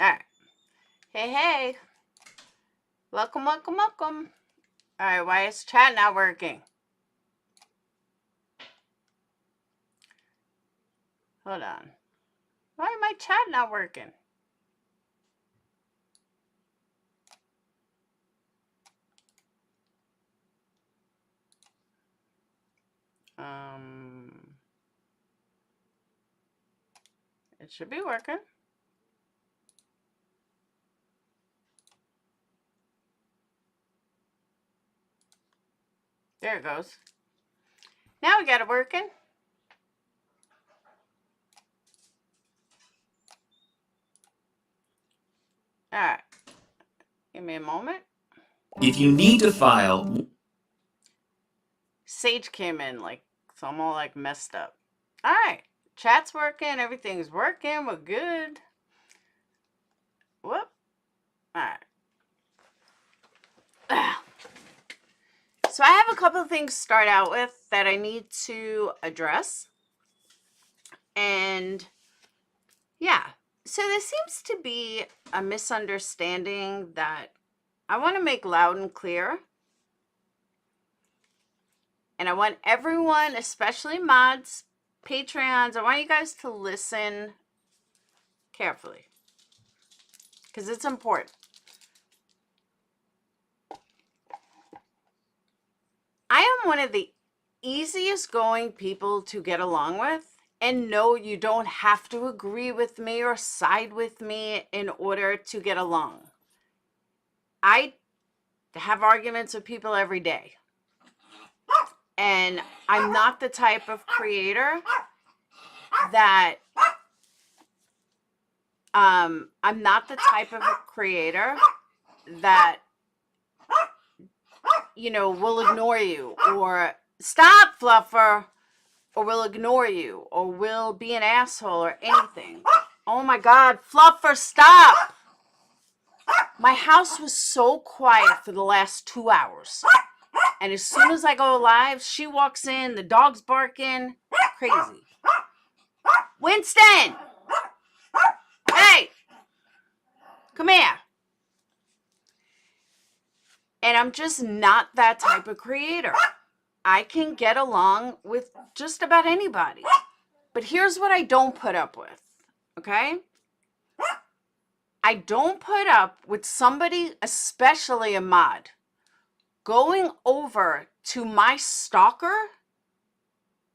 All right. Hey, hey. Welcome, welcome, welcome. All right, why is chat not working? Hold on. Why is my chat not working? It should be working. There it goes. Now we got it working. All right. Give me a moment. If you need to file... Sage came in so I'm all messed up. All right. Chat's working. Everything's working. We're good. Whoop. All right. So I have a couple of things to start out with that I need to address. And yeah, so there seems to be a misunderstanding that I want to make loud and clear. And I want everyone, especially mods, Patreons, I want you guys to listen carefully because it's important. I am one of the easiest going people to get along with. And no, you don't have to agree with me or side with me in order to get along. I have arguments with people every day. And I'm not the type of creator that I'm not the type of creator that will ignore you or stop, Fluffer, or will ignore you or will be an asshole or anything. Oh my God, Fluffer, stop! My house was so quiet for the last 2 hours. And as soon as I go live, she walks in, the dog's barking. Crazy. Winston! Hey! Come here. And I'm just not that type of creator. I can get along with just about anybody. But here's what I don't put up with, okay? I don't put up with somebody, especially a mod, going over to my stalker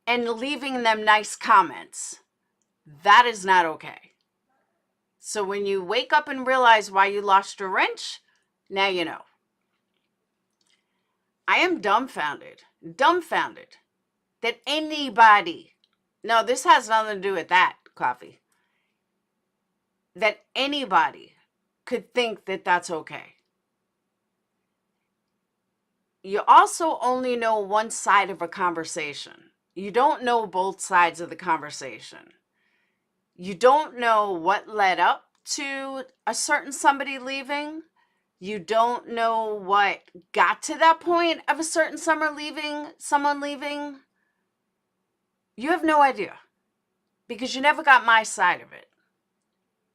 and leaving them nice comments. That is not okay. So when you wake up and realize why you lost your wrench, now you know. I am dumbfounded that anybody, no, this has nothing to do with that, Coffee, that anybody could think that that's okay. You also only know one side of a conversation. You don't know both sides of the conversation. You don't know what led up to a certain somebody leaving. You don't know what got to that point of a certain someone leaving. You have no idea because you never got my side of it.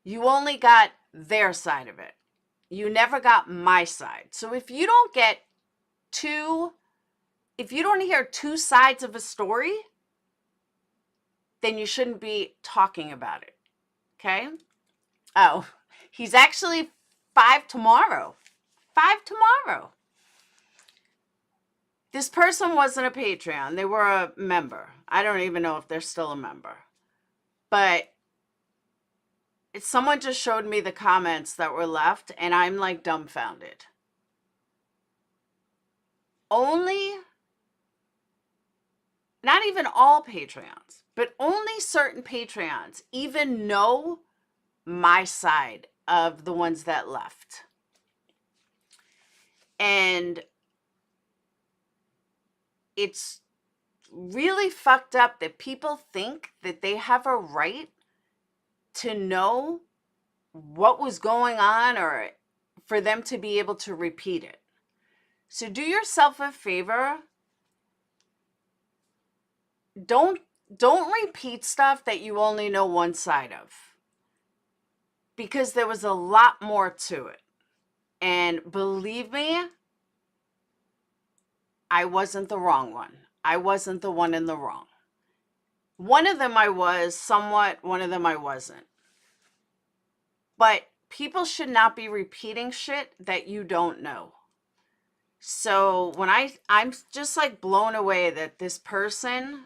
You only got their side of it. You never got my side. So if you don't hear two sides of a story, then you shouldn't be talking about it. Okay? Oh, he's actually 5 tomorrow. 5 tomorrow. This person wasn't a Patreon. They were a member. I don't even know if they're still a member. But someone just showed me the comments that were left, and I'm like dumbfounded. Only, not even all Patreons, but only certain Patreons even know my side of the ones that left. And it's really fucked up that people think that they have a right to know what was going on or for them to be able to repeat it. So do yourself a favor. Don't repeat stuff that you only know one side of. because there was a lot more to it. And believe me, I wasn't the wrong one. I wasn't the one in the wrong. One of them I was somewhat, one of them I wasn't. But people should not be repeating shit that you don't know. So when I'm just like blown away that this person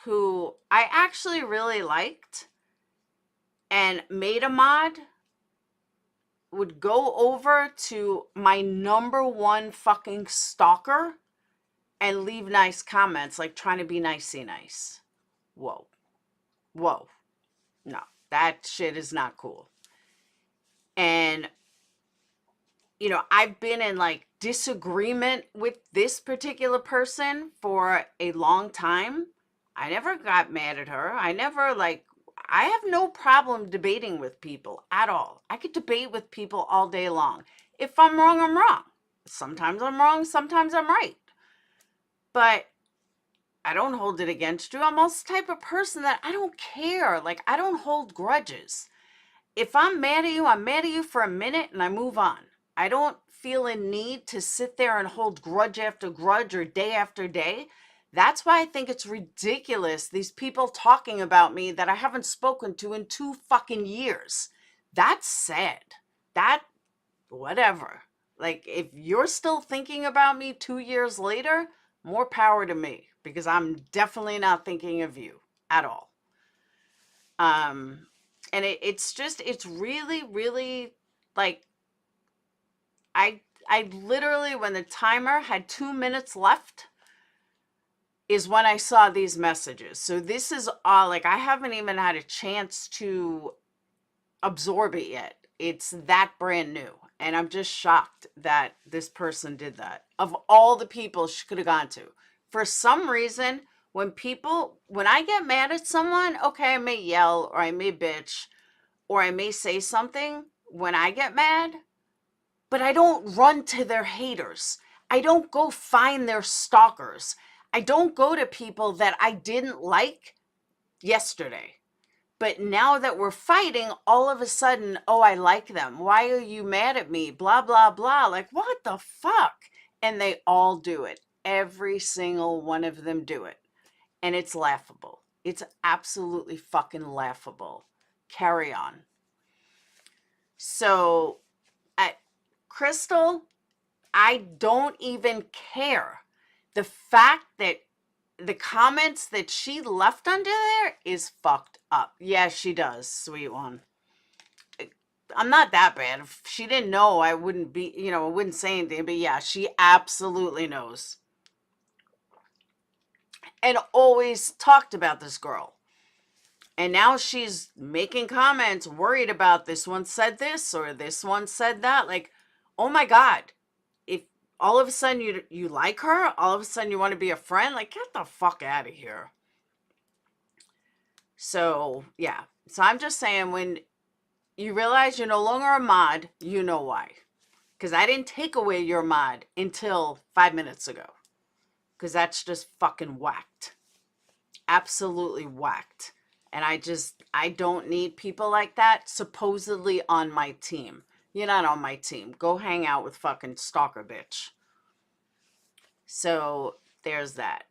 who I actually really liked and made a mod would go over to my number one fucking stalker and leave nice comments, like trying to be nicey nice. Whoa. Whoa. No, that shit is not cool. And, you know, I've been in like disagreement with this particular person for a long time. I never got mad at her. I have no problem debating with people at all. I could debate with people all day long. If I'm wrong, I'm wrong. Sometimes I'm wrong, sometimes I'm right. But I don't hold it against you. I'm also the type of person that I don't care. Like, I don't hold grudges. If I'm mad at you, I'm mad at you for a minute and I move on. I don't feel a need to sit there and hold grudge after grudge or day after day. That's why I think it's ridiculous, these people talking about me that I haven't spoken to in 2 fucking years. That's sad. Whatever. Like, if you're still thinking about me 2 years later, more power to me, because I'm definitely not thinking of you at all. And it's really, really, like, I literally, when the timer had 2 minutes left, is when I saw these messages. So this is all, like, I haven't even had a chance to absorb it yet. It's that brand new. And I'm just shocked that this person did that. Of all the people she could have gone to. For some reason, when I get mad at someone, okay, I may yell or I may bitch or I may say something when I get mad, but I don't run to their haters. I don't go find their stalkers. I don't go to people that I didn't like yesterday. But now that we're fighting, all of a sudden, oh, I like them. Why are you mad at me? Blah, blah, blah. Like, what the fuck? And they all do it. Every single one of them do it. And it's laughable. It's absolutely fucking laughable. Carry on. So, Crystal, I don't even care. The fact that the comments that she left under there is fucked up. Yeah, she does, sweet one. I'm not that bad. If she didn't know, I wouldn't I wouldn't say anything. But yeah, she absolutely knows. And always talked about this girl. And now she's making comments, worried about this one said this or this one said that. Like, oh my God. If all of a sudden you like her, all of a sudden you want to be a friend, like, get the fuck out of here. So, yeah. So I'm just saying, when you realize you're no longer a mod, you know why. Because I didn't take away your mod until 5 minutes ago. Because that's just fucking whacked. Absolutely whacked. And I don't need people like that supposedly on my team. You're not on my team. Go hang out with fucking stalker bitch. So there's that.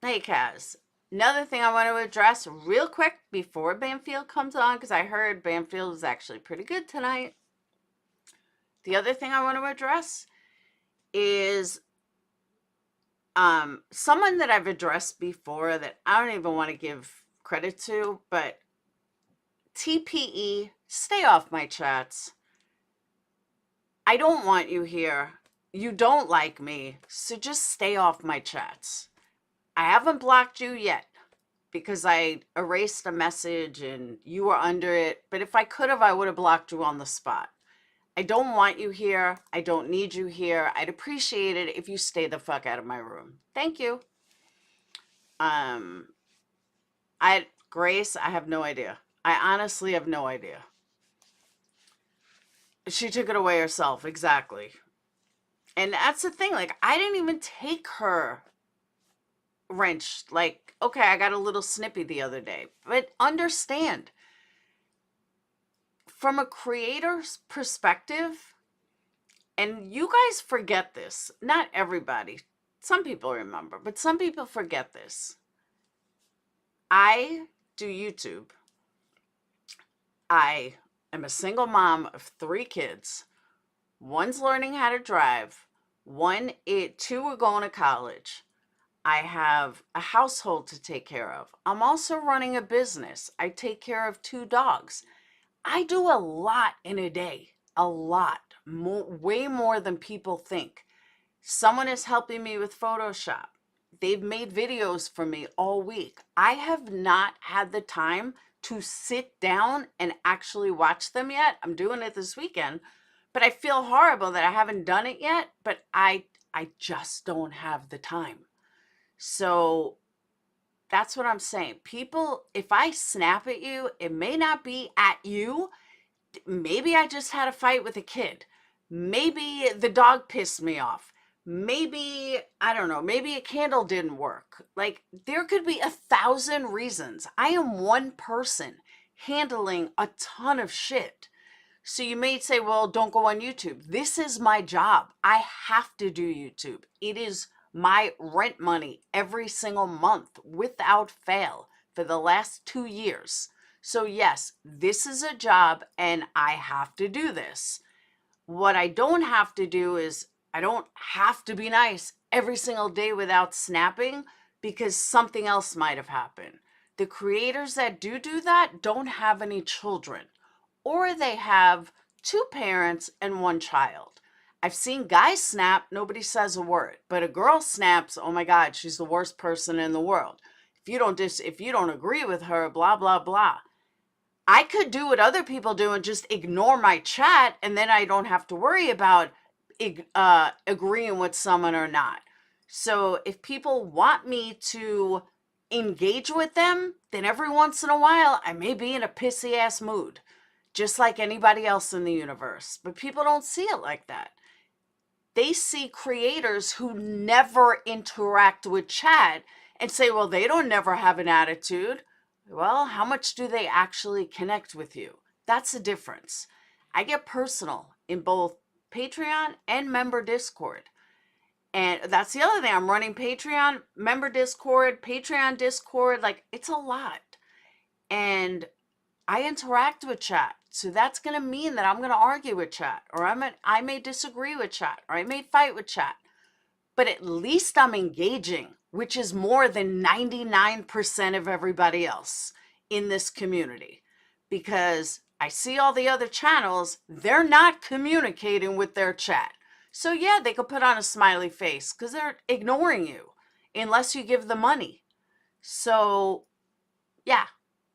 Hey, Kaz. Another thing I want to address real quick before Banfield comes on, because I heard Banfield is actually pretty good tonight. The other thing I want to address is someone that I've addressed before that I don't even want to give credit to, but TPE, stay off my chats. I don't want you here. You don't like me, so just stay off my chats. I haven't blocked you yet because I erased a message and you were under it. But if I could have, I would have blocked you on the spot. I don't want you here. I don't need you here. I'd appreciate it if you stay the fuck out of my room. Thank you. Grace, I have no idea. I honestly have no idea. She took it away herself, exactly. And that's the thing, like, I didn't even take her wrench. Like, okay, I got a little snippy the other day, but understand, from a creator's perspective, and you guys forget this, not everybody, some people remember, but some people forget this. I do YouTube. I am a single mom of 3 kids. One's learning how to drive. 2 are going to college. I have a household to take care of. I'm also running a business. I take care of 2 dogs. I do a lot in a day, a lot, way more than people think. Someone is helping me with Photoshop. They've made videos for me all week. I have not had the time to sit down and actually watch them yet. I'm doing it this weekend, but I feel horrible that I haven't done it yet, but I just don't have the time. So that's what I'm saying. People, if I snap at you, it may not be at you. Maybe I just had a fight with a kid. Maybe the dog pissed me off. Maybe, I don't know, maybe a candle didn't work. Like, there could be 1,000 reasons. I am one person handling a ton of shit. So you may say, well, don't go on YouTube. This is my job. I have to do YouTube. It is my rent money every single month without fail for the last 2 years. So yes, this is a job and I have to do this. What I don't have to do is I don't have to be nice every single day without snapping because something else might have happened. The creators that do that don't have any children, or they have 2 parents and 1 child. I've seen guys snap, nobody says a word, but a girl snaps, oh my God, she's the worst person in the world. If you don't agree with her, blah, blah, blah. I could do what other people do and just ignore my chat, and then I don't have to worry about agreeing with someone or not. So if people want me to engage with them, then every once in a while, I may be in a pissy ass mood, just like anybody else in the universe. But people don't see it like that. They see creators who never interact with chat and say, well, they don't never have an attitude. Well, how much do they actually connect with you? That's the difference. I get personal in both Patreon and member Discord. And that's the other thing. I'm running Patreon, member Discord, Patreon Discord. Like, it's a lot. And I interact with chat. So that's going to mean that I'm going to argue with chat, or I may disagree with chat, or I may fight with chat. But at least I'm engaging, which is more than 99% of everybody else in this community. Because I see all the other channels, they're not communicating with their chat. So yeah, they could put on a smiley face because they're ignoring you unless you give them money. So yeah,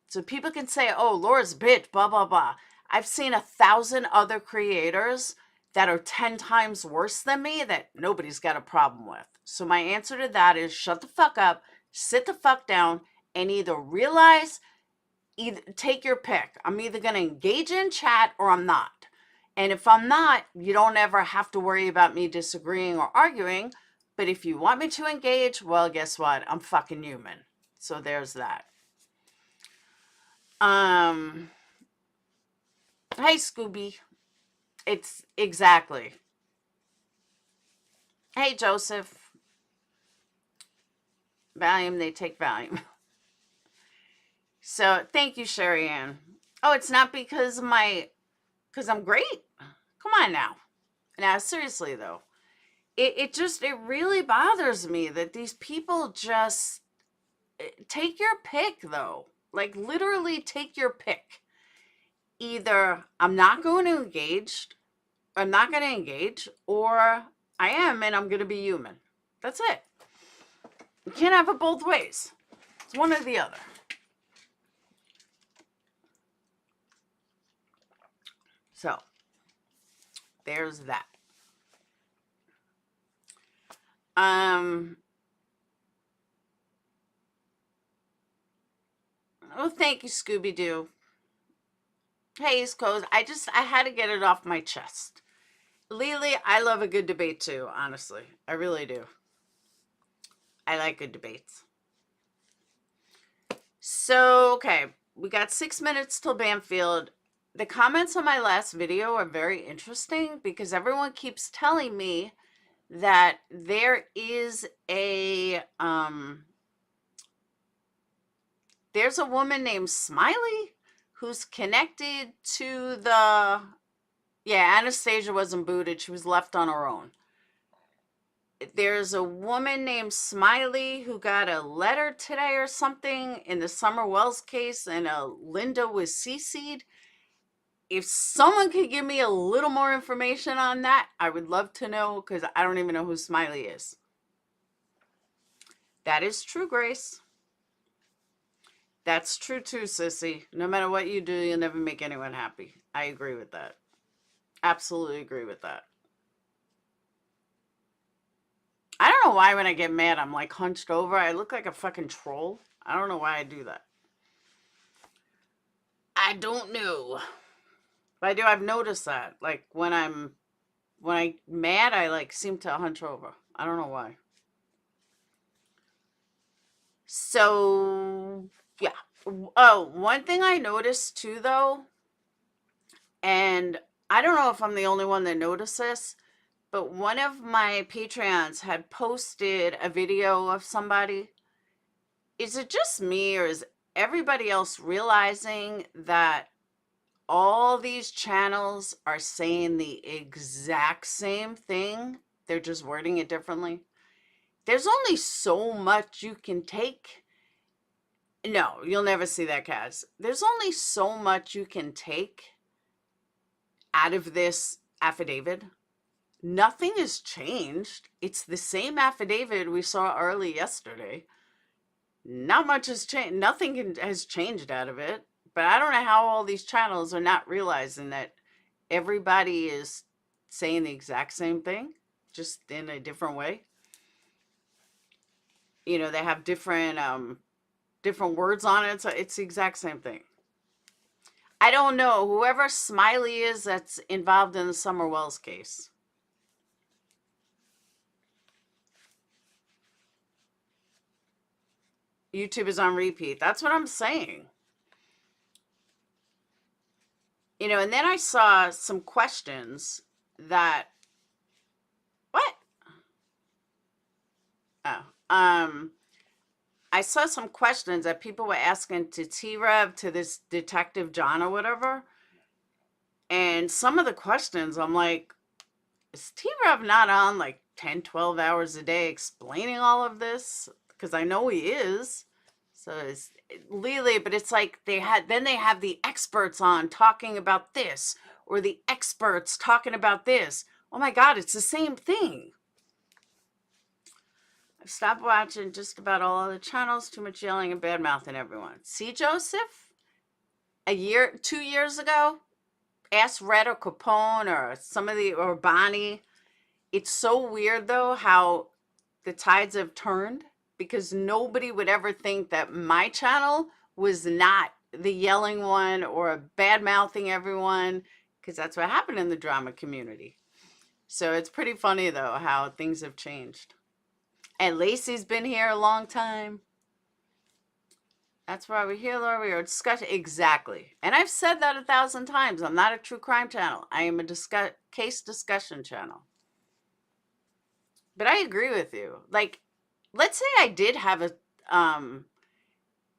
so people can say, oh, Laura's a bitch, blah, blah, blah. I've seen 1,000 other creators that are 10 times worse than me that nobody's got a problem with. So my answer to that is shut the fuck up, sit the fuck down, and either take your pick. I'm either going to engage in chat or I'm not. And if I'm not, you don't ever have to worry about me disagreeing or arguing. But if you want me to engage, well, guess what? I'm fucking human. So there's that. Hey, Scooby. It's exactly. Hey, Joseph. Valium, they take Valium. So, thank you, Sherry Ann. Oh, it's not because I'm great? Come on now. Now, seriously, though. It really bothers me that these people just take your pick, though. Like, literally take your pick. Either I'm not going to engage, or I am and I'm going to be human. That's it. You can't have it both ways. It's one or the other. So, there's that. Oh, thank you, Scooby-Doo. Hey, East Coast. I had to get it off my chest. Lily, I love a good debate too, honestly. I really do. I like good debates. So, okay. We got 6 minutes till Banfield. the comments on my last video are very interesting because everyone keeps telling me that there is there's a woman named Smiley who's connected to the, yeah, Anastasia wasn't booted. She was left on her own. There's a woman named Smiley who got a letter today or something in the Summer Wells case, and Linda was CC'd. If someone could give me a little more information on that, I would love to know, because I don't even know who Smiley is. That is true, Grace. That's true too, sissy. No matter what you do, you'll never make anyone happy. I agree with that. Absolutely agree with that. I don't know why when I get mad, I'm like hunched over. I look like a fucking troll. I don't know why I do that. I don't know. But I've noticed that. Like when I'm mad, I like seem to hunch over. I don't know why. So, yeah. Oh, one thing I noticed too, though, and I don't know if I'm the only one that noticed this, but one of my Patreons had posted a video of somebody. Is it just me, or is everybody else realizing that all these channels are saying the exact same thing? They're just wording it differently. There's only so much you can take. No, you'll never see that, Kaz. There's only so much you can take out of this affidavit. Nothing has changed. It's the same affidavit we saw early yesterday. Not much has changed. Nothing has changed out of it. But I don't know how all these channels are not realizing that everybody is saying the exact same thing, just in a different way. You know, they have different words on it, so it's the exact same thing. I don't know. Whoever Smiley is that's involved in the Summer Wells case. YouTube is on repeat. That's what I'm saying. You know, and then I saw some questions that, what? Oh, I saw some questions that people were asking to T-Rev, to this Detective John or whatever. And some of the questions, I'm like, is T-Rev not on like 10, 12 hours a day explaining all of this? Because I know he is. So it's Lily, but it's like they have the experts on talking about this, or the experts talking about this. Oh my God, it's the same thing. I've stopped watching just about all of the channels. Too much yelling and bad mouthing everyone. See, Joseph? 2 years ago, ask Red or Capone or Bonnie. It's so weird though how the tides have turned, because nobody would ever think that my channel was not the yelling one or bad mouthing everyone, because that's what happened in the drama community. So it's pretty funny though how things have changed. And Lacey's been here a long time. That's why we're here, Laura. We are discussing. Exactly. And I've said that 1,000 times. I'm not a true crime channel. I am a case discussion channel. But I agree with you. Like, let's say I did have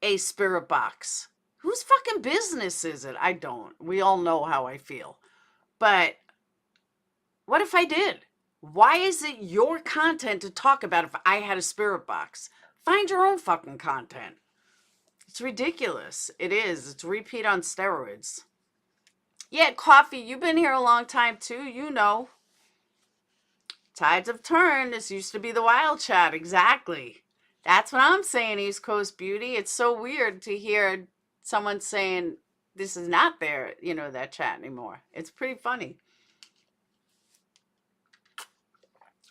a spirit box. Whose fucking business is it? I don't. We all know how I feel. But what if I did? Why is it your content to talk about if I had a spirit box? Find your own fucking content. It's ridiculous. It is. It's repeat on steroids. Yeah, Coffee, you've been here a long time too. You know. Tides have turned. This used to be the wild chat. Exactly. That's what I'm saying, East Coast Beauty. It's so weird to hear someone saying this is not there, you know, that chat anymore. It's pretty funny.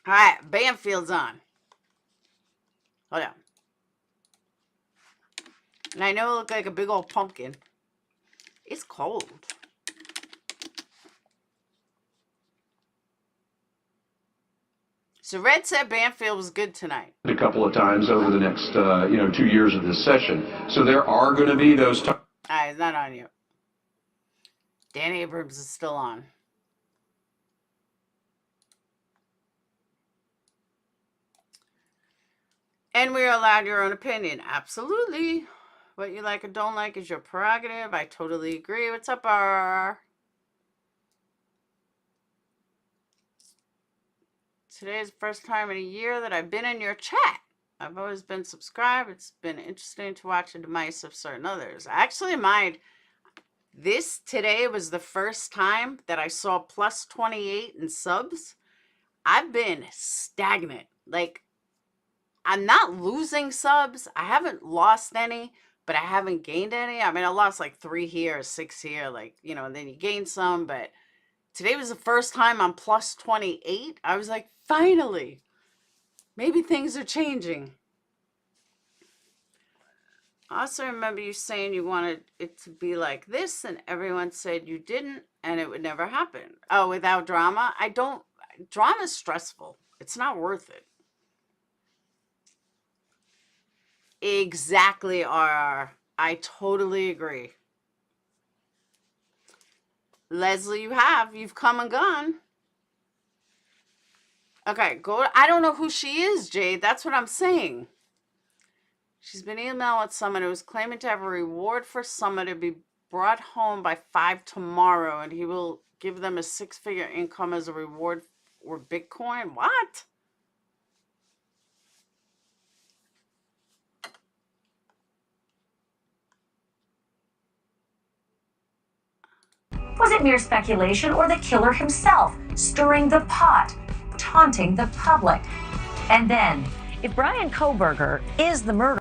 All right, Banfield's on. Hold on. And I know it looked like a big old pumpkin. It's cold. So Red said Banfield was good tonight. A couple of times over the next, 2 years of this session. So there are going to be those times. All right, it's not on you. Dan Abrams is still on. And we are allowed your own opinion. Absolutely. What you like or don't like is your prerogative. I totally agree. What's up, RR? Today is the first time in a year that I've been in your chat. I've always been subscribed. It's been interesting to watch the demise of certain others. Actually, this today was the first time that I saw plus 28 in subs. I've been stagnant. Like, I'm not losing subs. I haven't lost any, but I haven't gained any. I mean, I lost like 3 here, 6 here, like, you know, and then you gain some. But today was the first time I'm plus 28. I was like, finally, maybe things are changing. I also remember you saying you wanted it to be like this, and everyone said you didn't, and it would never happen. Oh, without drama? Drama's stressful. It's not worth it. Exactly, RR. I totally agree. Leslie, you've come and gone. Okay, go. I don't know who she is, Jade. That's what I'm saying. She's been emailing with someone who was claiming to have a reward for someone to be brought home by 5 tomorrow, and he will give them a 6-figure income as a reward or Bitcoin. What? Was it mere speculation or the killer himself stirring the pot, taunting the public? And then, if BryanKohberger is the murderer,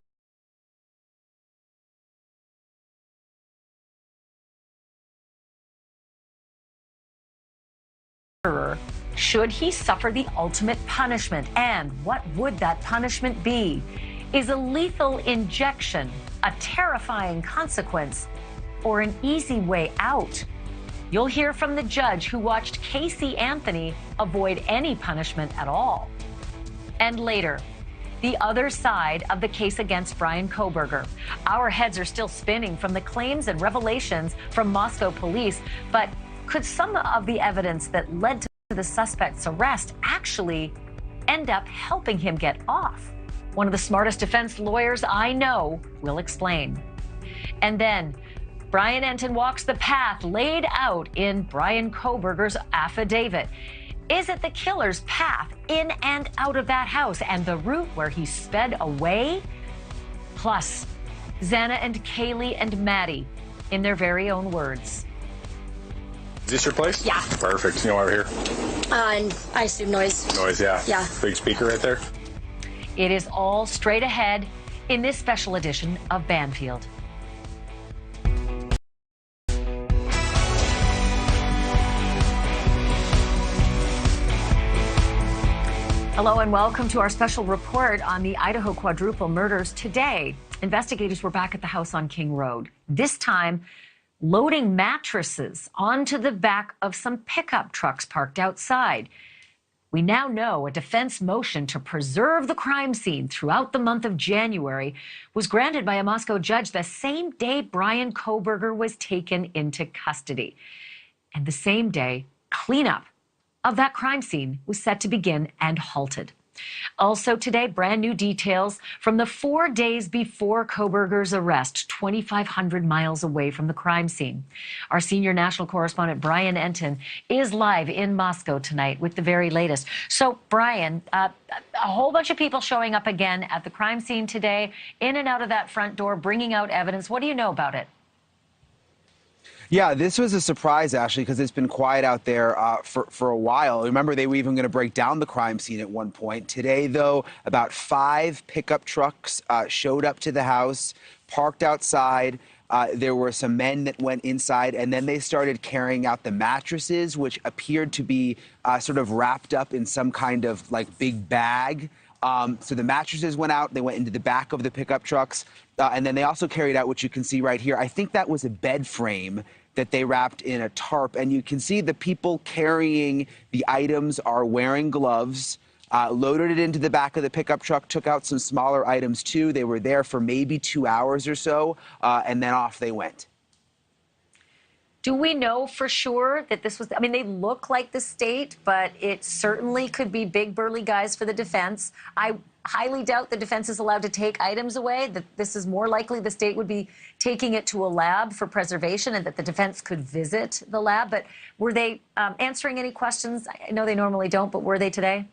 should he suffer the ultimate punishment? And what would that punishment be? Is a lethal injection a terrifying consequence or an easy way out? You'll hear from the judge who watched Casey Anthony avoid any punishment at all. And later, the other side of the case against BryanKohberger. Our heads are still spinning from the claims and revelations from Moscow police, but could some of the evidence that led to the suspect's arrest actually end up helping him get off? One of the smartest defense lawyers I know will explain. And then, Brian Entin walks the path laid out in BryanKohberger's affidavit. Is it the killer's path in and out of that house and the route where he sped away? Plus, Xana and Kaylee and Maddie in their very own words. Is this your place? Yeah. Perfect. You know, over here. And I assume noise. Noise, yeah. Yeah. Big speaker right there. It is all straight ahead in this special edition of Banfield. Hello and welcome to our special report on the Idaho quadruple murders. Today, investigators were back at the house on King Road, this time loading mattresses onto the back of some pickup trucks parked outside. We now know a defense motion to preserve the crime scene throughout the month of January was granted by a Moscow judge the same day BryanKohberger was taken into custody. And the same day, cleanup of that crime scene was set to begin and halted. Also today, brand new details from the 4 days before Kohberger's arrest, 2,500 miles away from the crime scene. Our senior national correspondent, Brian Entin, is live in Moscow tonight with the very latest. So, Brian, a whole bunch of people showing up again at the crime scene today, in and out of that front door, bringing out evidence. What do you know about it? Yeah, this was a surprise, Ashley, because it's been quiet out there for a while. Remember, they were even going to break down the crime scene at one point. Today, though, about 5 pickup trucks showed up to the house, parked outside. There were some men that went inside, and then they started carrying out the mattresses, which appeared to be sort of wrapped up in some kind of, like, big bag. So the mattresses went out, they went into the back of the pickup trucks, and then they also carried out what you can see right here. I think that was a bed frame that they wrapped in a tarp, and you can see the people carrying the items are wearing gloves, loaded it into the back of the pickup truck, took out some smaller items too. They were there for maybe 2 hours or so, and then off they went. Do we know for sure that this was, I mean, they look like the state, but it certainly could be big, burly guys for the defense. I highly doubt the defense is allowed to take items away, that this is more likely the state would be taking it to a lab for preservation and that the defense could visit the lab. But were they answering any questions? I know they normally don't, but were they today?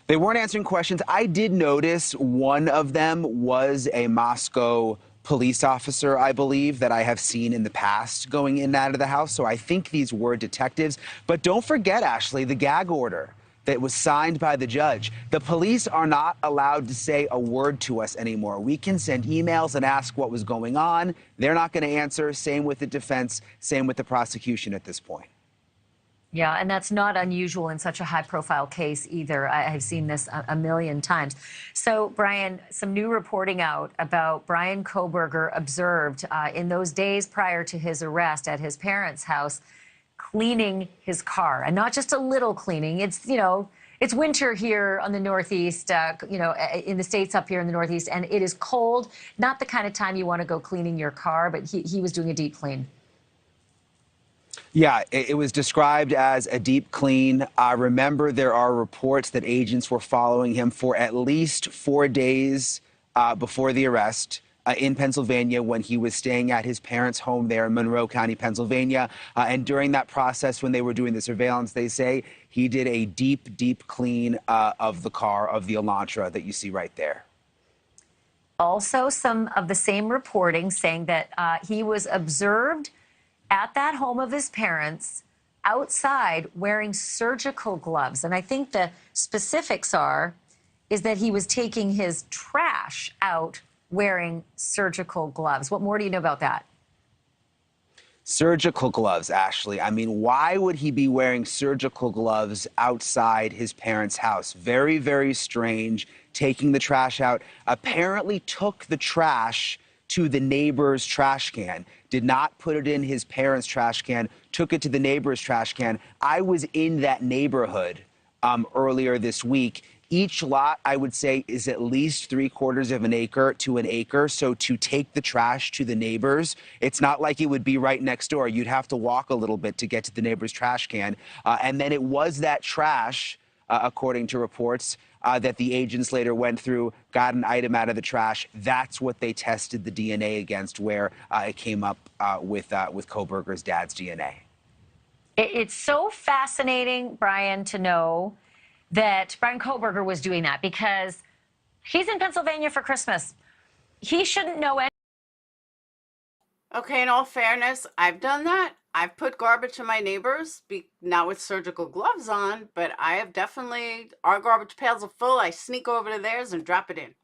They weren't answering questions. I did notice one of them was a Moscow police officer, I believe, that I have seen in the past going in and out of the house. So I think these were detectives. But don't forget, Ashley, the gag order that was signed by the judge. The police are not allowed to say a word to us anymore. We can send emails and ask what was going on. They're not going to answer. Same with the defense, same with the prosecution at this point. Yeah, and that's not unusual in such a high-profile case either. I've seen this a million times. So, Brian, some new reporting out about Bryan Kohberger observed in those days prior to his arrest at his parents' house, cleaning his car. And not just a little cleaning. It's, you know, it's winter here on the Northeast, you know, in the States up here in the Northeast, and it is cold. Not the kind of time you want to go cleaning your car, but he was doing a deep clean. Yeah, it was described as a deep clean. Remember, there are reports that agents were following him for at least 4 days before the arrest in Pennsylvania when he was staying at his parents' home there in Monroe County, Pennsylvania. And during that process, when they were doing the surveillance, they say he did a deep, deep clean of the car, of the Elantra that you see right there. Also, some of the same reporting saying that he was observed at that home of his parents outside wearing surgical gloves. And I think the specifics is that he was taking his trash out wearing surgical gloves. What more do you know about that? Surgical gloves, Ashley. I mean, why would he be wearing surgical gloves outside his parents' house? Very, very strange. Taking the trash out. Apparently took the trash to the neighbor's trash can, did not put it in his parents' trash can, took it to the neighbor's trash can. I was in that neighborhood earlier this week. Each lot, I would say, is at least 3/4 of an acre to an acre. So to take the trash to the neighbors, it's not like it would be right next door. You'd have to walk a little bit to get to the neighbor's trash can. And then it was that trash, according to reports, that the agents later went through, got an item out of the trash. That's what they tested the DNA against, where it came up with Kohberger's dad's DNA. It's so fascinating, Brian, to know that Bryan Kohberger was doing that because he's in Pennsylvania for Christmas. He shouldn't know any. Okay, in all fairness, I've done that. I've put garbage in my neighbors, not with surgical gloves on, but I have definitely, our garbage pails are full. I sneak over to theirs and drop it in.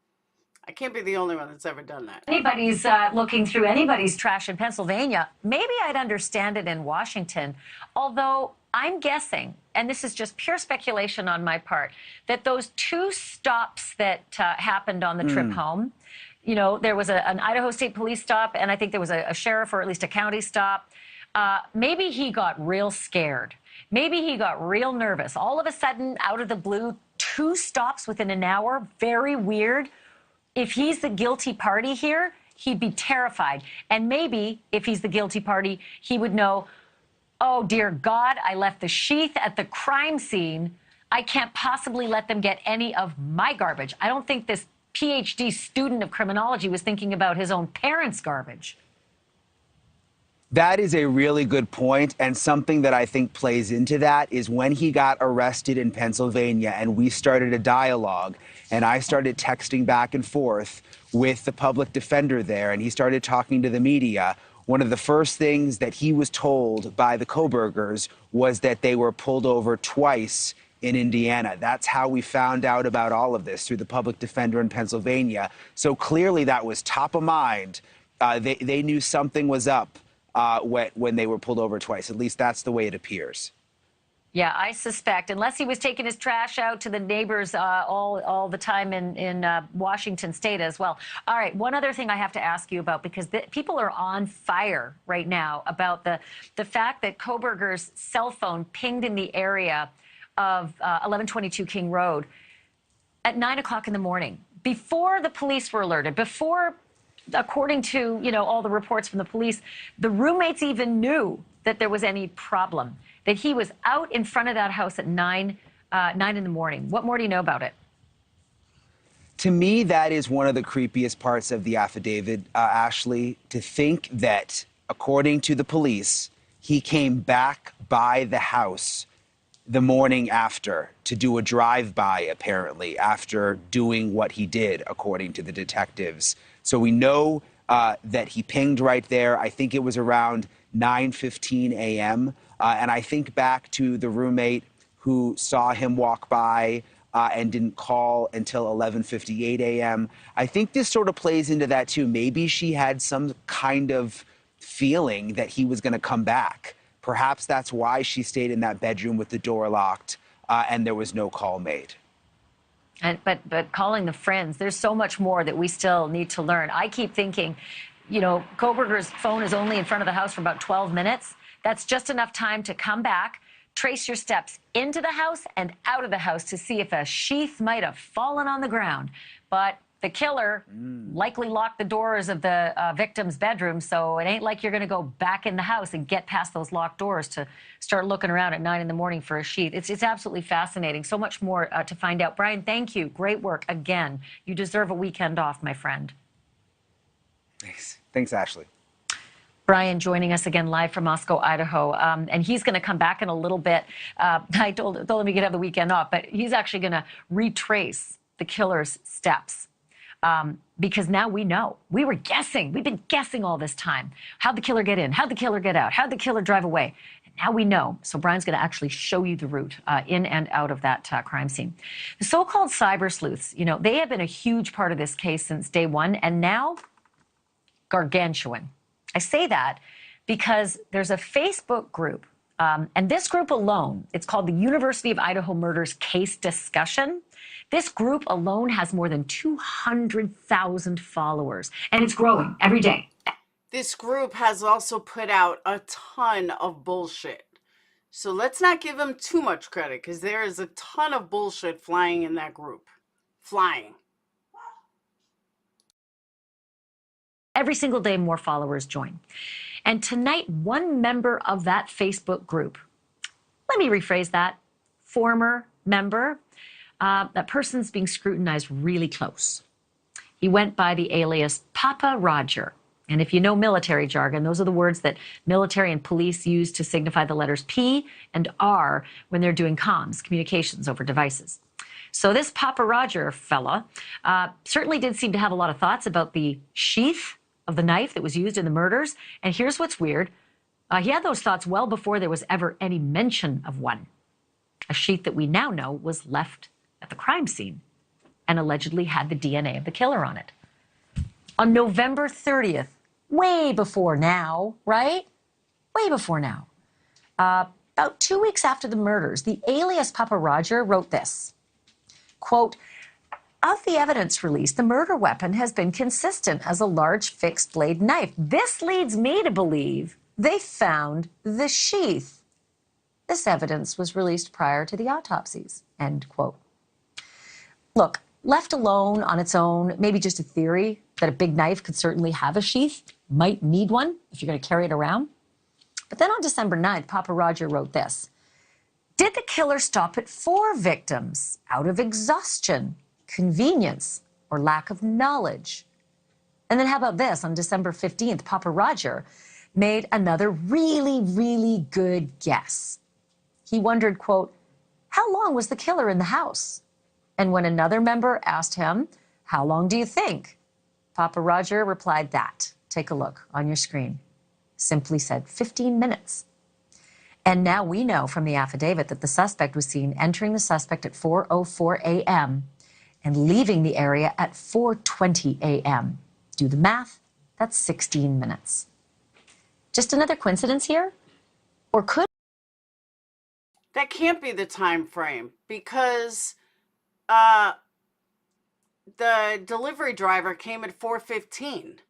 I can't be the only one that's ever done that. Anybody's looking through anybody's trash in Pennsylvania, maybe I'd understand it in Washington, although I'm guessing, and this is just pure speculation on my part, that those 2 stops that happened on the trip home, you know, there was an Idaho State Police stop, and I think there was a sheriff or at least a county stop. Maybe he got real scared. Maybe he got real nervous. All of a sudden, out of the blue, 2 stops within an hour. Very weird. If he's the guilty party here, he'd be terrified. And maybe if he's the guilty party, he would know, oh, dear God, I left the sheath at the crime scene. I can't possibly let them get any of my garbage. I don't think this PhD student of criminology was thinking about his own parents' garbage. That is a really good point, and something that I think plays into that is when he got arrested in Pennsylvania and we started a dialogue and I started texting back and forth with the public defender there and he started talking to the media, one of the first things that he was told by the Kohbergers was that they were pulled over twice in Indiana. That's how we found out about all of this, through the public defender in Pennsylvania. So clearly that was top of mind. They knew something was up when they were pulled over twice. At least that's the way it appears. Yeah, I suspect, unless he was taking his trash out to the neighbors all the time in Washington State as well. All right, one other thing I have to ask you about, because people are on fire right now about the fact that Kohberger's cell phone pinged in the area of 1122 King Road at 9 o'clock in the morning, before the police were alerted, before according to, all the reports from the police, the roommates even knew that there was any problem, that he was out in front of that house at 9 in the morning. What more do you know about it? To me, that is one of the creepiest parts of the affidavit, Ashley, to think that, according to the police, he came back by the house the morning after to do a drive-by, apparently, after doing what he did, according to the detectives. So we know that he pinged right there. I think it was around 9:15 a.m. And I think back to the roommate who saw him walk by and didn't call until 11:58 a.m. I think this sort of plays into that too. Maybe she had some kind of feeling that he was going to come back. Perhaps that's why she stayed in that bedroom with the door locked and there was no call made. But calling the friends, there's so much more that we still need to learn. I keep thinking, Kohberger's phone is only in front of the house for about 12 minutes. That's just enough time to come back, trace your steps into the house and out of the house to see if a sheath might have fallen on the ground. But the killer likely locked the doors of the victim's bedroom, so it ain't like you're going to go back in the house and get past those locked doors to start looking around at 9 in the morning for a sheath. It's absolutely fascinating. So much more to find out. Brian, thank you. Great work again. You deserve a weekend off, my friend. Thanks, Ashley. Brian joining us again live from Moscow, Idaho. And he's going to come back in a little bit. I told him he could have the weekend off, but he's actually going to retrace the killer's steps. Because now we know. We were guessing. We've been guessing all this time. How'd the killer get in? How'd the killer get out? How'd the killer drive away? And now we know. So Brian's going to actually show you the route in and out of that crime scene. The so-called cyber sleuths, they have been a huge part of this case since day one, and now gargantuan. I say that because there's a Facebook group, and this group alone, it's called the University of Idaho Murders Case Discussion. This group alone has more than 200,000 followers, and it's growing every day. This group has also put out a ton of bullshit. So let's not give them too much credit, because there is a ton of bullshit flying in that group. Flying. Every single day, more followers join. And tonight, one member of that Facebook group, let me rephrase that, former member, that person's being scrutinized really close. He went by the alias Papa Roger. And if you know military jargon, those are the words that military and police use to signify the letters P and R when they're doing comms, communications over devices. So this Papa Roger fella certainly did seem to have a lot of thoughts about the sheath of the knife that was used in the murders. And here's what's weird. He had those thoughts well before there was ever any mention of one. A sheath that we now know was left at the crime scene and allegedly had the DNA of the killer on it. On November 30th, way before now, right? Way before now. About 2 weeks after the murders, the alias Papa Roger wrote this, quote, "Of the evidence released, the murder weapon has been consistent as a large fixed blade knife. This leads me to believe they found the sheath. This evidence was released prior to the autopsies," end quote. Look, left alone on its own, maybe just a theory that a big knife could certainly have a sheath, might need one if you're going to carry it around. But then on December 9th, Papa Roger wrote this, "Did the killer stop at 4 victims out of exhaustion, convenience, or lack of knowledge?" And then how about this? On December 15th, Papa Roger made another really, really good guess. He wondered, quote, "How long was the killer in the house?" And when another member asked him, "How long do you think?" Papa Roger replied that. Take a look on your screen. Simply said 15 minutes. And now we know from the affidavit that the suspect was seen entering the suspect at 4:04 a.m. and leaving the area at 4:20 a.m. Do the math, that's 16 minutes. Just another coincidence here? Or could That can't be the time frame, because the delivery driver came at 4:15.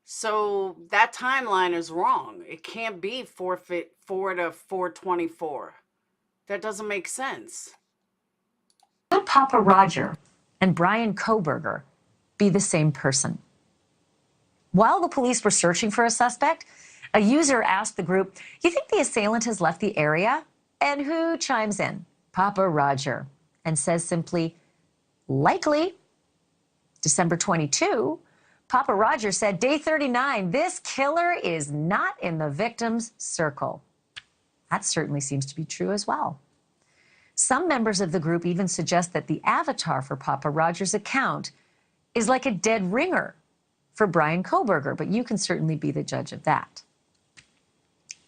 So that timeline is wrong. It can't be 4 to 4:24. That doesn't make sense. Papa Roger and Bryankohberger be the same person? While the police were searching for a suspect, a user asked the group, "You think the assailant has left the area?" And who chimes in? Papa Roger, and says simply, "Likely." December 22, Papa Roger said, "Day 39, this killer is not in the victim's circle." That certainly seems to be true as well. Some members of the group even suggest that the avatar for Papa Roger's account is like a dead ringer for Bryan-Kohberger, but you can certainly be the judge of that.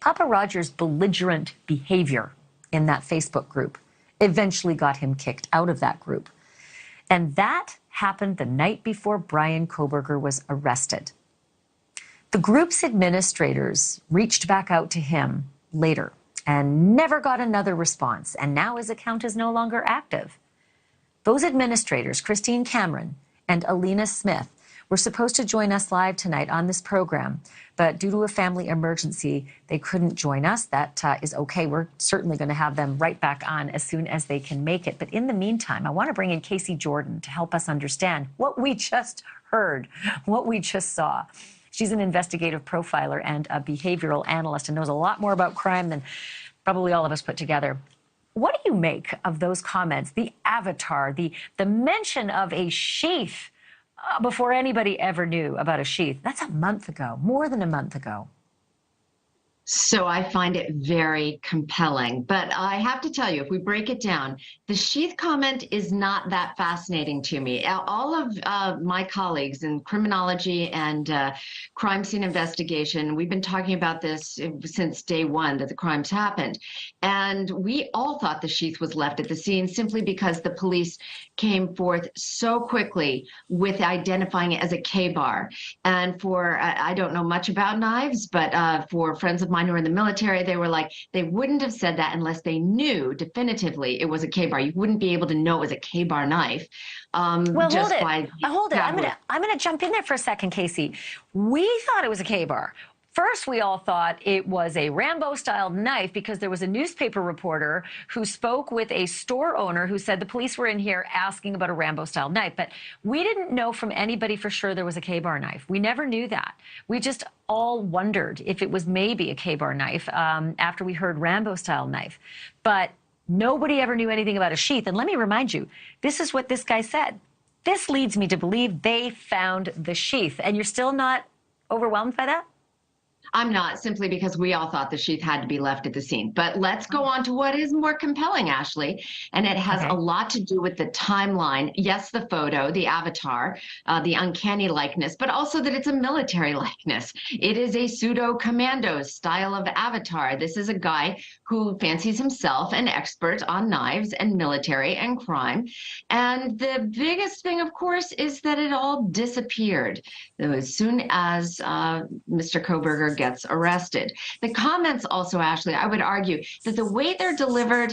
Papa Roger's belligerent behavior in that Facebook group eventually got him kicked out of that group. And that happened the night before Bryan-Kohberger was arrested. The group's administrators reached back out to him later and never got another response, and now his account is no longer active. Those administrators, Christine Cameron and Alina Smith, were supposed to join us live tonight on this program, but due to a family emergency, they couldn't join us. That is okay. We're certainly going to have them right back on as soon as they can make it. But in the meantime, I want to bring in Casey Jordan to help us understand what we just heard, what we just saw. She's an investigative profiler and a behavioral analyst and knows a lot more about crime than probably all of us put together. What do you make of those comments, the avatar, the mention of a sheath before anybody ever knew about a sheath? That's a month ago, more than a month ago. So I find it very compelling. But I have to tell you, if we break it down, the sheath comment is not that fascinating to me. All of my colleagues in criminology and crime scene investigation, we've been talking about this since day one that the crimes happened. And we all thought the sheath was left at the scene simply because the police came forth so quickly with identifying it as a K-bar. And for, I don't know much about knives, but for friends of mine who were in the military, they were like, they wouldn't have said that unless they knew definitively it was a K-bar. You wouldn't be able to know it was a K-bar knife. Well, just hold it. I'm gonna jump in there for a second, Casey. We thought it was a K-bar. First, we all thought it was a Rambo-style knife because there was a newspaper reporter who spoke with a store owner who said the police were in here asking about a Rambo-style knife. But we didn't know from anybody for sure there was a K-bar knife. We never knew that. We just all wondered if it was maybe a K-bar knife after we heard Rambo-style knife. But nobody ever knew anything about a sheath. And let me remind you, this is what this guy said. This leads me to believe they found the sheath. And you're still not overwhelmed by that? I'm not, simply because we all thought the sheath had to be left at the scene. But let's go on to what is more compelling, Ashley, and it has a lot to do with the timeline. Yes, the photo, the avatar, the uncanny likeness, but also that it's a military likeness. It is a pseudo-commando style of avatar. This is a guy who fancies himself an expert on knives and military and crime. And the biggest thing, of course, is that it all disappeared as soon as Mr. Kohberger gets arrested. The comments also, Ashley, I would argue that the way they're delivered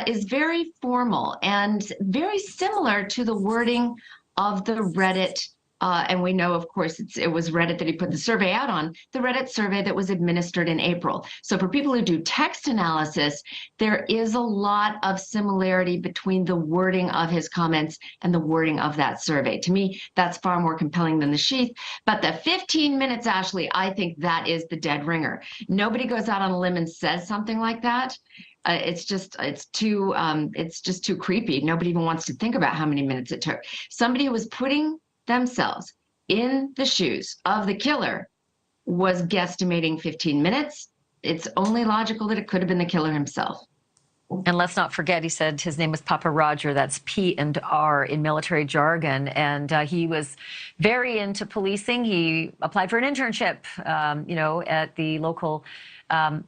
is very formal and very similar to the wording of the Reddit. And we know, of course, it was Reddit that he put the survey out on, the Reddit survey that was administered in April. So for people who do text analysis, there is a lot of similarity between the wording of his comments and the wording of that survey. To me, that's far more compelling than the sheath. But the 15 minutes, Ashley, I think that is the dead ringer. Nobody goes out on a limb and says something like that. It's just too creepy. Nobody even wants to think about how many minutes it took. Somebody who was putting themselves in the shoes of the killer was guesstimating 15 minutes. It's only logical that it could have been the killer himself. And let's not forget, he said his name was Papa Roger. That's P and R in military jargon. And he was very into policing. He applied for an internship, at the local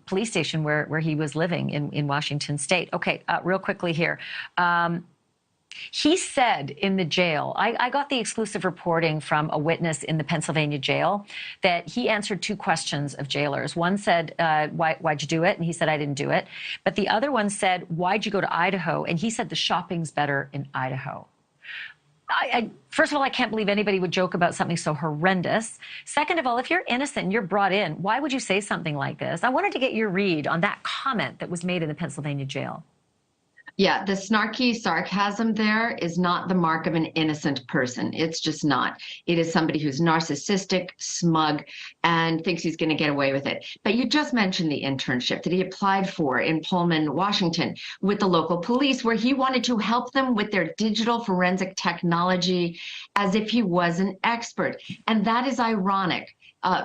police station where he was living in Washington State. Okay, real quickly here. He said in the jail, I got the exclusive reporting from a witness in the Pennsylvania jail that he answered two questions of jailers. One said, why'd you do it? And he said, I didn't do it. But the other one said, why'd you go to Idaho? And he said, the shopping's better in Idaho. First of all, I can't believe anybody would joke about something so horrendous. Second of all, if you're innocent and you're brought in, why would you say something like this? I wanted to get your read on that comment that was made in the Pennsylvania jail. Yeah, the snarky sarcasm there is not the mark of an innocent person. It's just not. It is somebody who's narcissistic, smug, and thinks he's going to get away with it. But you just mentioned the internship that he applied for in Pullman, Washington, with the local police, where he wanted to help them with their digital forensic technology as if he was an expert. And that is ironic.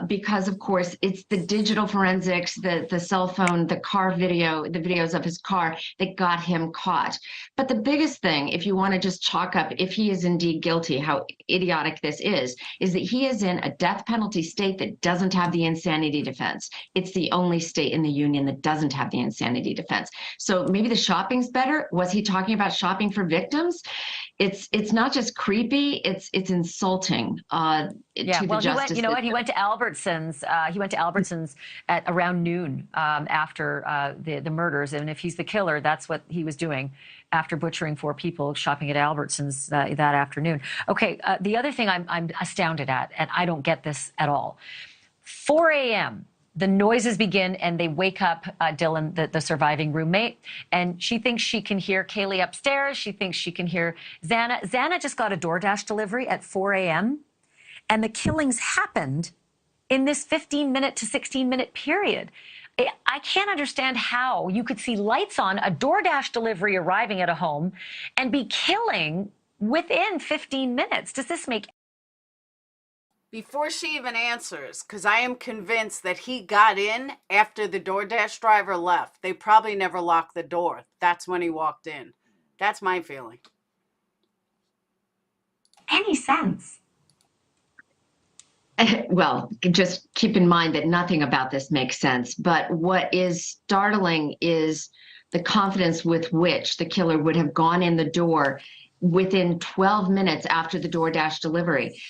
Because of course it's the digital forensics, the cell phone, the car video, the videos of his car that got him caught. But the biggest thing, if you want to just chalk up if he is indeed guilty, how idiotic this is that he is in a death penalty state that doesn't have the insanity defense. It's the only state in the union that doesn't have the insanity defense. So maybe the shopping's better. Was he talking about shopping for victims? It's not just creepy, it's insulting Yeah, to well, the justice. he went to Albertsons. He went to Albertsons at around noon after the murders, and if he's the killer, that's what he was doing after butchering 4 people, shopping at Albertsons that afternoon. Okay, the other thing I'm astounded at, and I don't get this at all. 4 a.m. The noises begin, and they wake up Dylan, the surviving roommate, and she thinks she can hear Kaylee upstairs. She thinks she can hear Xana. Xana just got a DoorDash delivery at 4 a.m., and the killings happened in this 15-minute to 16-minute period. I can't understand how you could see lights on, a DoorDash delivery arriving at a home, and be killing within 15 minutes. Does this make... Before she even answers, because I am convinced that he got in after the DoorDash driver left. They probably never locked the door. That's when he walked in. That's my feeling. any sense? Well, just keep in mind that nothing about this makes sense. But what is startling is the confidence with which the killer would have gone in the door within 12 minutes after the DoorDash delivery.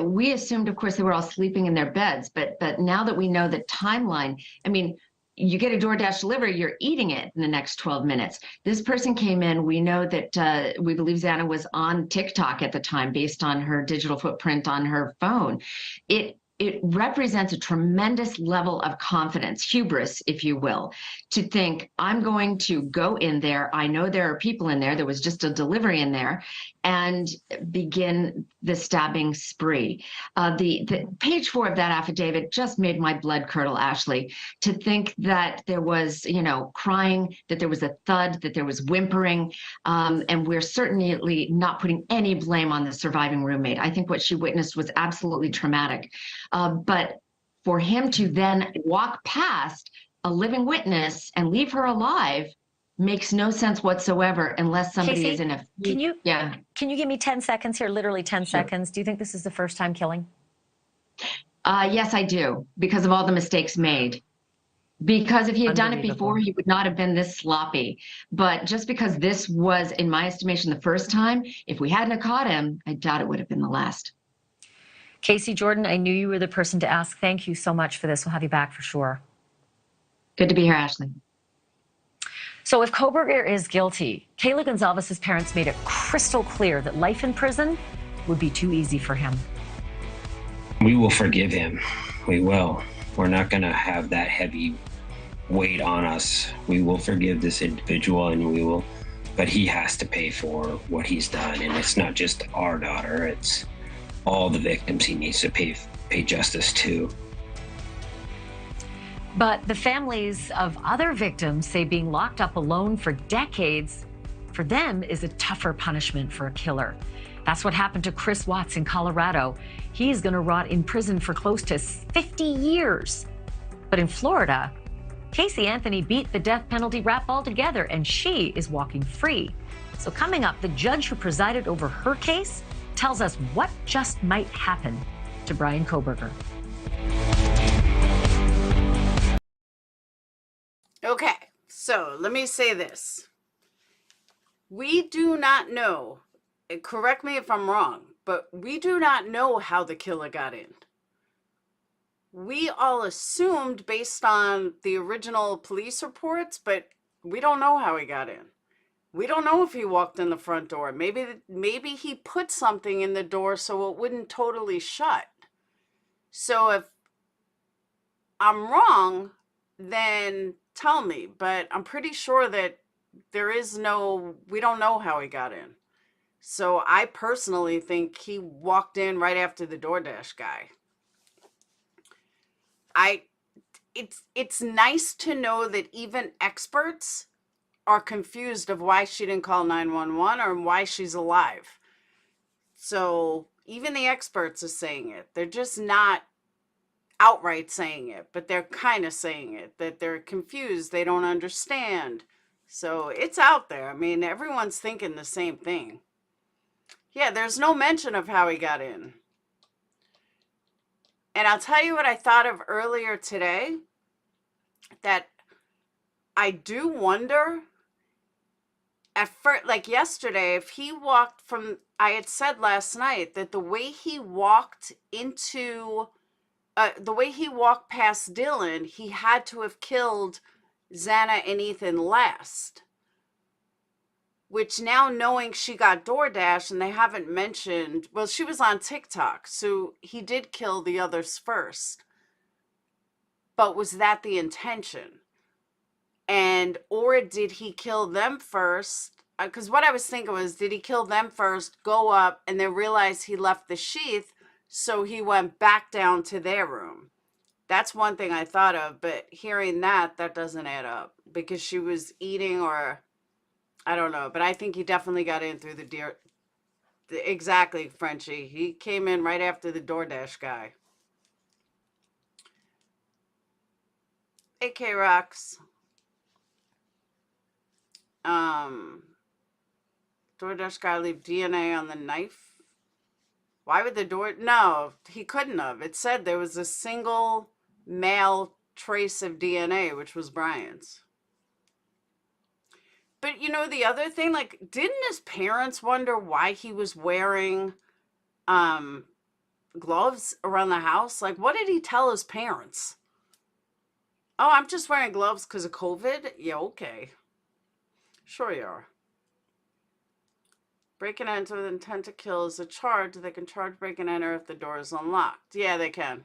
We assumed, of course, they were all sleeping in their beds. But now that we know the timeline, I mean, you get a DoorDash delivery, you're eating it in the next 12 minutes. This person came in. We know that we believe Xana was on TikTok at the time based on her digital footprint on her phone. It represents a tremendous level of confidence, hubris, if you will, to think, I'm going to go in there. I know there are people in there. There was just a delivery in there, and begin the stabbing spree. The page 4 of that affidavit just made my blood curdle, Ashley, to think that there was, crying, that there was a thud, that there was whimpering, and we're certainly not putting any blame on the surviving roommate. I think what she witnessed was absolutely traumatic. But for him to then walk past a living witness and leave her alive makes no sense whatsoever unless somebody Casey, is in a... Can you give me 10 seconds here, literally 10 Sure. seconds? Do you think this is the first time killing? Yes, I do, because of all the mistakes made. Because if he had done it before, he would not have been this sloppy. But just because this was, in my estimation, the first time, if we hadn't have caught him, I doubt it would have been the last. Casey Jordan, I knew you were the person to ask. Thank you so much for this. We'll have you back for sure. Good to be here, Ashley. So if Kohberger is guilty, Kayla Gonzalez's parents made it crystal clear that life in prison would be too easy for him. We will forgive him. We will. We're not going to have that heavy weight on us. We will forgive this individual, and we will, but he has to pay for what he's done. And it's not just our daughter, it's all the victims he needs to pay justice to. But the families of other victims say being locked up alone for decades, for them, is a tougher punishment for a killer. That's what happened to Chris Watts in Colorado. He's going to rot in prison for close to 50 years. But in Florida, Casey Anthony beat the death penalty rap altogether, and she is walking free. So coming up, the judge who presided over her case tells us what just might happen to Bryan Kohberger. Okay, so let me say this. We do not know, correct me if I'm wrong, but we do not know how the killer got in. We all assumed based on the original police reports, but we don't know how he got in. We don't know if he walked in the front door. Maybe he put something in the door so it wouldn't totally shut. So if I'm wrong, then tell me, but I'm pretty sure that we don't know how he got in. So I personally think he walked in right after the DoorDash guy. It's nice to know that even experts are confused of why she didn't call 911 or why she's alive. So even the experts are saying it. They're just not outright saying it, but they're kind of saying it, that they're confused, they don't understand. So it's out there. I mean, everyone's thinking the same thing. Yeah, there's no mention of how he got in. And I'll tell you what I thought of earlier today, that I do wonder at first, like yesterday, if he walked from, I had said last night that the way he walked into, the way he walked past Dylan, he had to have killed Xana and Ethan last. Which now, knowing she got DoorDash and they haven't mentioned, well, she was on TikTok, so he did kill the others first. But was that the intention? And, or did he kill them first? Because what I was thinking was, did he kill them first, go up, and then realize he left the sheath, so he went back down to their room? That's one thing I thought of, but hearing that doesn't add up. Because she was eating, or I don't know, but I think he definitely got in through the deer. Exactly, Frenchie. He came in right after the DoorDash guy. AK Rocks. DoorDash guy leave DNA on the knife. Why would the door? No, he couldn't have. It said there was a single male trace of DNA, which was Brian's. But you know, the other thing, like, didn't his parents wonder why he was wearing gloves around the house? Like, what did he tell his parents? Oh, I'm just wearing gloves because of COVID? Yeah, okay. Sure you are. Break and enter with intent to kill is a charge. They can charge break and enter if the door is unlocked. Yeah, they can.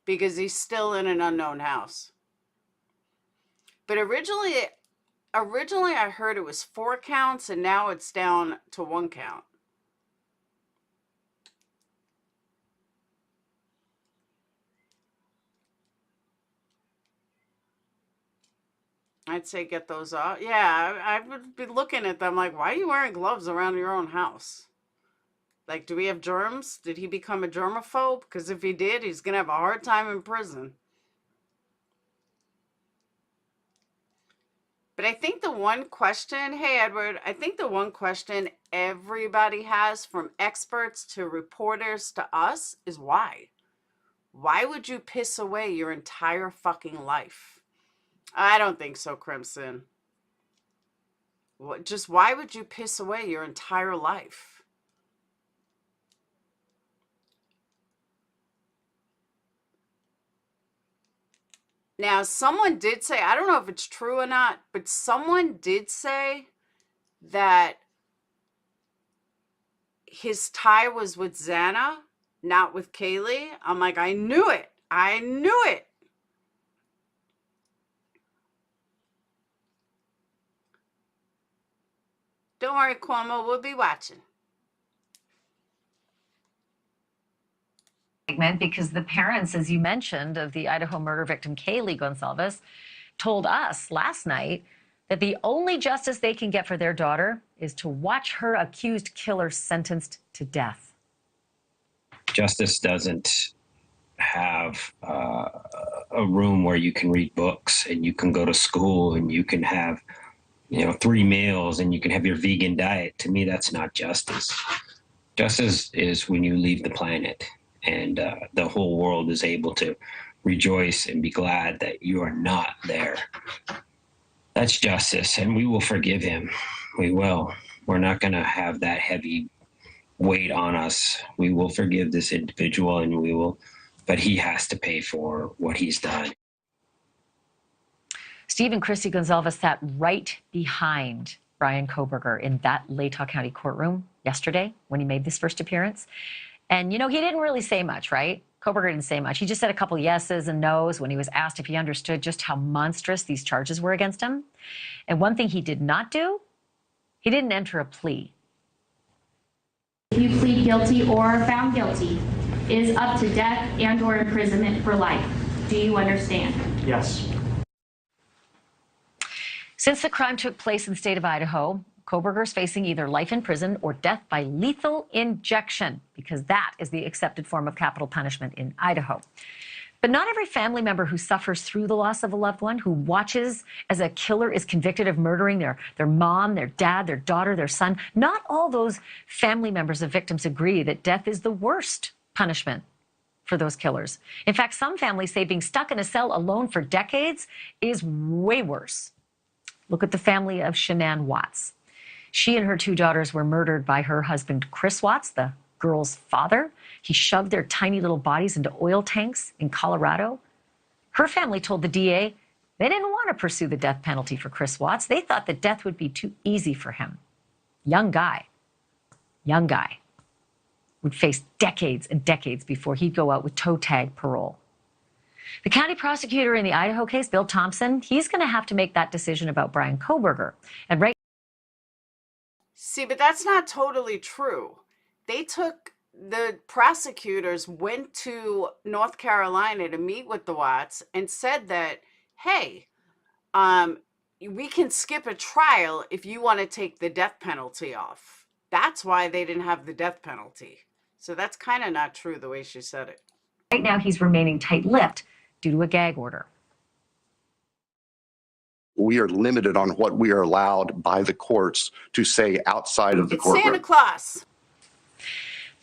Because he's still in an unknown house. But originally I heard it was 4 counts, and now it's down to 1 count. I'd say get those off. Yeah, I would be looking at them like, why are you wearing gloves around your own house? Like, do we have germs? Did he become a germaphobe? Because if he did, he's going to have a hard time in prison. But I think the one question, hey, Edward, I think the one question everybody has, from experts to reporters to us, is why? Why would you piss away your entire fucking life? I don't think so, Crimson. Just why would you piss away your entire life? Now, someone did say, I don't know if it's true or not, but someone did say that his tie was with Xana, not with Kaylee. I'm like, I knew it. I knew it. Don't worry, Cuomo, we'll be watching. Because the parents, as you mentioned, of the Idaho murder victim Kaylee Gonsalves told us last night that the only justice they can get for their daughter is to watch her accused killer sentenced to death. Justice doesn't have a room where you can read books and you can go to school and you can have, 3 meals and you can have your vegan diet. To me, that's not justice. Justice is when you leave the planet and the whole world is able to rejoice and be glad that you are not there. That's justice, and we will forgive him. We will. We're not going to have that heavy weight on us. We will forgive this individual, and we will, but he has to pay for what he's done. Steve and Christy Gonsalves sat right behind Bryan Kohberger in that Latah County courtroom yesterday when he made this first appearance. And, he didn't really say much, right? Kohberger didn't say much. He just said a couple yeses and nos when he was asked if he understood just how monstrous these charges were against him. And one thing he did not do, he didn't enter a plea. If you plead guilty or are found guilty, is up to death and or imprisonment for life. Do you understand? Yes. Since the crime took place in the state of Idaho, Kohberger is facing either life in prison or death by lethal injection, because that is the accepted form of capital punishment in Idaho. But not every family member who suffers through the loss of a loved one, who watches as a killer is convicted of murdering their mom, their dad, their daughter, their son, not all those family members of victims agree that death is the worst punishment for those killers. In fact, some families say being stuck in a cell alone for decades is way worse. Look at the family of Shanann Watts. She and her two daughters were murdered by her husband, Chris Watts, the girl's father. He shoved their tiny little bodies into oil tanks in Colorado. Her family told the DA they didn't want to pursue the death penalty for Chris Watts. They thought that death would be too easy for him. Young guy would face decades and decades before he'd go out with toe tag parole. The county prosecutor in the Idaho case, Bill Thompson, he's going to have to make that decision about Bryan Kohberger. And right. See, but that's not totally true. The prosecutors went to North Carolina to meet with the Watts and said that, hey, we can skip a trial if you want to take the death penalty off. That's why they didn't have the death penalty. So that's kind of not true the way she said it. Right now, he's remaining tight-lipped due to a gag order. We are limited on what we are allowed by the courts to say outside of the courtroom. Santa Claus.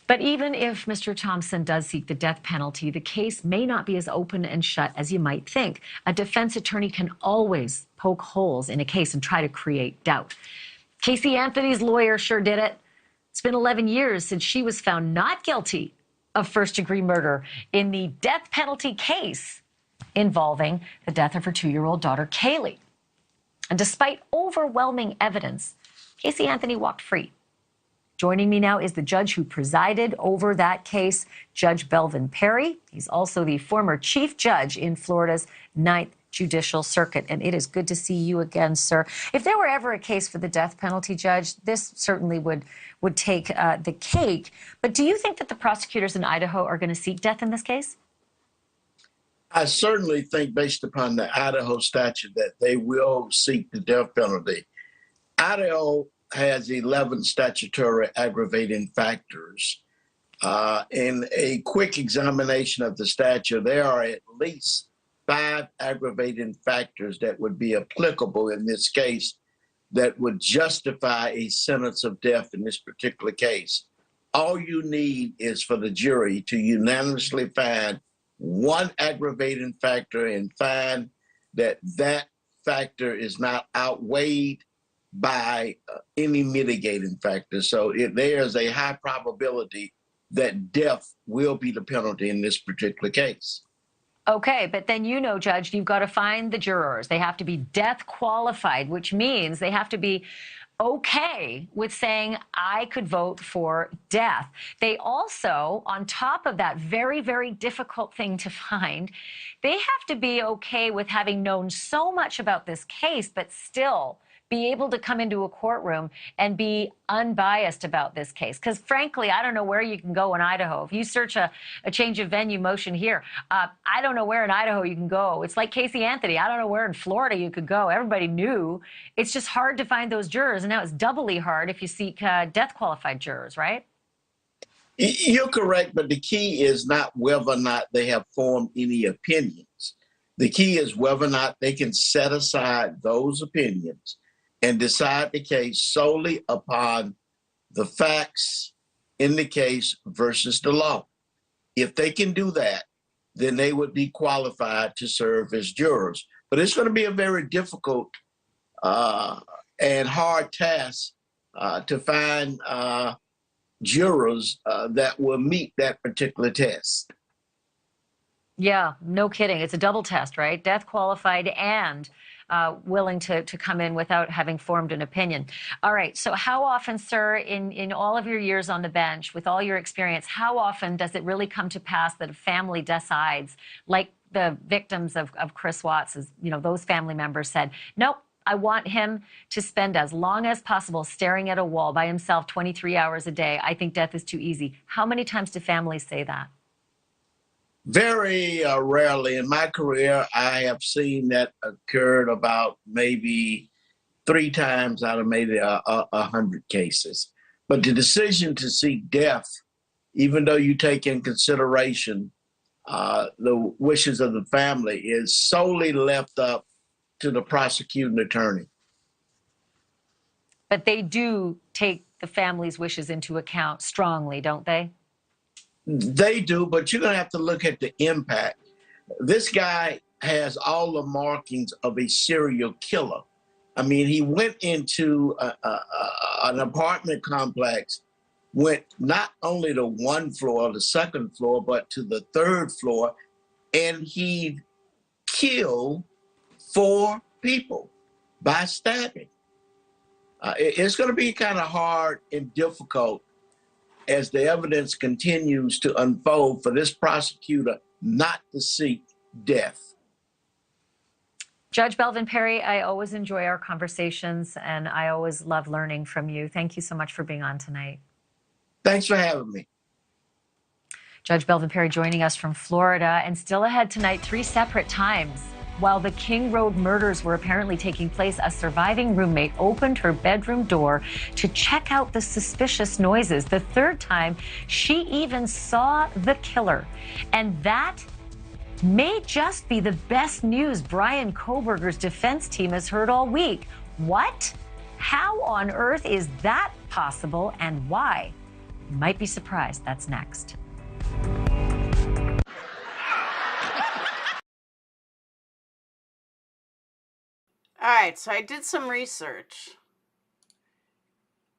But even if Mr. Thompson does seek the death penalty, the case may not be as open and shut as you might think. A defense attorney can always poke holes in a case and try to create doubt. Casey Anthony's lawyer sure did it. It's been 11 years since she was found not guilty of first-degree murder in the death penalty case involving the death of her 2-year-old daughter, Kaylee. And despite overwhelming evidence, Casey Anthony walked free. Joining me now is the judge who presided over that case, Judge Belvin Perry. He's also the former chief judge in Florida's 9th Judicial Circuit. And it is good to see you again, sir. If there were ever a case for the death penalty, Judge, this certainly would take the cake. But do you think that the prosecutors in Idaho are going to seek death in this case? I certainly think, based upon the Idaho statute, that they will seek the death penalty. Idaho has 11 statutory aggravating factors. In a quick examination of the statute, there are at least 5 aggravating factors that would be applicable in this case that would justify a sentence of death in this particular case. All you need is for the jury to unanimously find one aggravating factor and find that that factor is not outweighed by any mitigating factor. So there's a high probability that death will be the penalty in this particular case. Okay, but then Judge, you've got to find the jurors. They have to be death qualified, which means they have to be okay with saying, I could vote for death. They also, on top of that very, very difficult thing to find, they have to be okay with having known so much about this case, but still be able to come into a courtroom and be unbiased about this case. Because frankly, I don't know where you can go in Idaho. If you search a change of venue motion here, I don't know where in Idaho you can go. It's like Casey Anthony. I don't know where in Florida you could go. Everybody knew. It's just hard to find those jurors. And now it's doubly hard if you seek death qualified jurors, right? You're correct, but the key is not whether or not they have formed any opinions. The key is whether or not they can set aside those opinions and decide the case solely upon the facts in the case versus the law. If they can do that, then they would be qualified to serve as jurors. But it's going to be a very difficult and hard task to find jurors that will meet that particular test. Yeah, no kidding. It's a double test, right? Death qualified and willing to come in without having formed an opinion. All right. So how often, sir, in all of your years on the bench, with all your experience, how often does it really come to pass that a family decides, like the victims of Chris Watts, those family members said, nope, I want him to spend as long as possible staring at a wall by himself 23 hours a day. I think death is too easy. How many times do families say that? Very rarely. In my career, I have seen that occurred about maybe 3 times out of maybe 100 cases. But the decision to seek death, even though you take in consideration the wishes of the family, is solely left up to the prosecuting attorney. But they do take the family's wishes into account strongly, don't they? They do, but you're going to have to look at the impact. This guy has all the markings of a serial killer. I mean, he went into an apartment complex, went not only to one floor, the second floor, but to the third floor, and he killed 4 people by stabbing. It's going to be kind of hard and difficult as the evidence continues to unfold for this prosecutor not to seek death. Judge Belvin Perry, I always enjoy our conversations, and I always love learning from you. Thank you so much for being on tonight. Thanks for having me. Judge Belvin Perry joining us from Florida, and still ahead tonight, 3 separate times. While the King Road murders were apparently taking place, a surviving roommate opened her bedroom door to check out the suspicious noises. The 3rd time, she even saw the killer. And that may just be the best news BryanKohberger's defense team has heard all week. What? How on earth is that possible, and why? You might be surprised. That's next. All right, so I did some research.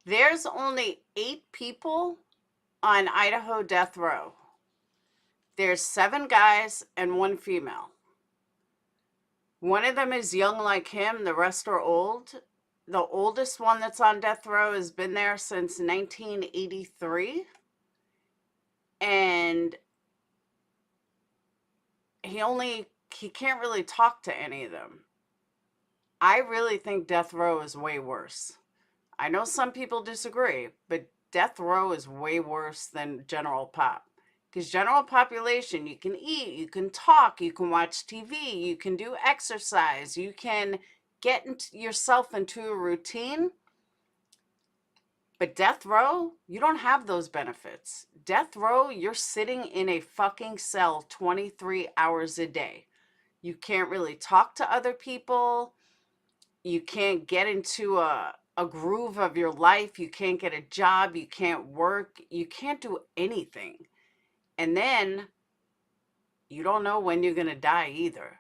There's only 8 people on Idaho death row. There's 7 guys and 1 female. One of them is young like him, the rest are old. The oldest one that's on death row has been there since 1983. And he can't really talk to any of them. I really think death row is way worse. I know some people disagree, but death row is way worse than general pop. Because general population, you can eat, you can talk, you can watch TV, you can do exercise, you can get yourself into a routine. But death row, you don't have those benefits. Death row, you're sitting in a fucking cell 23 hours a day. You can't really talk to other people. You can't get into a groove of your life. You can't get a job. You can't work. You can't do anything. And then you don't know when you're going to die either.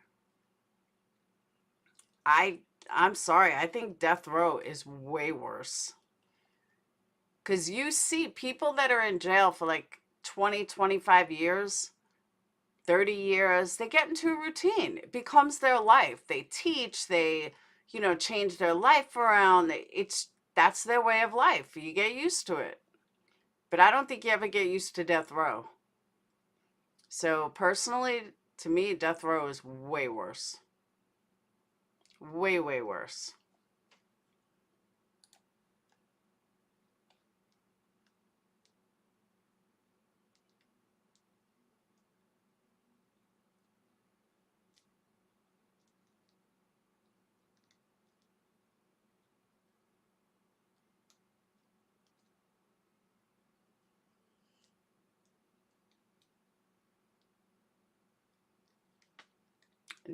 I'm sorry. I think death row is way worse. Because you see people that are in jail for like 20, 25 years, 30 years, they get into a routine. It becomes their life. They teach, they, change their life around. That's their way of life. You get used to it. But I don't think you ever get used to death row. So personally, to me, death row is way worse. Way, way worse.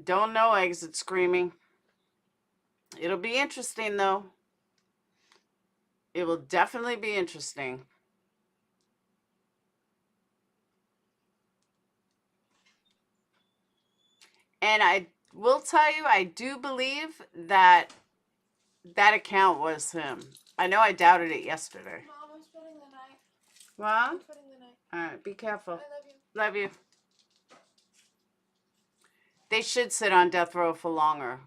Don't know exit screaming. It'll be interesting, though. It will definitely be interesting. And I will tell you, I do believe that account was him. I know I doubted it yesterday. Mom, I'm spending the night. What? I'm spending the night. All right, be careful. I love you. Love you. They should sit on death row for longer.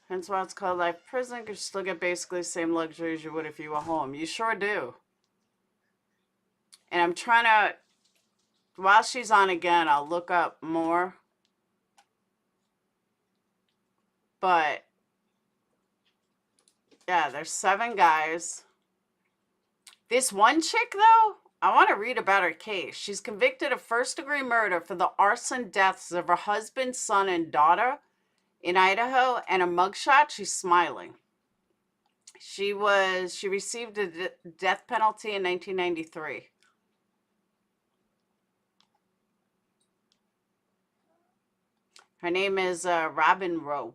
Hence why it's called life prison, because you still get basically the same luxuries you would if you were home. You sure do. And I'm trying to, while she's on again, I'll look up more. But, yeah, there's 7 guys. This one chick, though, I want to read about her case. She's convicted of first-degree murder for the arson deaths of her husband, son, and daughter in Idaho, and a mugshot. She's smiling. She received a death penalty in 1993. Her name is Robin Rowe.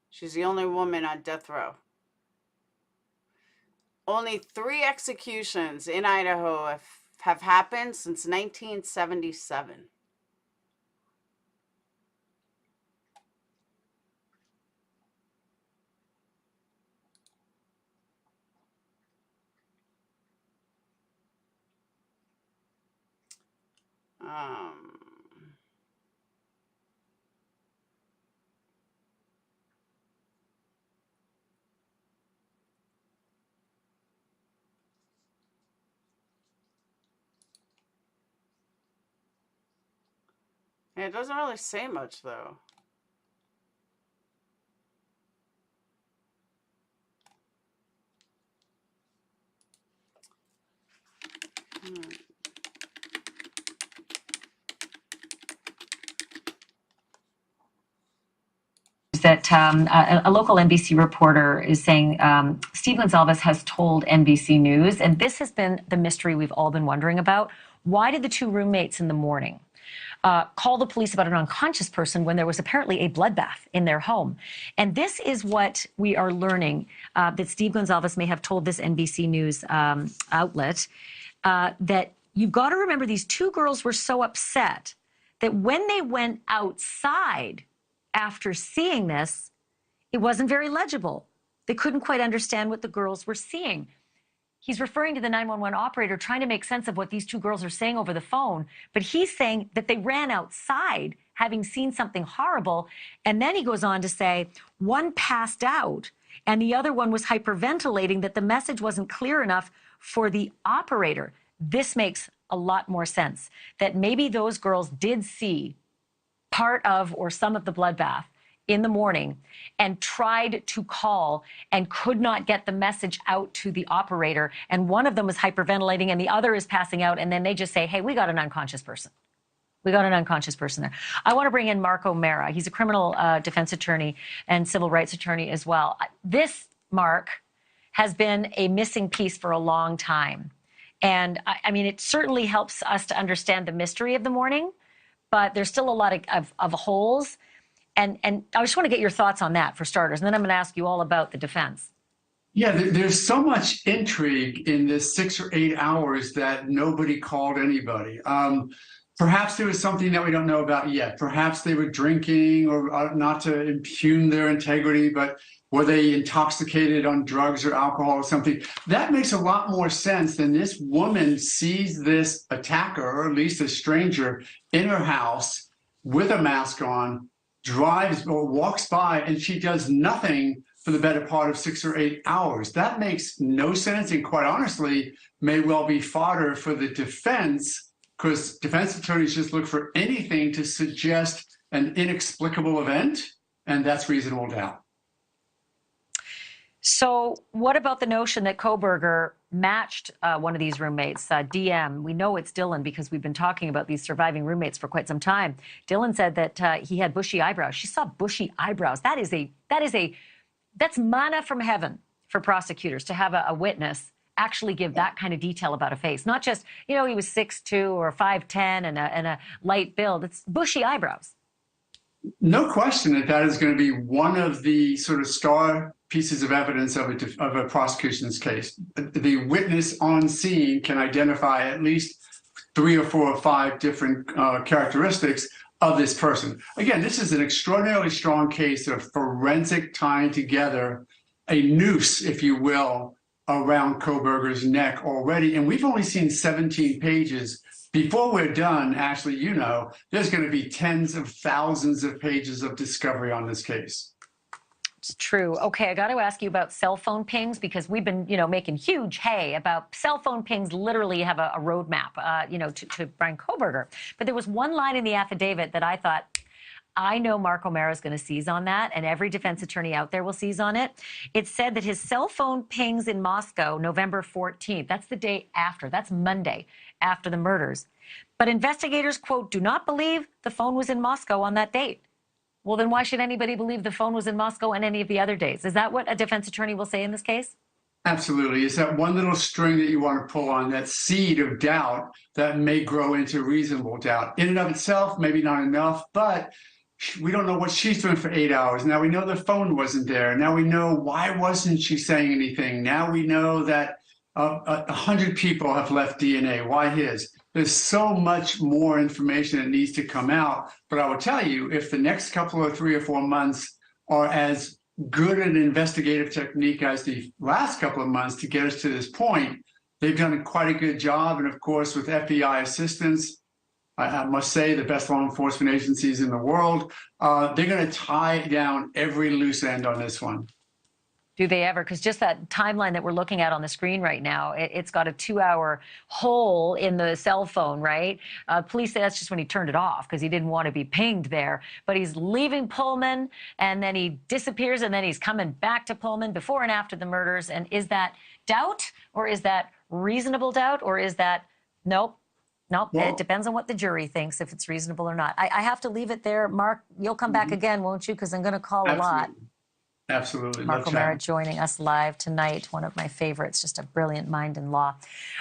She's the only woman on death row. Only 3 executions in Idaho have happened since 1977. It doesn't really say much, though. That a local NBC reporter is saying Steve Gonzalez has told NBC News, and this has been the mystery we've all been wondering about. Why did the 2 roommates in the morning call the police about an unconscious person when there was apparently a bloodbath in their home? And this is what we are learning, that Steve Gonzalez may have told this NBC News outlet, that you've got to remember these 2 girls were so upset that when they went outside after seeing this, it wasn't very legible. They couldn't quite understand what the girls were seeing. He's referring to the 911 operator trying to make sense of what these 2 girls are saying over the phone, but he's saying that they ran outside having seen something horrible, and then he goes on to say one passed out and the other one was hyperventilating, that the message wasn't clear enough for the operator. This makes a lot more sense, that maybe those girls did see part of or some of the bloodbath in the morning and tried to call and could not get the message out to the operator. And one of them was hyperventilating and the other is passing out. And then they just say, hey, we got an unconscious person. We got an unconscious person there. I want to bring in Mark O'Mara. He's a criminal defense attorney and civil rights attorney as well. This, Mark, has been a missing piece for a long time. And I mean, it certainly helps us to understand the mystery of the morning, but there's still a lot of holes. And I just want to get your thoughts on that for starters. And then I'm going to ask you all about the defense. Yeah, there's so much intrigue in this 6 or 8 hours that nobody called anybody. Perhaps there was something that we don't know about yet. Perhaps they were drinking, or not to impugn their integrity, but were they intoxicated on drugs or alcohol or something? That makes a lot more sense than this woman sees this attacker, or at least a stranger, in her house with a mask on, drives or walks by, and she does nothing for the better part of 6 or 8 hours. That makes no sense, and quite honestly, may well be fodder for the defense, because defense attorneys just look for anything to suggest an inexplicable event, and that's reasonable doubt. So what about the notion that Kohberger matched one of these roommates, DM? We know it's Dylan because we've been talking about these surviving roommates for quite some time. Dylan said that he had bushy eyebrows. She saw bushy eyebrows. That's manna from heaven for prosecutors to have a witness actually give that kind of detail about a face. Not just, you know, he was 6'2" or 5'10" and a light build. It's bushy eyebrows. No question that is going to be one of the sort of star pieces of evidence of a prosecution's case. The witness on scene can identify at least 3 or 4 or 5 different characteristics of this person. Again, this is an extraordinarily strong case of forensic tying together, a noose, if you will, around Kohberger's neck already, and we've only seen 17 pages. Before we're done, Ashley, you know, there's going to be tens of thousands of pages of discovery on this case. It's true. Okay, I got to ask you about cell phone pings, because we've been, making huge hay about cell phone pings. Literally have a roadmap, to Brian Kohberger. But there was one line in the affidavit that I thought, I know Mark O'Mara is going to seize on that, and every defense attorney out there will seize on it. It said that his cell phone pings in Moscow, November 14th. That's the day after. That's Monday after the murders. But investigators, quote, do not believe the phone was in Moscow on that date. Well, then why should anybody believe the phone was in Moscow on any of the other days? Is that what a defense attorney will say in this case? Absolutely. It's that one little string that you want to pull on, that seed of doubt that may grow into reasonable doubt. In and of itself, maybe not enough, but we don't know what she's doing for 8 hours. Now we know the phone wasn't there. Now we know why wasn't she saying anything. Now we know that 100 people have left DNA. Why his? There's so much more information that needs to come out. But I will tell you, if the next couple of 3 or 4 months are as good an investigative technique as the last couple of months to get us to this point, they've done quite a good job. And of course, with FBI assistance, I must say the best law enforcement agencies in the world, they're going to tie down every loose end on this one. Do they ever? Because just that timeline that we're looking at on the screen right now, it's got a 2-hour hole in the cell phone, right? Police say that's just when he turned it off because he didn't want to be pinged there. But he's leaving Pullman, and then he disappears, and then he's coming back to Pullman before and after the murders. And is that doubt, or is that reasonable doubt, or is that, nope, well, it depends on what the jury thinks, if it's reasonable or not. I have to leave it there. Mark, you'll come back again, won't you? Because I'm going to call a lot. Absolutely. Mark O'Mara joining us live tonight, one of my favorites, just a brilliant mind in law.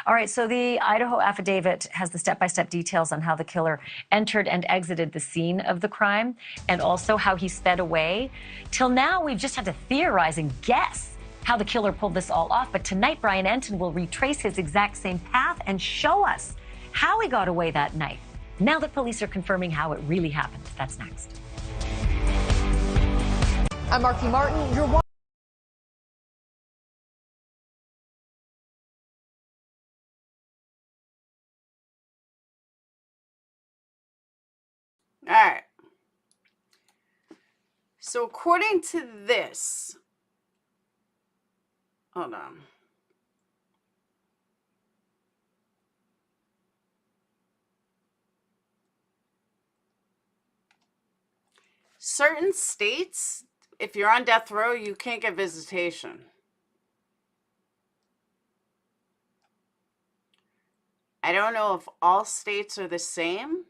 All right, so the Idaho affidavit has the step-by-step details on how the killer entered and exited the scene of the crime, and also how he sped away. Till now, we've just had to theorize and guess how the killer pulled this all off, but tonight, Brian Entin will retrace his exact same path and show us how he got away that night, now that police are confirming how it really happened. That's next. I'm Marky Martin. You're watching. All right. So according to this, hold on. Certain states, if you're on death row, you can't get visitation. I don't know if all states are the same.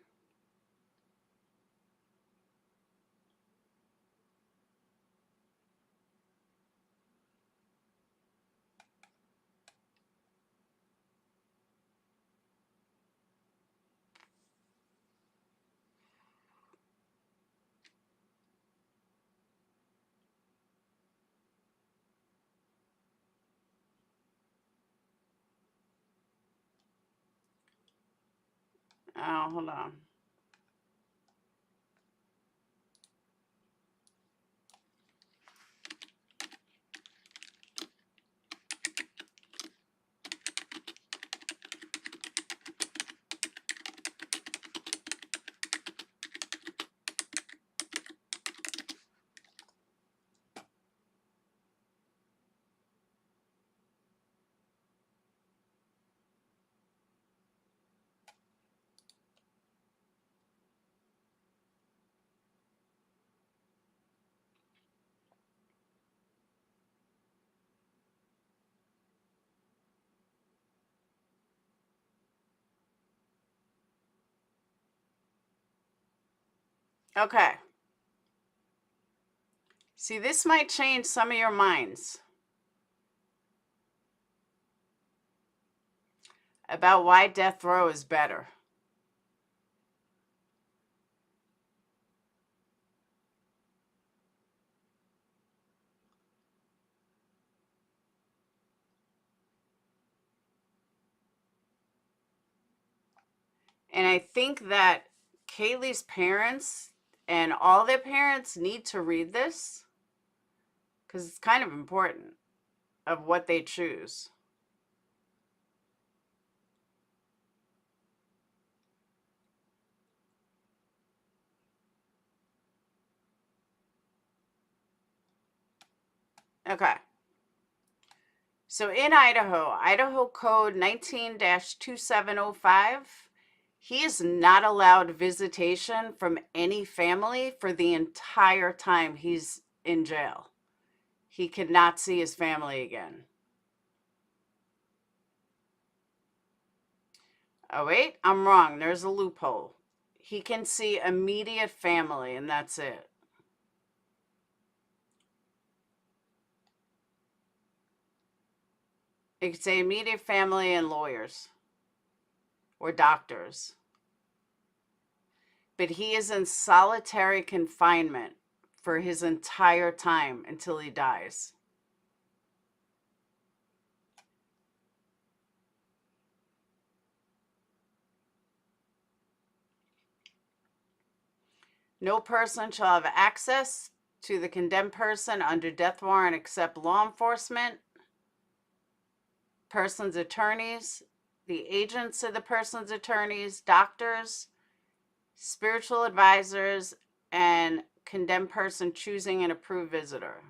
Oh, hold on. Okay. See, this might change some of your minds about why death row is better. And I think that Kaylee's parents and all their parents need to read this because it's kind of important. of what they choose. Okay. So in Idaho, Idaho Code 19-2705, he is not allowed visitation from any family for the entire time he's in jail. He cannot see his family again. Oh, wait, I'm wrong. There's a loophole. He can see immediate family, and that's it. It could say immediate family and lawyers or doctors. But he is in solitary confinement for his entire time until he dies. No person shall have access to the condemned person under death warrant except law enforcement, person's attorneys, the agents of the person's attorneys, doctors, spiritual advisors, and condemned person choosing an approved visitor.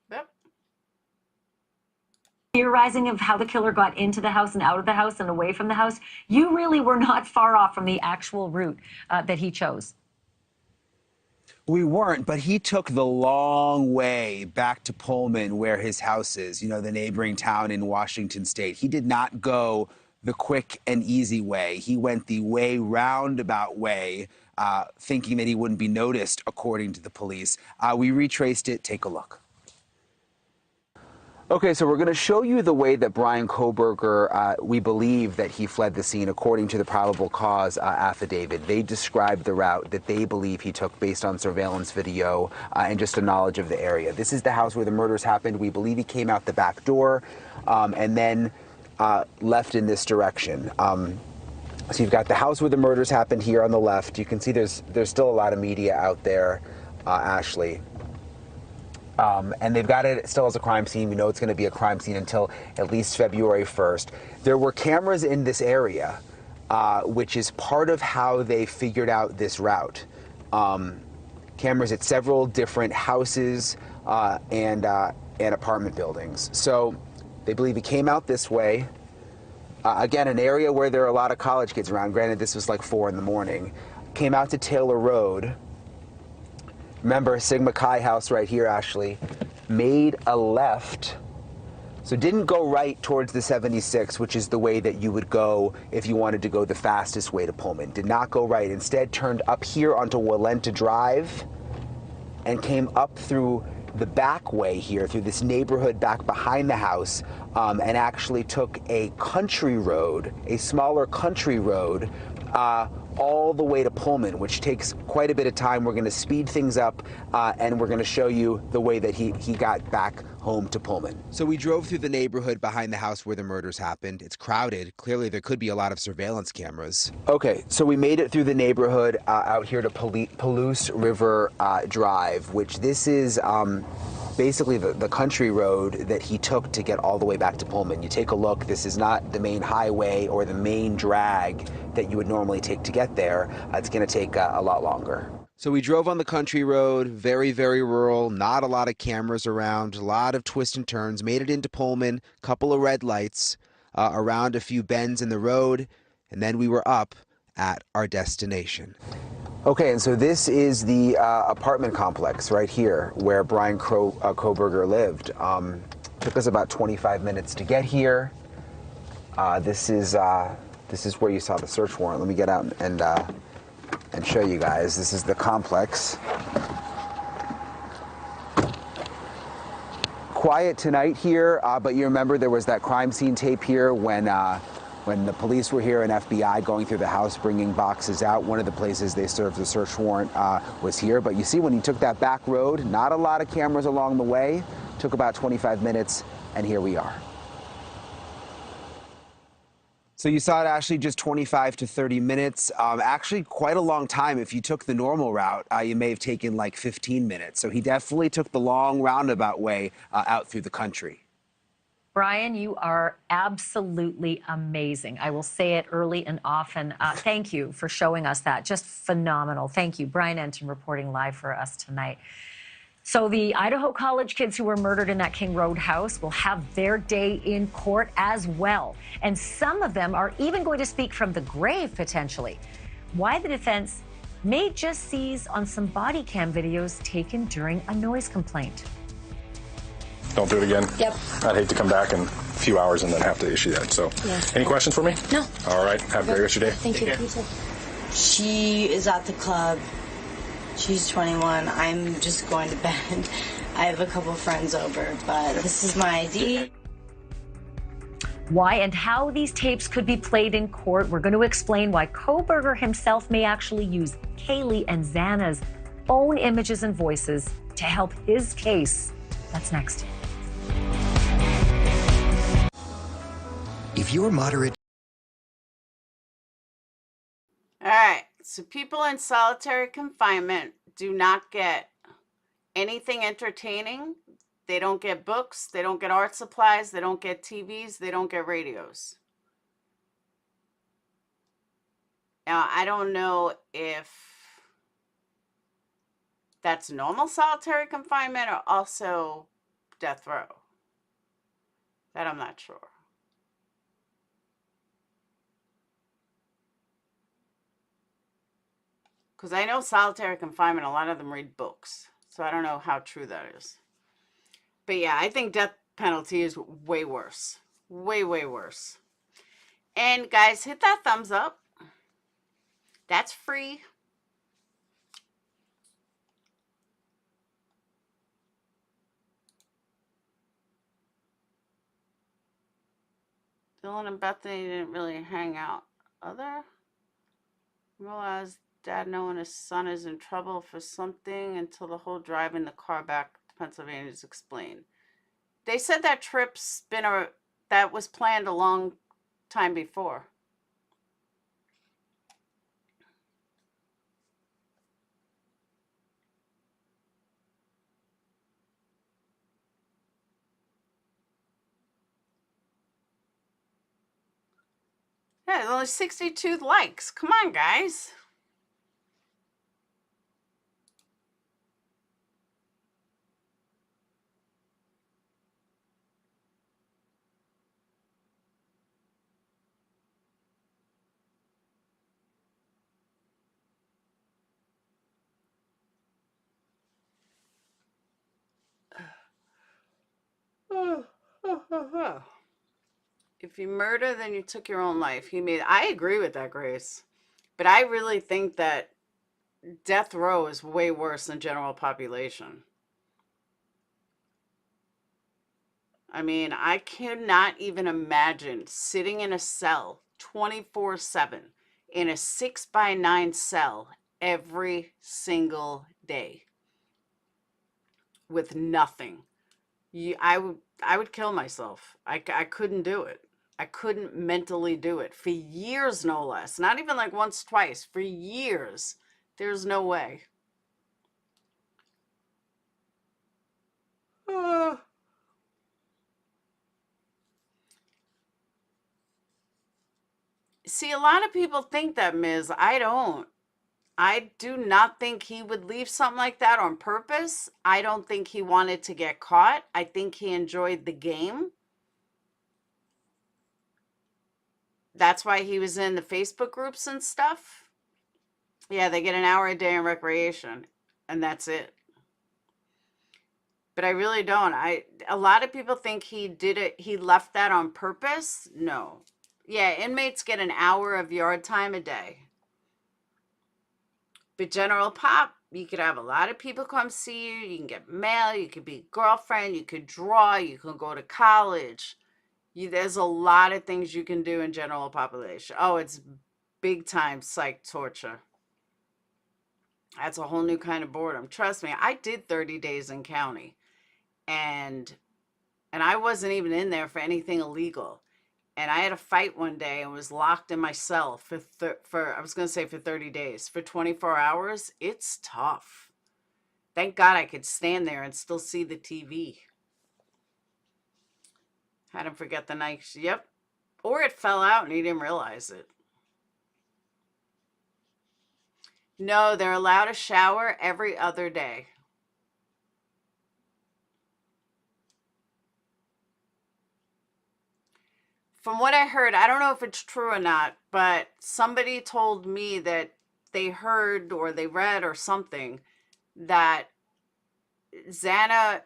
Yep. Theorizing of how the killer got into the house and out of the house and away from the house, you really were not far off from the actual route that he chose. We weren't, but he took the long way back to Pullman, where his house is, you know, the neighboring town in Washington State. He did not go the quick and easy way. He went the way roundabout way, thinking that he wouldn't be noticed, according to the police. We retraced it. Take a look. Okay, so we're going to show you the way that Bryan Kohberger, we believe that he fled the scene according to the probable cause affidavit. They described the route that they believe he took based on surveillance video and just a knowledge of the area. This is the house where the murders happened. We believe he came out the back door and then left in this direction. So you've got the house where the murders happened here on the left. You can see there's still a lot of media out there, Ashley. And they've got it still as a crime scene. We know it's going to be a crime scene until at least February 1st. There were cameras in this area, which is part of how they figured out this route. Cameras at several different houses and apartment buildings. So they believe he came out this way. Again, an area where there are a lot of college kids around. Granted, this was like 4 in the morning. Came out to Taylor Road. Remember, Sigma Chi house right here, Ashley, made a left. So didn't go right towards the 76, which is the way that you would go if you wanted to go the fastest way to Pullman. Did not go right. Instead, turned up here onto Walenta Drive and came up through the back way here, through this neighborhood back behind the house, and actually took a country road, a smaller country road, all the way to Pullman, which takes quite a bit of time. We're going to speed things up, and we're going to show you the way that he got back home to Pullman. So we drove through the neighborhood behind the house where the murders happened. It's crowded. Clearly, there could be a lot of surveillance cameras. Okay, so we made it through the neighborhood out here to Palouse River Drive, which this is basically the country road that he took to get all the way back to Pullman. You take a look, this is not the main highway or the main drag that you would normally take to get there. It's going to take a lot longer. So we drove on the country road, very, very rural, not a lot of cameras around, a lot of twists and turns, made it into Pullman, couple of red lights, around a few bends in the road, and then we were up at our destination. Okay, and so this is the apartment complex right here where Bryan Kohberger lived. Took us about 25 minutes to get here. This is where you saw the search warrant. Let me get out and show you guys. This is the complex. Quiet tonight here, but you remember there was that crime scene tape here when When the police were here and FBI going through the house bringing boxes out, one of the places they served the search warrant was here. But you see, when he took that back road, not a lot of cameras along the way. Took about 25 minutes, and here we are. So you saw it, Ashley, just 25 to 30 minutes. Actually, quite a long time. If you took the normal route, you may have taken like 15 minutes. So he definitely took the long roundabout way out through the country. Brian, you are absolutely amazing. I will say it early and often. Thank you for showing us that. Just phenomenal. Thank you. Brian Enton reporting live for us tonight. So the Idaho college kids who were murdered in that King Road house will have their day in court as well. And some of them are even going to speak from the grave, potentially. Why the defense may just seize on some body cam videos taken during a noise complaint. Don't do it again? Yep. I'd hate to come back in a few hours and then have to issue that. So, any questions for me? No. All right. Have a great rest of your day. Thank you. You too. She is at the club. She's 21. I'm just going to bed. I have a couple friends over, but this is my ID. Why and how these tapes could be played in court. We're going to explain why Kohberger himself may actually use Kaylee and Xana's own images and voices to help his case. That's next. If you're moderate. All right. So people in solitary confinement do not get anything entertaining. They don't get books. They don't get art supplies. They don't get TVs. They don't get radios. Now, I don't know if that's normal solitary confinement or also death row. That I'm not sure. Because I know solitary confinement, a lot of them read books. So I don't know how true that is. But yeah, I think death penalty is way worse. Way, way worse. And guys, hit that thumbs up. That's free. Dylan and Bethany didn't really hang out. Realized Dad knowing his son is in trouble for something until the whole drive in the car back to Pennsylvania is explained. They said that trip's been that was planned a long time before. Yeah, there's only 62 likes. Come on, guys. If you murder, then you took your own life. I agree with that, Grace. But I really think that death row is way worse than general population. I mean, I cannot even imagine sitting in a cell 24/7 in a 6x9 cell every single day with nothing. I would kill myself. I couldn't do it. I couldn't mentally do it for years, no less. Not even like once, twice. For years. There's no way. See, a lot of people think that, Ms. I don't. I do not think he would leave something like that on purpose. I don't think he wanted to get caught. I think he enjoyed the game. That's why he was in the Facebook groups and stuff. Yeah, they get an hour a day in recreation, and that's it. But I really don't. A lot of people think he did it. He left that on purpose. No. Yeah, inmates get an hour of yard time a day. But general pop, you could have a lot of people come see you. You can get mail. You could be a girlfriend. You could draw. You can go to college. There's a lot of things you can do in general population. Oh, it's big time psych torture. That's a whole new kind of boredom. Trust me, I did 30 days in county, and I wasn't even in there for anything illegal. And I had a fight one day and was locked in my cell for I was going to say for 30 days. For 24 hours, it's tough. Thank God I could stand there and still see the TV. Had him forget the night. Yep. Or it fell out and he didn't realize it. No, they're allowed a shower every other day. From what I heard, I don't know if it's true or not, but somebody told me that they heard or they read or something that Xana,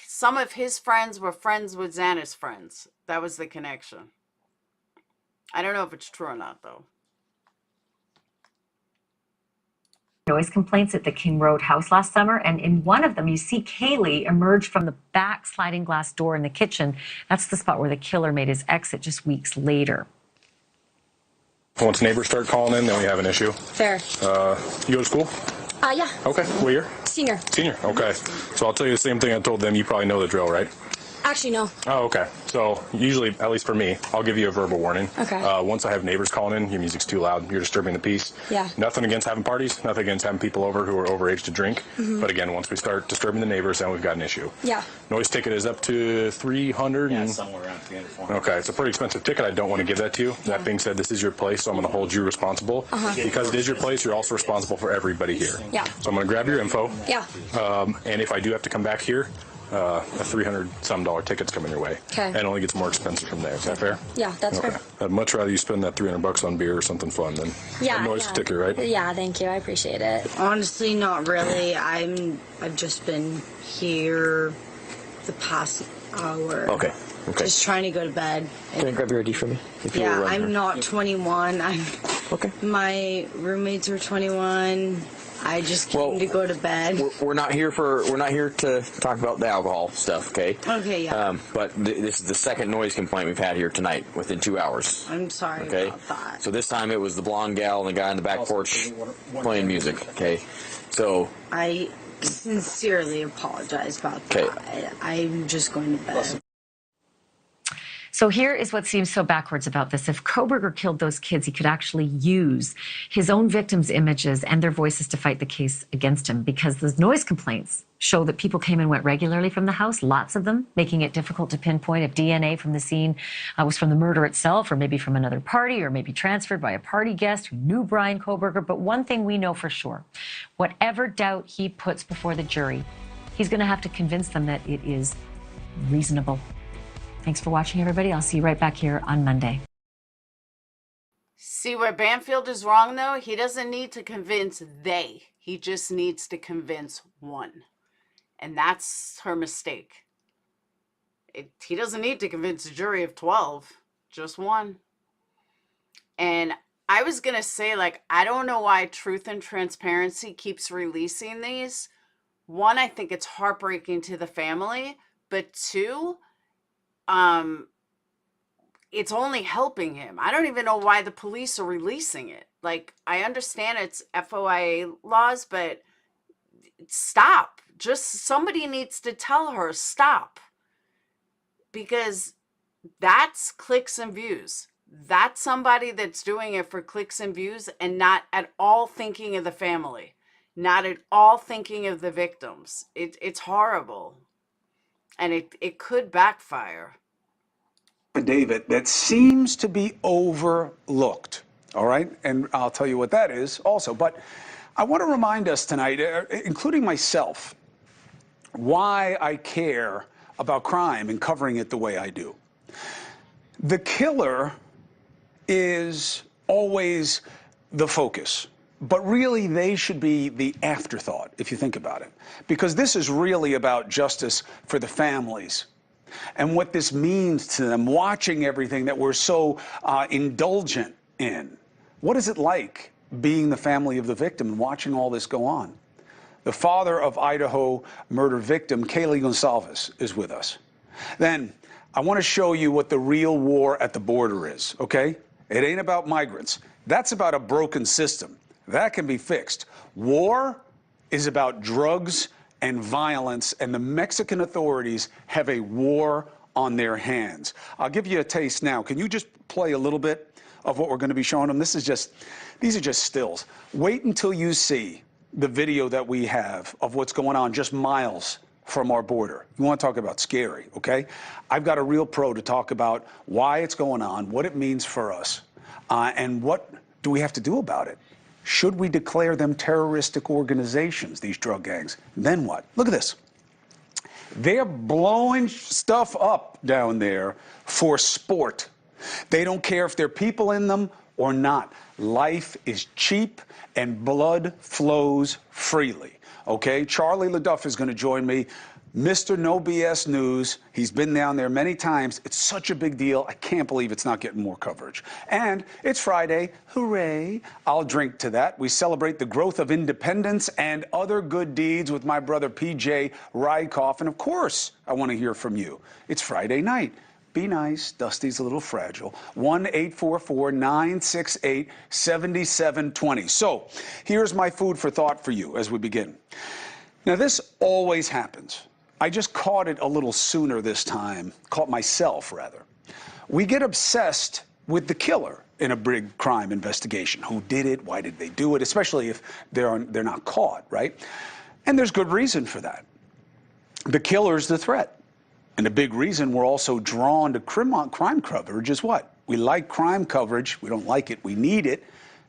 some of his friends were friends with Xana's friends. That was the connection. I don't know if it's true or not, though. Noise complaints at the King Road house last summer, and in one of them you see Kaylee emerge from the back sliding glass door in the kitchen. That's the spot where the killer made his exit just weeks later. Once neighbors start calling in, then we have an issue. Fair. You go to school? Yeah. Okay, what year? Senior. Senior, okay. So I'll tell you the same thing I told them. You probably know the drill, right? Actually, no. Oh, okay. So usually, at least for me, I'll give you a verbal warning. Okay. Once I have neighbors calling in, your music's too loud, you're disturbing the peace. Yeah. Nothing against having parties, nothing against having people over who are overage to drink. Mhm. But again, once we start disturbing the neighbors, then we've got an issue. Yeah. Noise ticket is up to 300. Yeah, somewhere around 300. 400. Okay, it's a pretty expensive ticket. I don't want to give that to you. That being said, this is your place, so I'm going to hold you responsible. Because it is your place, you're also responsible for everybody here. Yeah. So I'm going to grab your info. Yeah. And if I do have to come back here, a $300-some ticket's coming your way. Okay. And it only gets more expensive from there. Is that fair? Yeah, that's fair. I'd much rather you spend that $300 on beer or something fun than a noise ticket, right? Yeah, thank you. I appreciate it. Honestly, not really. I've just been here the past hour. Okay. Okay. Just trying to go to bed. Can I grab your ID from you? Yeah, I'm not 21. Okay. My roommates were 21. I just came to go to bed. We're not here to talk about the alcohol stuff, okay? Okay, yeah. But this is the second noise complaint we've had here tonight within 2 hours. I'm sorry about that. So this time it was the blonde gal and the guy on the back porch playing music, okay? So I sincerely apologize about that. I'm just going to bed. So here is what seems so backwards about this. If Kohberger killed those kids, he could actually use his own victims' images and their voices to fight the case against him, because those noise complaints show that people came and went regularly from the house, lots of them, making it difficult to pinpoint if DNA from the scene was from the murder itself, or maybe from another party, or maybe transferred by a party guest who knew Bryan Kohberger. But one thing we know for sure, whatever doubt he puts before the jury, he's going to have to convince them that it is reasonable. Thanks for watching, everybody. I'll see you right back here on Monday. See where Banfield is wrong, though? He doesn't need to convince they. He just needs to convince one. And that's her mistake. He doesn't need to convince a jury of 12. Just one. And I was going to say, I don't know why Truth and Transparency keeps releasing these. One, I think it's heartbreaking to the family. But two, it's only helping him. I don't even know why the police are releasing it. I understand it's FOIA laws, but stop. Just somebody needs to tell her, stop. Because that's clicks and views. That's somebody that's doing it for clicks and views and not at all thinking of the family. Not at all thinking of the victims. It's horrible. And it could backfire. David, that seems to be overlooked, all right? And I'll tell you what that is also. But I want to remind us tonight, including myself, why I care about crime and covering it the way I do. The killer is always the focus. But really, they should be the afterthought, if you think about it. Because this is really about justice for the families and what this means to them, watching everything that we're so indulgent in. What is it like being the family of the victim and watching all this go on? The father of Idaho murder victim, Kaylee Gonsalves, is with us. Then, I want to show you what the real war at the border is, okay? It ain't about migrants. That's about a broken system. That can be fixed. War is about drugs and violence, and the Mexican authorities have a war on their hands. I'll give you a taste now. Can you just play a little bit of what we're going to be showing them? These are just stills. Wait until you see the video that we have of what's going on just miles from our border. You want to talk about scary, okay? I've got a real pro to talk about why it's going on, what it means for us, and what do we have to do about it. Should we declare them terroristic organizations, these drug gangs? Then what? Look at this. They're blowing stuff up down there for sport. They don't care if there are people in them or not. Life is cheap and blood flows freely. Okay, Charlie LaDuff is going to join me. Mr. No BS News. He's been down there many times. It's such a big deal. I can't believe it's not getting more coverage. And it's Friday. Hooray. I'll drink to that. We celebrate the growth of independence and other good deeds with my brother PJ Rykoff. And of course, I want to hear from you. It's Friday night. Be nice. Dusty's a little fragile. 1-844-968-7720. So here's my food for thought for you as we begin. Now, this always happens. I just caught it a little sooner this time, caught myself, rather. We get obsessed with the killer in a big crime investigation. Who did it? Why did they do it? Especially if they're not caught, right? And there's good reason for that. The killer's the threat. And a big reason we're also drawn to crime coverage is what? We like crime coverage. We don't like it. We need it,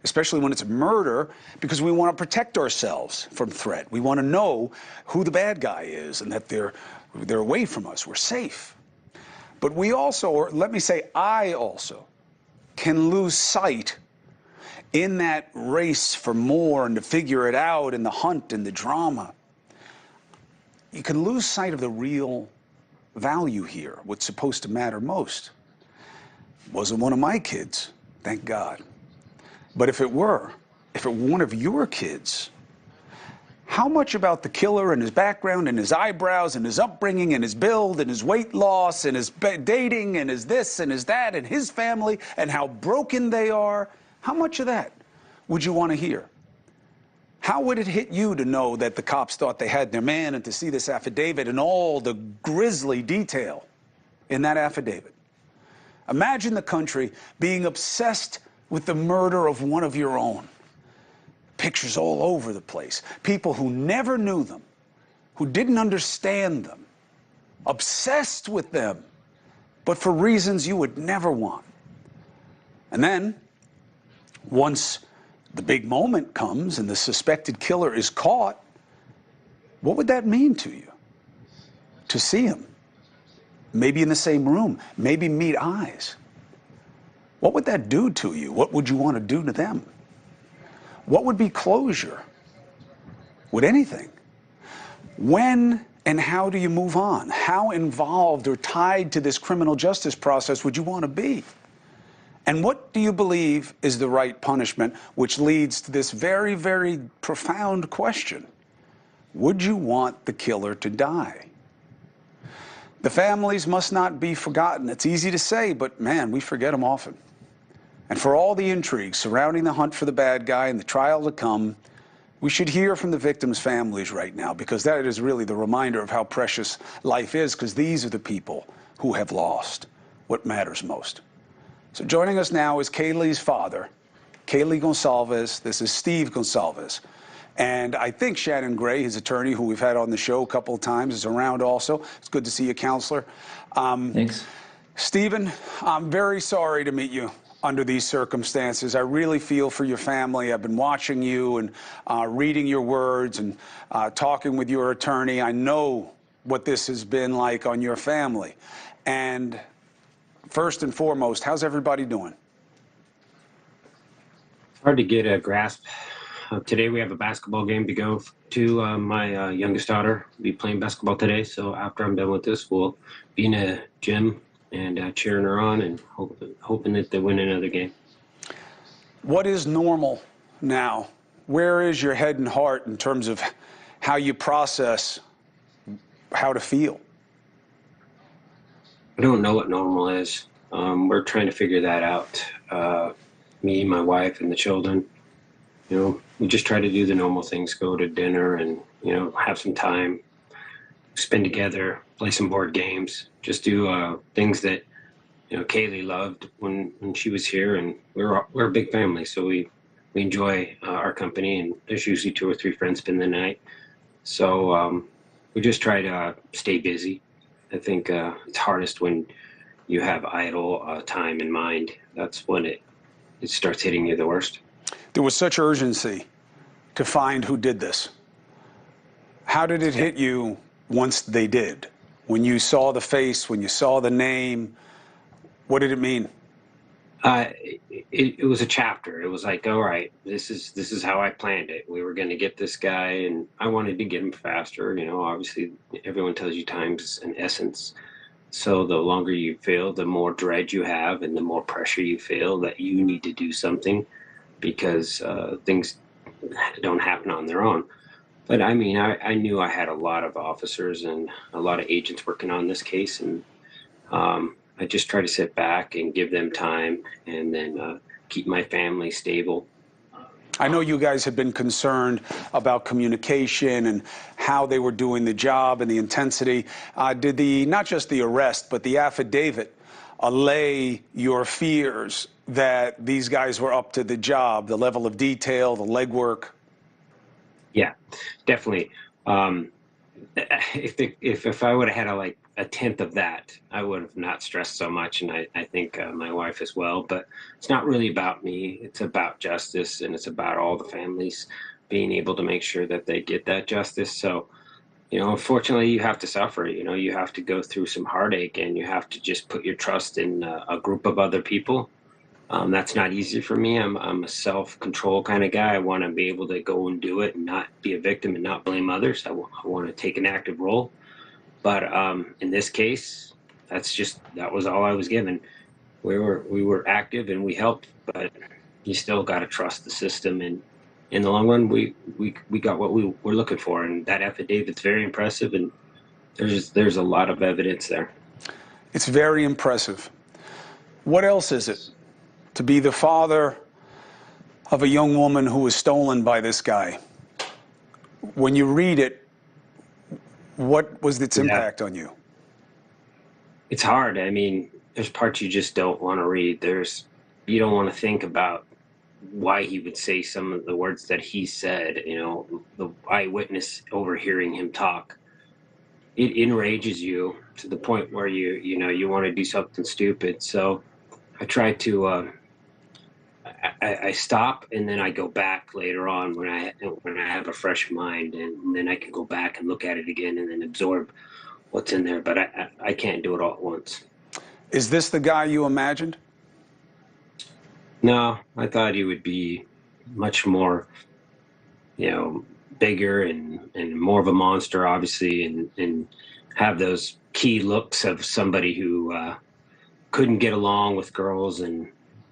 especially when it's murder, because we want to protect ourselves from threat. We want to know who the bad guy is and that they're away from us. We're safe. But we also, or let me say I also, can lose sight in that race for more and to figure it out in the hunt and the drama. You can lose sight of the real value here, what's supposed to matter most. Wasn't one of my kids, thank God. But if it were one of your kids, how much about the killer and his background and his eyebrows and his upbringing and his build and his weight loss and his dating and his this and his that and his family and how broken they are, how much of that would you want to hear? How would it hit you to know that the cops thought they had their man and to see this affidavit and all the grisly detail in that affidavit? Imagine the country being obsessed with the murder of one of your own. Pictures all over the place. People who never knew them, who didn't understand them, obsessed with them, but for reasons you would never want. And then, once the big moment comes and the suspected killer is caught, what would that mean to you? To see him, maybe in the same room, maybe meet eyes. What would that do to you? What would you want to do to them? What would be closure? Would anything? When and how do you move on? How involved or tied to this criminal justice process would you want to be? And what do you believe is the right punishment, which leads to this very, very profound question? Would you want the killer to die? The families must not be forgotten. It's easy to say, but man, we forget them often. And for all the intrigue surrounding the hunt for the bad guy and the trial to come, we should hear from the victims' families right now, because that is really the reminder of how precious life is, because these are the people who have lost what matters most. So joining us now is Kaylee's father, Kaylee Gonsalves. This is Steve Gonsalves. And I think Shannon Gray, his attorney, who we've had on the show a couple of times, is around also. It's good to see you, counselor. Thanks. Stephen, I'm very sorry to meet you under these circumstances. I really feel for your family. I've been watching you and reading your words and talking with your attorney. I know what this has been like on your family. And first and foremost, how's everybody doing? Hard to get a grasp. Today we have a basketball game to go to. My youngest daughter will be playing basketball today, so after I'm done with this, we'll be in a gym and cheering her on and hoping that they win another game. What is normal now? Where is your head and heart in terms of how you process how to feel? I don't know what normal is. We're trying to figure that out. Me, my wife, and the children. You know, we just try to do the normal things, go to dinner and, you know, have some time, spend together, play some board games, just do things that, you know, Kaylee loved when she was here. And we're a big family, so we enjoy our company, and there's usually 2 or 3 friends spend the night. So we just try to stay busy. I think it's hardest when you have idle time in mind. That's when it starts hitting you the worst. There was such urgency to find who did this. How did it hit you once they did? When you saw the face, when you saw the name, what did it mean? It was a chapter. It was like, all right, this is how I planned it. We were going to get this guy, and I wanted to get him faster. You know, obviously, everyone tells you time's an essence. So the longer you feel, the more dread you have, and the more pressure you feel that you need to do something, because things don't happen on their own. But I mean, I knew I had a lot of officers and a lot of agents working on this case, and I just try to sit back and give them time, and then keep my family stable. I know you guys have been concerned about communication and how they were doing the job and the intensity. Did not just the arrest, but the affidavit allay your fears that these guys were up to the job, the level of detail, the legwork? Yeah, definitely. If I would have had a tenth of that, I would have not stressed so much, and I think my wife as well. But it's not really about me. It's about justice, and it's about all the families being able to make sure that they get that justice. So, you know, unfortunately, you have to suffer. You know, you have to go through some heartache, and you have to just put your trust in a group of other people. That's not easy for me. I'm a self-control kind of guy. I want to be able to go and do it and not be a victim and not blame others. I want to take an active role. But in this case, that was all I was given. We were active and we helped, but you still got to trust the system. And in the long run, we got what we were looking for. And that affidavit's very impressive, and there's a lot of evidence there. It's very impressive. What else is it to be the father of a young woman who was stolen by this guy? When you read it, what was its impact on you? It's hard. I mean, there's parts you just don't want to read. You don't want to think about why he would say some of the words that he said. You know, the eyewitness overhearing him talk. It enrages you to the point where you want to do something stupid. So I try to I stop, and then I go back later on when I have a fresh mind, and then I can go back and look at it again and then absorb what's in there. But I can't do it all at once. Is this the guy you imagined? No, I thought he would be much more, bigger and more of a monster, obviously, and have those key looks of somebody who couldn't get along with girls, and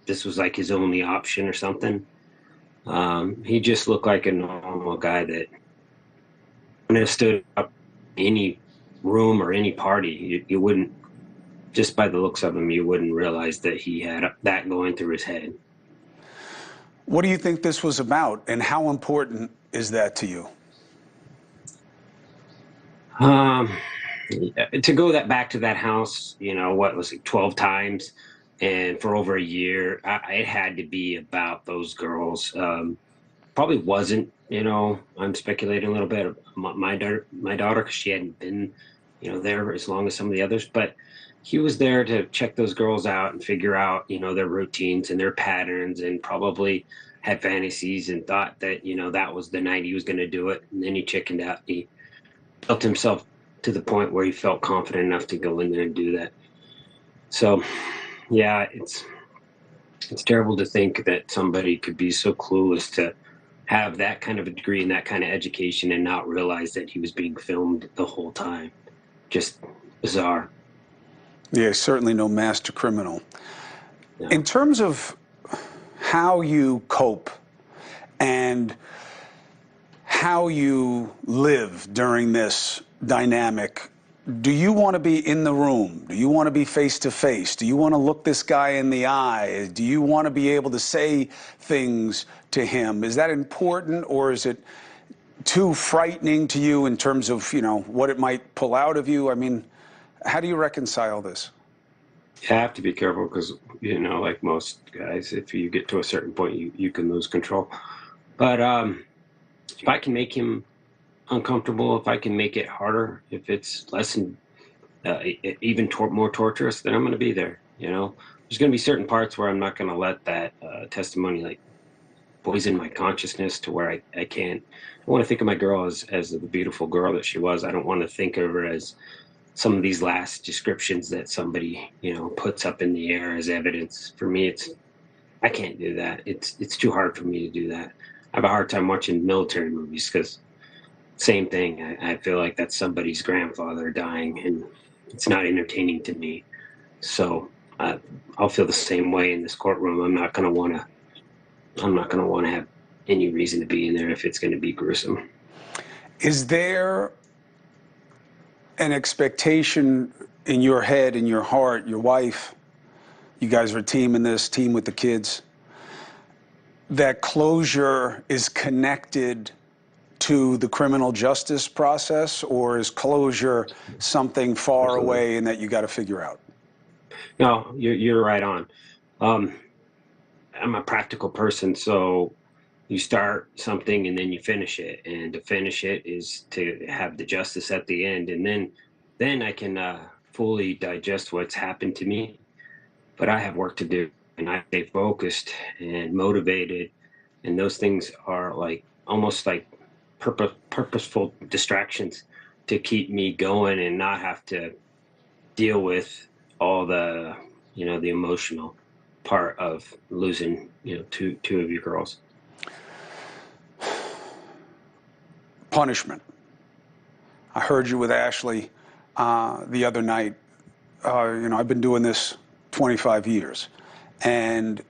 this was like his only option or something. He just looked like a normal guy that when it stood up in any room or any party, you wouldn't, just by the looks of him, you wouldn't realize that he had that going through his head. What do you think this was about, and how important is that to you? To go back to that house, what was it, 12 times, and for over a year, it had to be about those girls. Probably wasn't, I'm speculating a little bit. My daughter, because she hadn't been, there as long as some of the others, but he was there to check those girls out and figure out, their routines and their patterns, and probably had fantasies and thought that, that was the night he was going to do it. And then he chickened out. He built himself to the point where he felt confident enough to go in there and do that. So, yeah, it's terrible to think that somebody could be so clueless to have that kind of a degree and that kind of education and not realize that he was being filmed the whole time. Just bizarre. Yeah, certainly no master criminal. No. In terms of how you cope and how you live during this dynamic, do you want to be in the room? Do you want to be face to face? Do you want to look this guy in the eye? Do you want to be able to say things to him? Is that important, or is it too frightening to you in terms of, you know, what it might pull out of you? I mean, how do you reconcile this? You have to be careful because, you know, like most guys, if you get to a certain point, you can lose control. But if I can make him uncomfortable, if I can make it harder, if it's less than even more torturous, then I'm going to be there. You know, there's going to be certain parts where I'm not going to let that testimony like poison my consciousness to where I can't. I want to think of my girl as the beautiful girl that she was. I don't want to think of her as some of these last descriptions that somebody, you know, puts up in the air as evidence. For me, I can't do that. It's too hard for me to do that. I have a hard time watching military movies because same thing. I feel like that's somebody's grandfather dying, and it's not entertaining to me. So I'll feel the same way in this courtroom. I'm not gonna want to have any reason to be in there if it's going to be gruesome. Is there an expectation in your head, in your heart, your wife, you guys are a team in this, team with the kids, that closure is connected to the criminal justice process, or is closure something far away and that you got to figure out? No, you're right on. I'm a practical person, so you start something and then you finish it, and to finish it is to have the justice at the end, and then I can fully digest what's happened to me. But I have work to do, and I stay focused and motivated, and those things are like almost like purposeful distractions to keep me going and not have to deal with all the, you know, the emotional part of losing, you know, two of your girls. Punishment. I heard you with Ashley the other night. You know, I've been doing this 25 years, and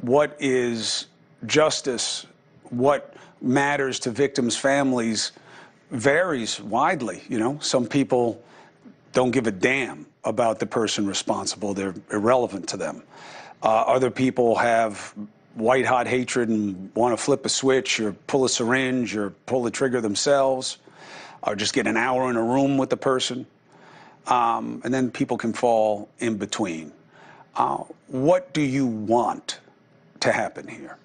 what is justice, what matters to victims' families varies widely. You know, some people don't give a damn about the person responsible. They're irrelevant to them. Other people have white-hot hatred and want to flip a switch or pull a syringe or pull the trigger themselves, or just get an hour in a room with the person. And then people can fall in between. What do you want to happen here?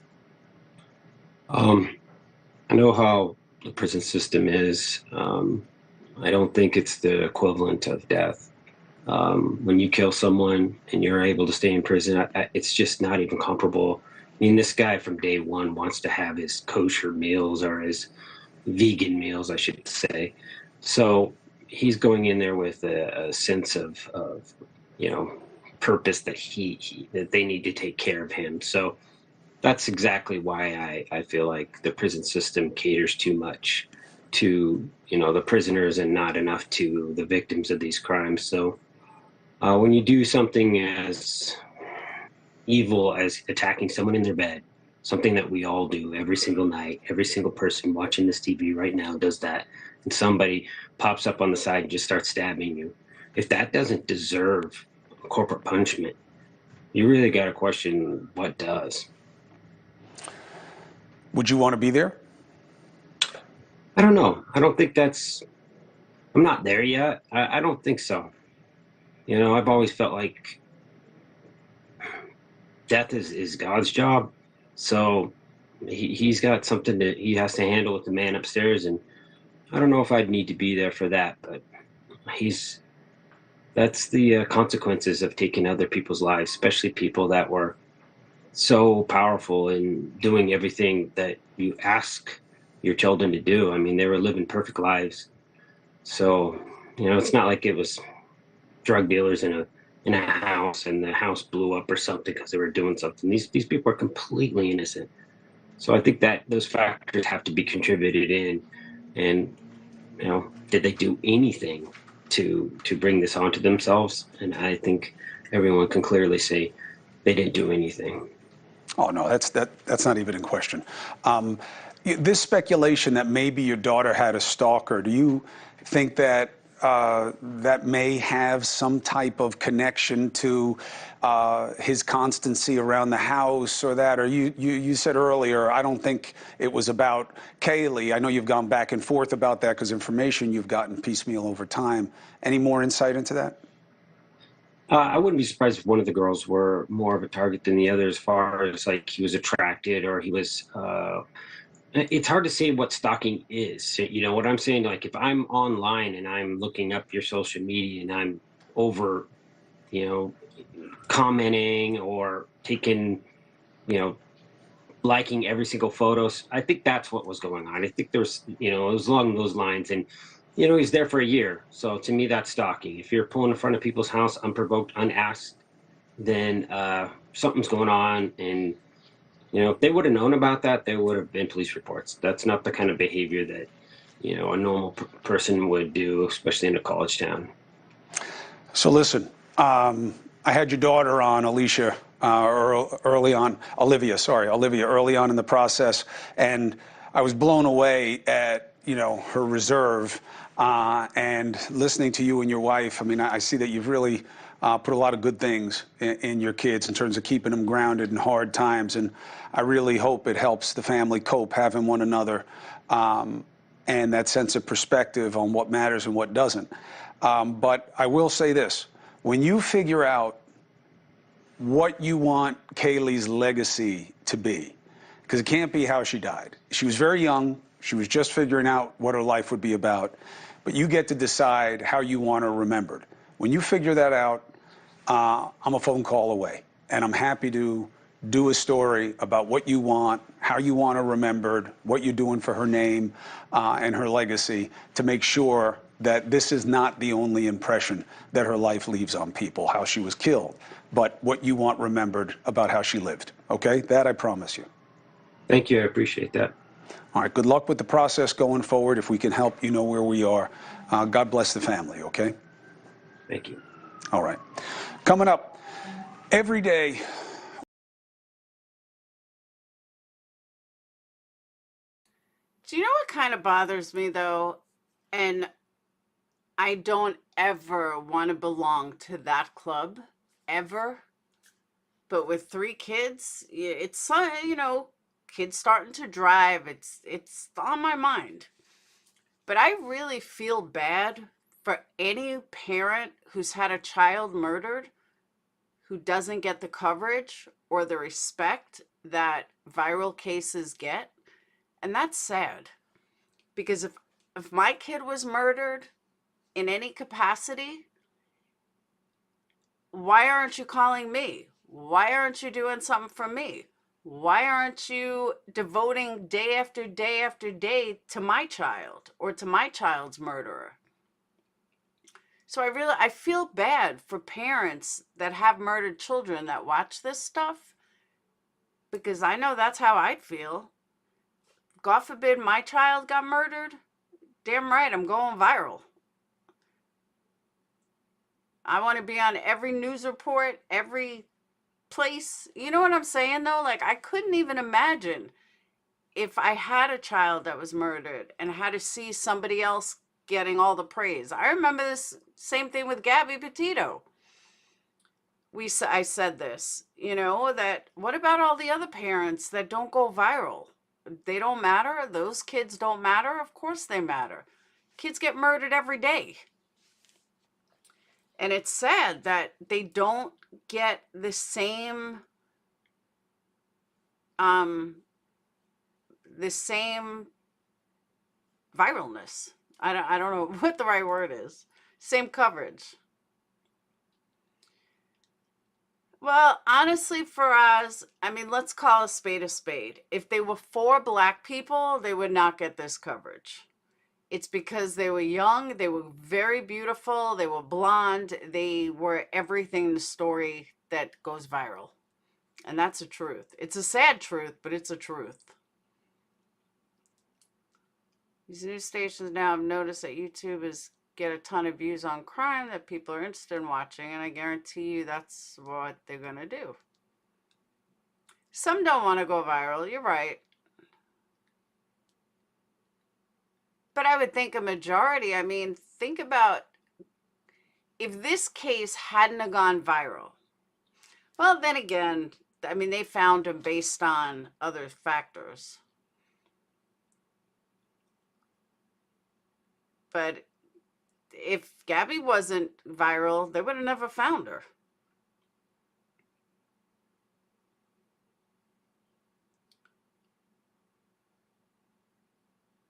I know how the prison system is. I don't think it's the equivalent of death. When you kill someone and you're able to stay in prison, it's just not even comparable. I mean, this guy from day one wants to have his kosher meals, or his vegan meals, I should say. So he's going in there with a sense of you know, purpose that that they need to take care of him. So that's exactly why I feel like the prison system caters too much to, you know, the prisoners and not enough to the victims of these crimes. So when you do something as evil as attacking someone in their bed, something that we all do every single night, every single person watching this TV right now does that, and somebody pops up on the side and just starts stabbing you. If that doesn't deserve corporate punishment, you really got to question what does. Would you want to be there? I don't know. I don't think I'm not there yet. I don't think so. You know, I've always felt like death is God's job. So he's got something that he has to handle with the man upstairs. And I don't know if I'd need to be there for that, but that's the consequences of taking other people's lives, especially people that were so powerful in doing everything that you ask your children to do. I mean, they were living perfect lives. So, you know, it's not like it was drug dealers in a house and the house blew up or something because they were doing something. These people are completely innocent. So I think that those factors have to be contributed in. And, you know, did they do anything to bring this onto themselves? And I think everyone can clearly say they didn't do anything. Oh, no, that's not even in question. This speculation that maybe your daughter had a stalker, do you think that that may have some type of connection to his constancy around the house or that? Or you said earlier, I don't think it was about Kaylee. I know you've gone back and forth about that because information you've gotten piecemeal over time. Any more insight into that? I wouldn't be surprised if one of the girls were more of a target than the other, as far as like he was attracted or he was. It's hard to say what stalking is. You know what I'm saying? Like if I'm online and I'm looking up your social media and I'm over, you know, commenting or taking, you know, liking every single photos. I think that's what was going on. I think there's, you know, it was along those lines. And, you know, he's there for a year. So to me, that's stalking. If you're pulling in front of people's house unprovoked, unasked, then something's going on. And, you know, if they would have known about that, there would have been police reports. That's not the kind of behavior that, you know, a normal person would do, especially in a college town. So listen, I had your daughter on, Alicia, early on, Olivia, early on in the process, and I was blown away at, you know, her reserve, and listening to you and your wife. I mean, I see that you've really put a lot of good things in your kids in terms of keeping them grounded in hard times, and I really hope it helps the family cope, having one another, and that sense of perspective on what matters and what doesn't. But I will say this, when you figure out what you want Kaylee's legacy to be, because it can't be how she died. She was very young. She was just figuring out what her life would be about. But you get to decide how you want her remembered. When you figure that out, I'm a phone call away. And I'm happy to do a story about what you want, how you want her remembered, what you're doing for her name and her legacy, to make sure that this is not the only impression that her life leaves on people, how she was killed, but what you want remembered about how she lived. Okay? That I promise you. Thank you. I appreciate that. All right. Good luck with the process going forward. If we can help, you know where we are. God bless the family. Okay? Thank you. All right. Coming up, every day. Do you know what kind of bothers me, though? And I don't ever want to belong to that club, ever. But with 3 kids, it's, you know, kids starting to drive. It's on my mind. But I really feel bad for any parent who's had a child murdered who doesn't get the coverage or the respect that viral cases get. And that's sad. Because if my kid was murdered in any capacity, why aren't you calling me? Why aren't you doing something for me? Why aren't you devoting day after day after day to my child or to my child's murderer? So I feel bad for parents that have murdered children that watch this stuff, because I know that's how I'd feel. God forbid my child got murdered. Damn right, I'm going viral. I want to be on every news report, every place. You know what I'm saying, though? Like, I couldn't even imagine if I had a child that was murdered and had to see somebody else getting all the praise. I remember this same thing with Gabby Petito. I said this, you know, that what about all the other parents that don't go viral? They don't matter. Those kids don't matter. Of course they matter. Kids get murdered every day. And it's sad that they don't get the same viralness. I don't know what the right word is. Same coverage. Well, honestly, for us, I mean, let's call a spade a spade. If they were 4 Black people, they would not get this coverage. It's because they were young, they were very beautiful, they were blonde, they were everything in the story that goes viral. And that's the truth. It's a sad truth, but it's a truth. These news stations now have noticed that YouTube get a ton of views on crime that people are interested in watching, and I guarantee you that's what they're going to do. Some don't want to go viral, you're right. But I would think a majority, I mean, think about if this case hadn't have gone viral. Well, then again, I mean, they found him based on other factors. But if Gabby wasn't viral, they would have never found her.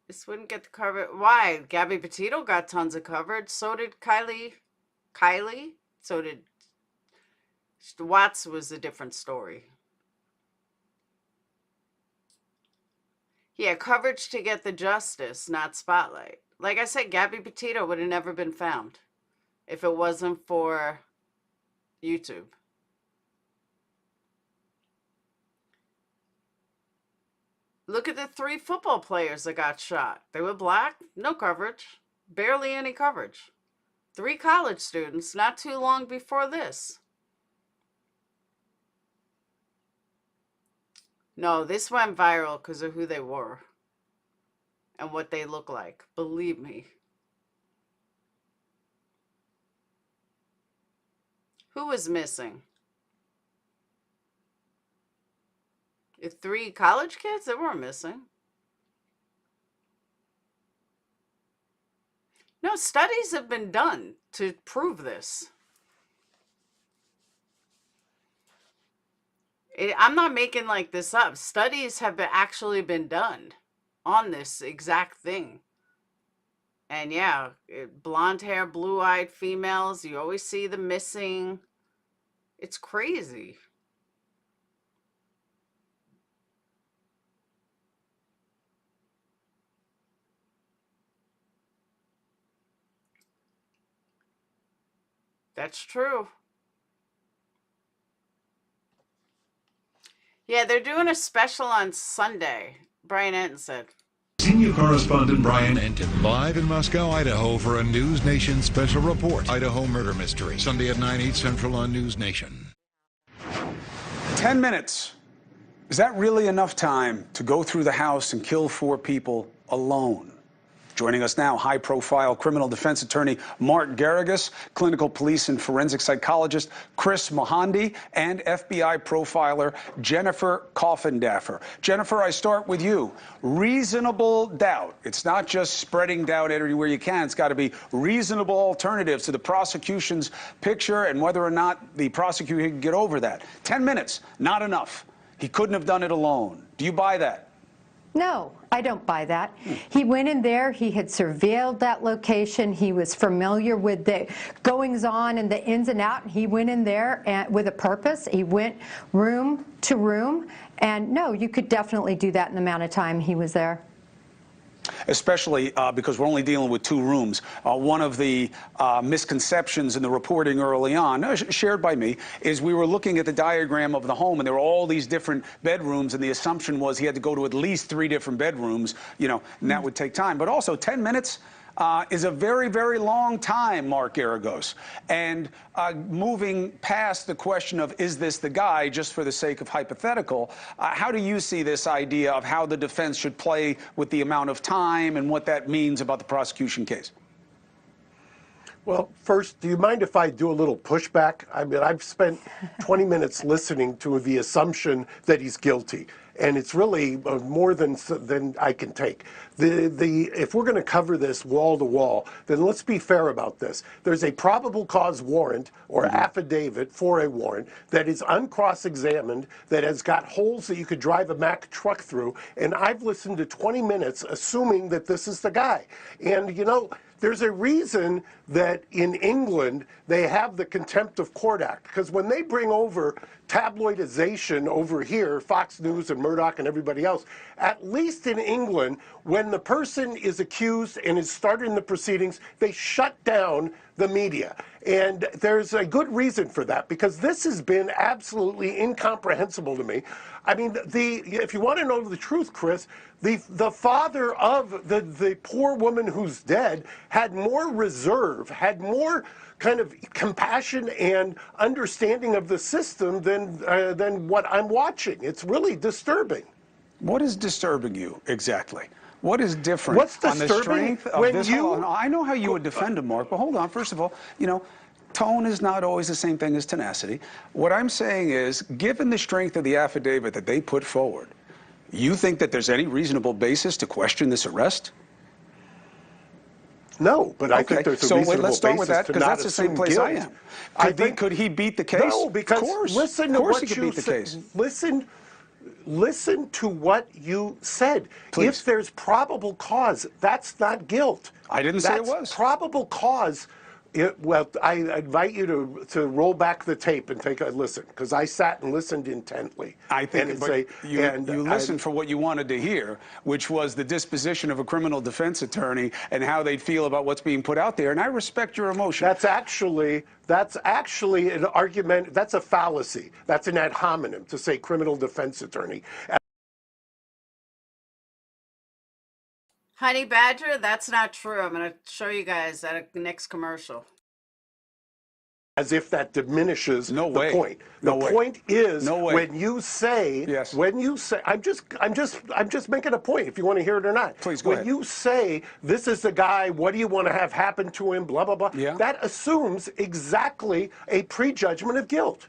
This wouldn't get the cover. Why? Gabby Petito got tons of coverage. So did Kylie. So did Watts. Was a different story. Yeah, coverage to get the justice, not spotlight. Like I said, Gabby Petito would have never been found if it wasn't for YouTube. Look at the 3 football players that got shot. They were black, no coverage, barely any coverage. 3 college students not too long before this. No, this went viral because of who they were and what they look like. Believe me. Who was missing? The 3 college kids? They weren't missing. No, studies have been done to prove this. I'm not making like this up. Studies have actually been done on this exact thing. And yeah, blonde hair, blue-eyed females, you always see them missing. It's crazy. That's true. Yeah, they're doing a special on Sunday. Brian Enton said. Senior correspondent Brian Enton, live in Moscow, Idaho for a News Nation special report. Idaho Murder Mystery, Sunday at 9, 8 Central on News Nation. 10 minutes. Is that really enough time to go through the house and kill 4 people alone? Joining us now, high-profile criminal defense attorney Mark Garrigus, clinical police and forensic psychologist Chris Mohandy, and FBI profiler Jennifer Coffindaffer. Jennifer, I start with you. Reasonable doubt. It's not just spreading doubt everywhere you can. It's got to be reasonable alternatives to the prosecution's picture and whether or not the prosecutor can get over that. 10 minutes, not enough. He couldn't have done it alone. Do you buy that? No, I don't buy that. He went in there, he had surveilled that location, he was familiar with the goings-on and the ins and out, and he went in there and, with a purpose. He went room to room, and no, you could definitely do that in the amount of time he was there. Especially because we're only dealing with 2 rooms. One of the misconceptions in the reporting early on, shared by me, is we were looking at the diagram of the home, and there were all these different bedrooms, and the assumption was he had to go to at least 3 different bedrooms, you know, and that would take time. But also, 10 minutes is a very, very long time, Mark Garrigus. And moving past the question of, is this the guy, just for the sake of hypothetical, how do you see this idea of how the defense should play with the amount of time and what that means about the prosecution case? Well, first, do you mind if I do a little pushback? I mean, I've spent 20 minutes listening to the assumption that he's guilty, and it's really more than I can take. If we're going to cover this wall to wall, then let's be fair about this. There's a probable cause warrant or affidavit for a warrant that is uncross-examined, that has got holes that you could drive a Mack truck through, and I've listened to 20 minutes assuming that this is the guy. And, you know, there's a reason that in England they have the Contempt of Court Act, because when they bring over tabloidization over here, Fox News and Murdoch and everybody else, at least in England, when the person is accused and is starting the proceedings, they shut down the media. And there's a good reason for that, because this has been absolutely incomprehensible to me. I mean, if you want to know the truth, Chris, the father of the poor woman who's dead had more reserve, had more kind of compassion and understanding of the system than what I'm watching. It's really disturbing. What is disturbing you exactly? What is different What's on the disturbing strength of when this? you- Hold on. I know how you would defend him, Mark, but hold on. First of all, tone is not always the same thing as tenacity. What I'm saying is, given the strength of the affidavit that they put forward, you think that there's any reasonable basis to question this arrest? No, but I think there's a reasonable let's start with basis that, to because not that's the same assume place I guilt. am. Could he beat the case? No, because of course. listen to of course what he could you beat the said. case. Listen to what you said. Please. If there's probable cause, that's not guilt. I didn't say it was. That's probable cause. Well, I invite you to roll back the tape and take a listen, because I sat and listened intently. I think you listened for what you wanted to hear, which was the disposition of a criminal defense attorney and how they'd feel about what's being put out there. And I respect your emotion. That's actually an argument. That's a fallacy. That's an ad hominem to say criminal defense attorney. Honey Badger, that's not true. I'm going to show you guys at a next commercial. As if that diminishes the point. No The way. point is No way. when you say, I'm just making a point if you want to hear it or not. Please go when ahead. you say this is the guy, what do you want to have happen to him, blah blah blah. Yeah. That assumes exactly a prejudgment of guilt.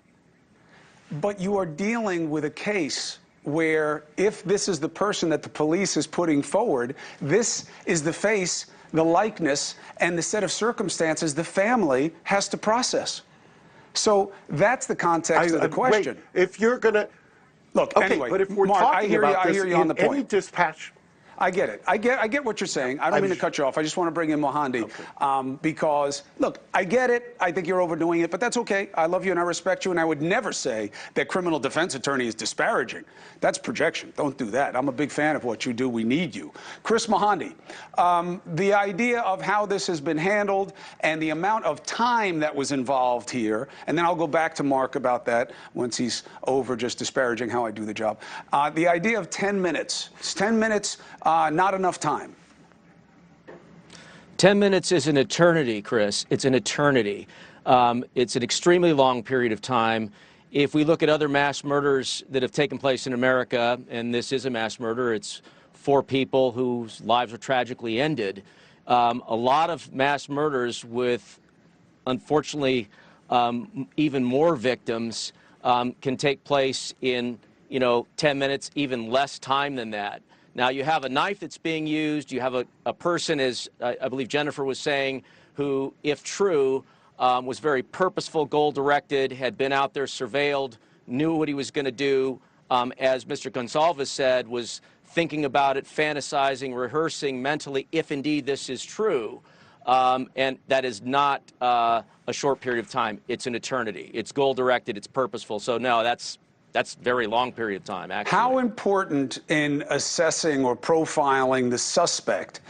But you are dealing with a case where if this is the person that the police is putting forward, this is the face, the likeness, and the set of circumstances the family has to process. So that's the context of the question. Wait, if you're going to... Look, okay, anyway, but if we're Mark, talking about I this hear you on the in any point. dispatch... I get it. I get what you're saying. I don't mean to cut you off. I just want to bring in Mohandi because, look, I get it. I think you're overdoing it, but that's okay. I love you and I respect you, and I would never say that criminal defense attorney is disparaging. That's projection. Don't do that. I'm a big fan of what you do. We need you. Chris Mohandi, the idea of how this has been handled and the amount of time that was involved here, and then I'll go back to Mark about that once he's over just disparaging how I do the job. The idea of 10 minutes. It's 10 minutes. Not enough time. 10 minutes is an eternity, Chris. It's an eternity. It's an extremely long period of time. If we look at other mass murders that have taken place in America, and this is a mass murder, it's 4 people whose lives were tragically ended. A lot of mass murders with, unfortunately, even more victims can take place in, 10 minutes, even less time than that. Now, you have a knife that's being used. You have a person, as I believe Jennifer was saying, who, if true, was very purposeful, goal-directed, had been out there surveilled, knew what he was going to do, as Mr. Gonsalves said, was thinking about it, fantasizing, rehearsing mentally, if indeed this is true. And that is not a short period of time. It's an eternity. It's goal-directed. It's purposeful. So, no, that's a very long period of time, actually. How important in assessing or profiling the suspect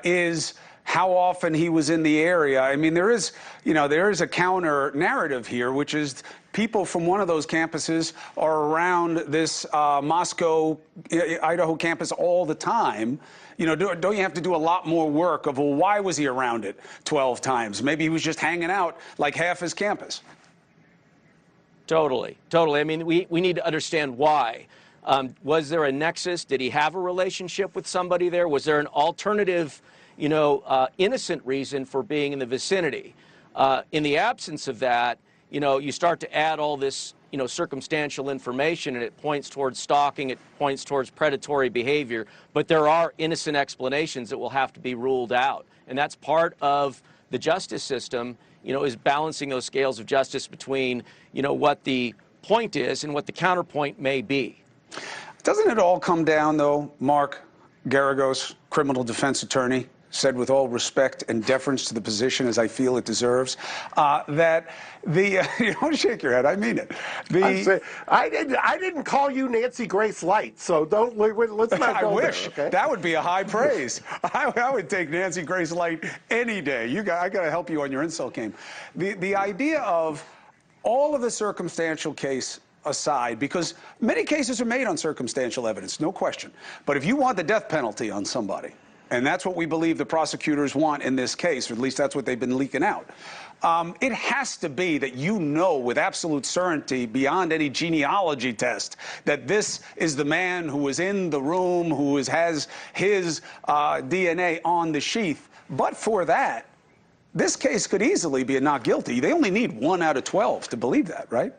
is how often he was in the area? I mean, there is a counter narrative here, which is people from one of those campuses are around this Moscow, Idaho campus all the time. Don't you have to do a lot more work of, well, why was he around it 12 times? Maybe he was just hanging out like half his campus. Totally. I mean, we need to understand why. Was there a nexus? Did he have a relationship with somebody there? Was there an alternative, innocent reason for being in the vicinity? In the absence of that, you start to add all this, circumstantial information, and it points towards stalking, it points towards predatory behavior. But there are innocent explanations that will have to be ruled out. And that's part of the justice system, is balancing those scales of justice between, what the point is and what the counterpoint may be. Doesn't it all come down, though, Mark Geragos, criminal defense attorney, said with all respect and deference to the position as I feel it deserves, that the you don't shake your head, I mean it. I didn't call you Nancy Grace Light, so let's not go I wish. there, okay? That would be a high praise. I would take Nancy Grace Light any day. I got to help you on your insult game. The idea of all of the circumstantial case aside, because many cases are made on circumstantial evidence, no question. But if you want the death penalty on somebody, and that's what we believe the prosecutors want in this case, or at least that's what they've been leaking out, it has to be that you know with absolute certainty, beyond any genealogy test, that this is the man who was in the room, who has his DNA on the sheath. But for that, this case could easily be a not guilty. They only need 1 out of 12 to believe that, right?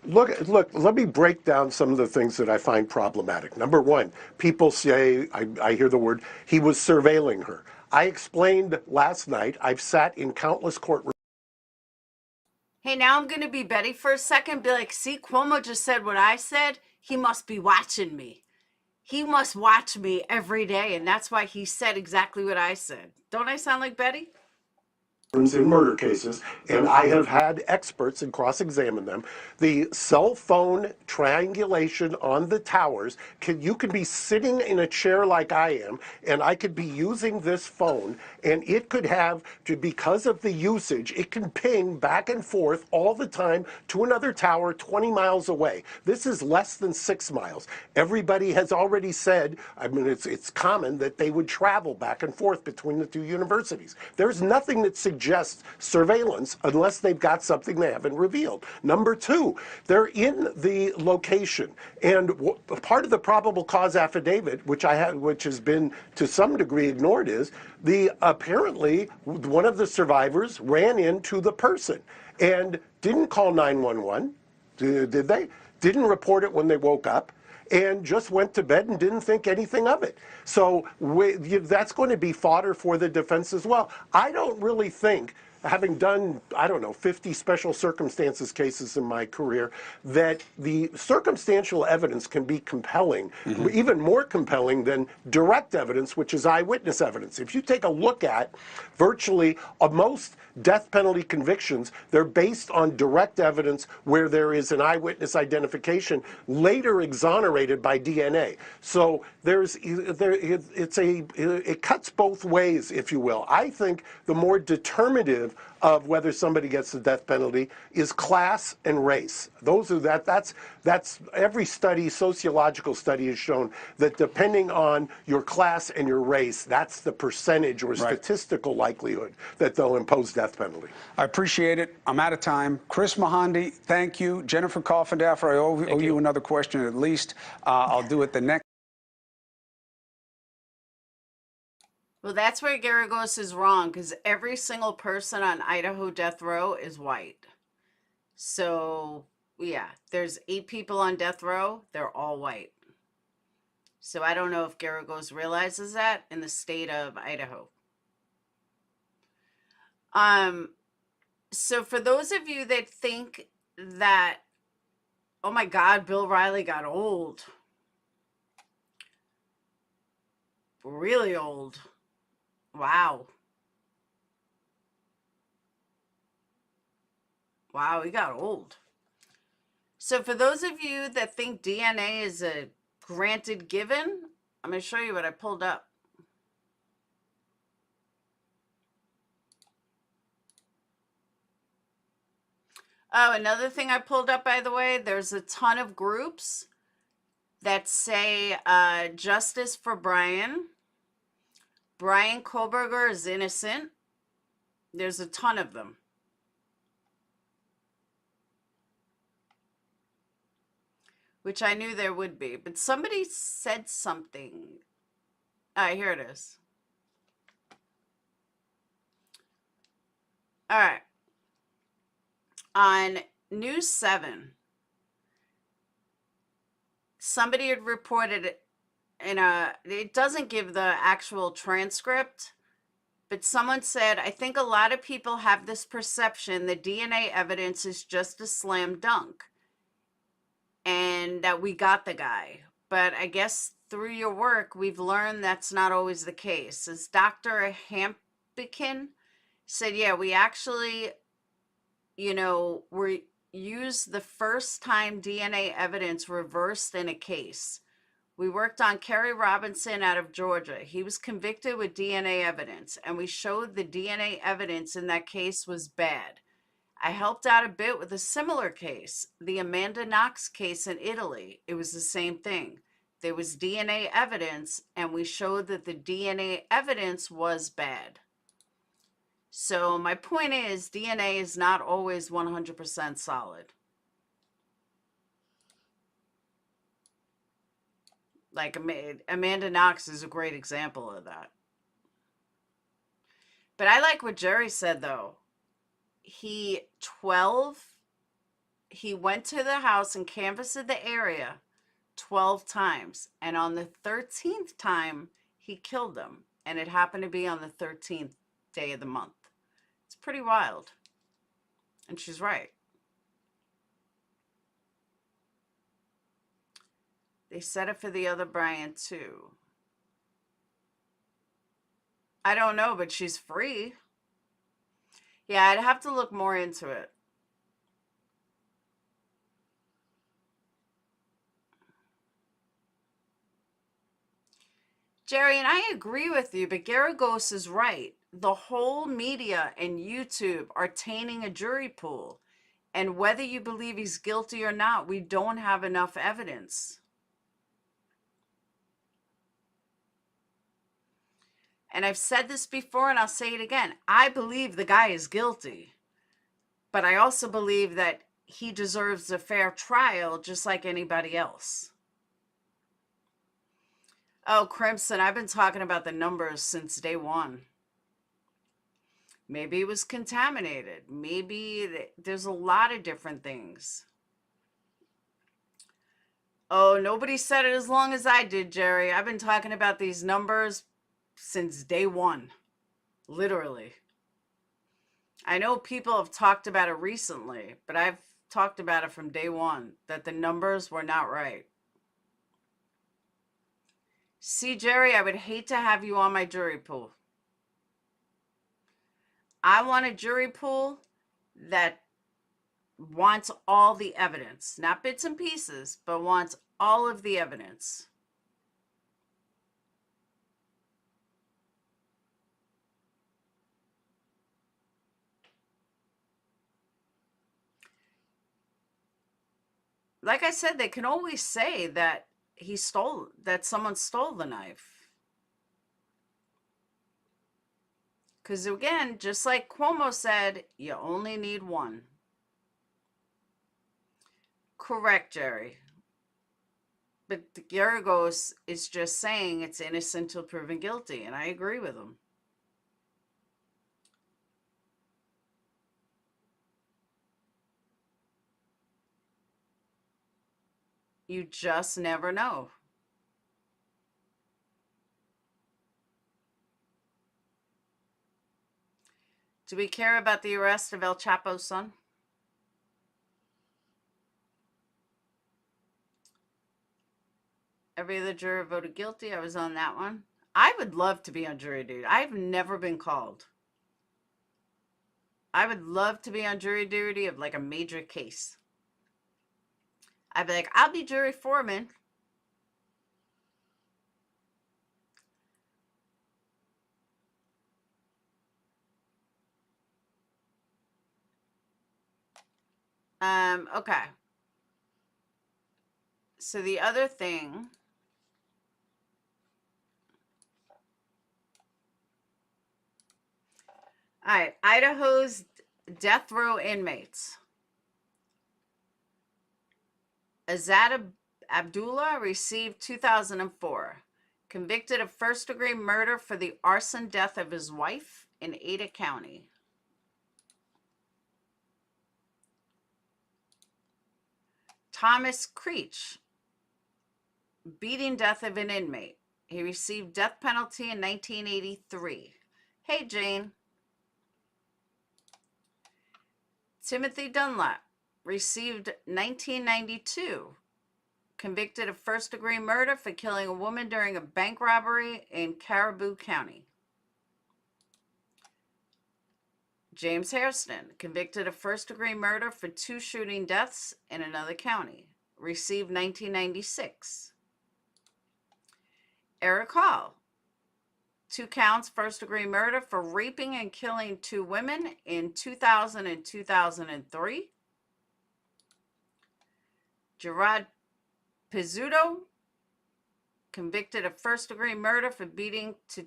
Look, let me break down some of the things that I find problematic. Number one, people say, I hear the word, he was surveilling her. I explained last night, I've sat in countless courtrooms. Hey, now I'm going to be Betty for a second. Be like, see, Cuomo just said what I said. He must be watching me. He must watch me every day. And that's why he said exactly what I said. Don't I sound like Betty? In murder cases, and I have had experts and cross-examine them. The cell phone triangulation on the towers, you can be sitting in a chair like I am, and I could be using this phone, and it could have, because of the usage, it can ping back and forth all the time to another tower 20 miles away. This is less than 6 miles. Everybody has already said, I mean, it's common that they would travel back and forth between the two universities. There's nothing that suggests surveillance unless they've got something they haven't revealed. Number two, they're in the location, and part of the probable cause affidavit, which has been to some degree ignored, is apparently one of the survivors ran into the person and didn't call 911. Did they? Didn't report it when they woke up, and just went to bed and didn't think anything of it. So that's going to be fodder for the defense as well. I don't really think, having done, 50 special circumstances cases in my career, that the circumstantial evidence can be compelling, even more compelling than direct evidence, which is eyewitness evidence. If you take a look at virtually most death penalty convictions, they're based on direct evidence where there is an eyewitness identification, later exonerated by DNA. So it cuts both ways, if you will. I think the more determinative of whether somebody gets the death penalty is class and race. That's every study, sociological study has shown that depending on your class and your race, that's the percentage or statistical likelihood that they'll impose death penalty. I appreciate it. I'm out of time. Chris Mahandi, thank you. Jennifer Coffindaffer, I owe you another question at least. I'll do it the next. Well, that's where Garagos is wrong, because every single person on Idaho death row is white. So, yeah, there's 8 people on death row. They're all white. So I don't know if Garagos realizes that in the state of Idaho. So for those of you that think that, oh my God, Bill Riley got old. Really old. Wow. Wow, he got old. So for those of you that think DNA is a granted given, I'm going to show you what I pulled up. Oh, another thing I pulled up, by the way, there's a ton of groups that say justice for Bryan. Bryan Kohberger is innocent. There's a ton of them. Which I knew there would be. But somebody said something. All right, here it is. All right. On News 7, somebody had reported it it doesn't give the actual transcript, but someone said, I think a lot of people have this perception that DNA evidence is just a slam dunk and that we got the guy. But I guess through your work, we've learned that's not always the case. As Dr. Hampikin said, yeah, we actually, we use the first time DNA evidence reversed in a case. We worked on Kerry Robinson out of Georgia. He was convicted with DNA evidence, and we showed the DNA evidence in that case was bad. I helped out a bit with a similar case, the Amanda Knox case in Italy. It was the same thing. There was DNA evidence, and we showed that the DNA evidence was bad. So my point is, DNA is not always 100% solid. Like Amanda Knox is a great example of that. But I like what Jerry said, though. He went to the house and canvassed the area 12 times. And on the 13th time, he killed them. And it happened to be on the 13th day of the month. It's pretty wild. And she's right. They set it for the other Brian, too. I don't know, but she's free. Yeah, I'd have to look more into it. Jerry, and I agree with you, but Garagos is right. The whole media and YouTube are tainting a jury pool. And whether you believe he's guilty or not, we don't have enough evidence. And I've said this before and I'll say it again. I believe the guy is guilty. But I also believe that he deserves a fair trial just like anybody else. Oh, Crimson, I've been talking about the numbers since day one. Maybe it was contaminated. Maybe there's a lot of different things. Oh, nobody said it as long as I did, Jerry. I've been talking about these numbers since day one. Literally. I know people have talked about it recently, but I've talked about it from day one, that the numbers were not right. See, Jerry, I would hate to have you on my jury pool. I want a jury pool that wants all the evidence, not bits and pieces, but wants all of the evidence. Like I said, they can always say that someone stole the knife. Because again, just like Cuomo said, you only need one. Correct, Jerry. But Garagos is just saying it's innocent till proven guilty, and I agree with him. You just never know. Do we care about the arrest of El Chapo's son? Every other juror voted guilty. I was on that one. I would love to be on jury duty. I've never been called. I would love to be on jury duty of like a major case. I'd be like, I'll be jury foreman. Okay. So the other thing, all right, Idaho's death row inmates. Azad Abdullah received 2004, convicted of first-degree murder for the arson death of his wife in Ada County. Thomas Creech, beating death of an inmate. He received death penalty in 1983. Hey, Jane. Timothy Dunlap received 1992, convicted of first-degree murder for killing a woman during a bank robbery in Caribou County. James Hairston, convicted of first-degree murder for 2 shooting deaths in another county, received 1996. Eric Hall, 2 counts, first-degree murder for raping and killing 2 women in 2000 and 2003. Gerard Pizzuto, convicted of first-degree murder for beating to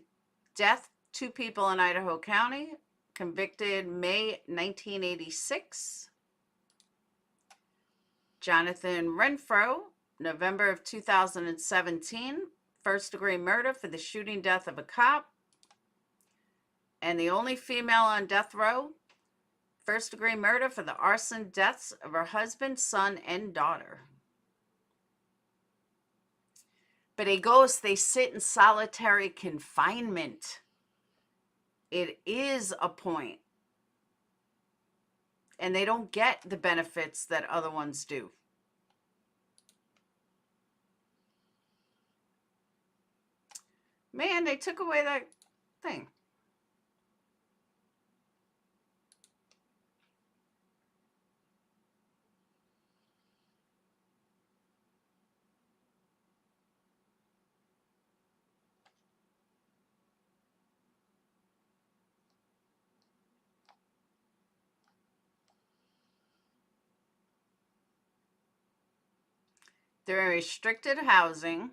death 2 people in Idaho County, convicted May 1986. Jonathan Renfro, November of 2017, first-degree murder for the shooting death of a cop. And the only female on death row, first-degree murder for the arson deaths of her husband, son, and daughter. But a ghost, they sit in solitary confinement. It is a point. And they don't get the benefits that other ones do. Man, they took away that thing. They're in restricted housing.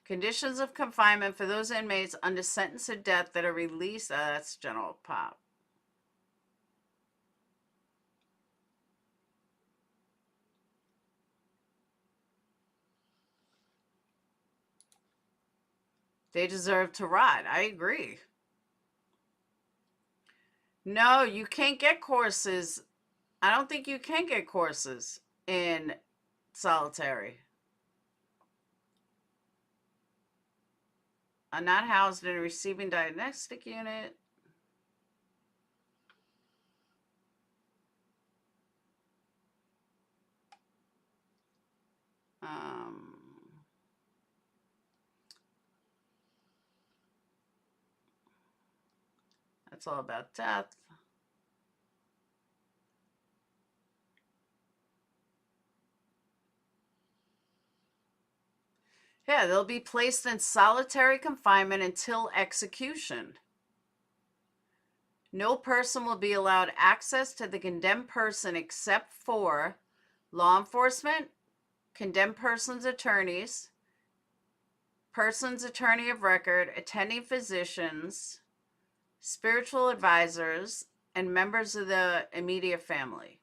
Conditions of confinement for those inmates under sentence of death that are released. That's general pop. They deserve to rot. I agree. No, you can't get courses. I don't think you can get courses in solitary. Are not housed in a receiving diagnostic unit. That's all about death. Yeah, they'll be placed in solitary confinement until execution. No person will be allowed access to the condemned person except for law enforcement, condemned person's attorneys, person's attorney of record, attending physicians, spiritual advisors, and members of the immediate family.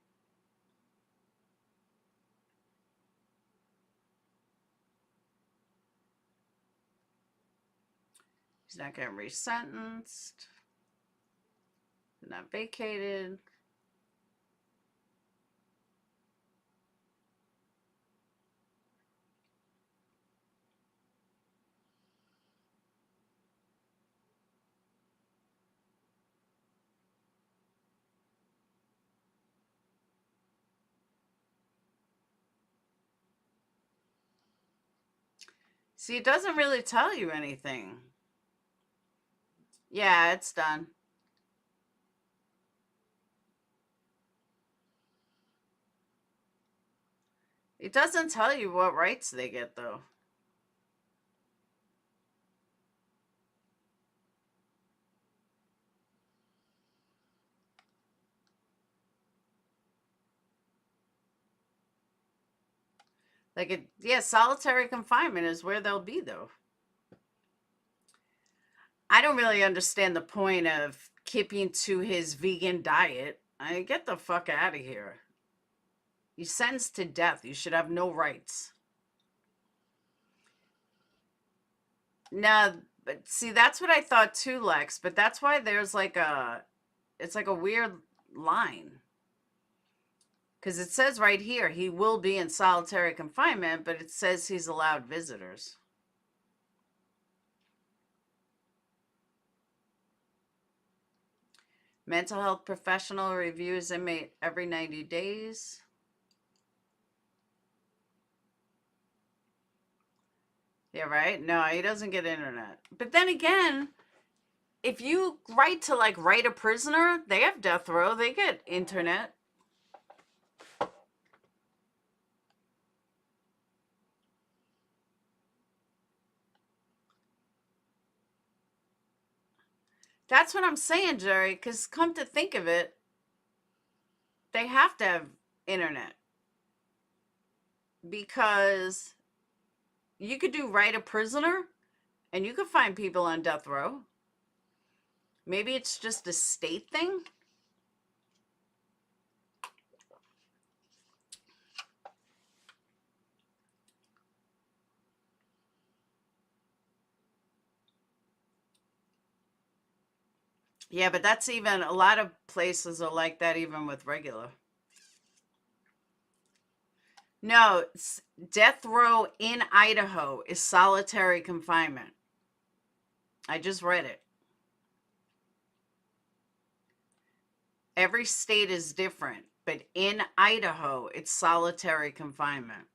He's not getting resentenced. Not vacated. See, it doesn't really tell you anything. Yeah, it's done. It doesn't tell you what rights they get, though. Like, it, yeah, solitary confinement is where they'll be, though. I don't really understand the point of keeping to his vegan diet. I mean, get the fuck out of here. You're sentenced to death. You should have no rights. No, but see, that's what I thought too, Lex. But that's why there's like a, it's like a weird line. Because it says right here, he will be in solitary confinement, but it says he's allowed visitors. Mental health professional reviews inmate every 90 days. Yeah, right? No, he doesn't get internet. But then again, if you write to like write a prisoner, they have death row, they get internet. That's what I'm saying, Jerry, because come to think of it, they have to have internet. Because you could do write a prisoner, and you could find people on death row. Maybe it's just a state thing. Yeah, but that's even, a lot of places are like that even with regular. No, death row in Idaho is solitary confinement. I just read it. Every state is different, but in Idaho, it's solitary confinement.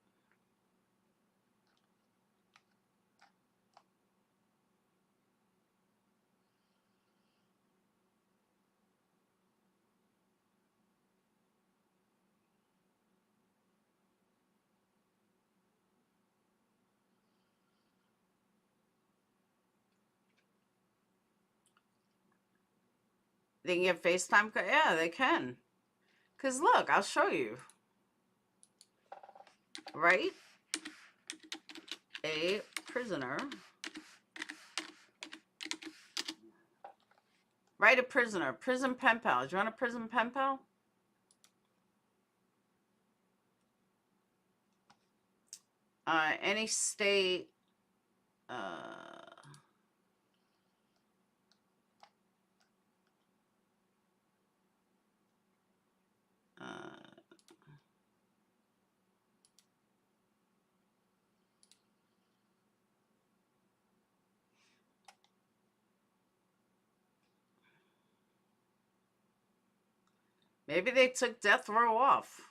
They can get FaceTime. Yeah, they can. Because look, I'll show you. Right? A prisoner. Write a prisoner. Prison pen pal. Do you want a prison pen pal? Any state. Maybe they took death row off.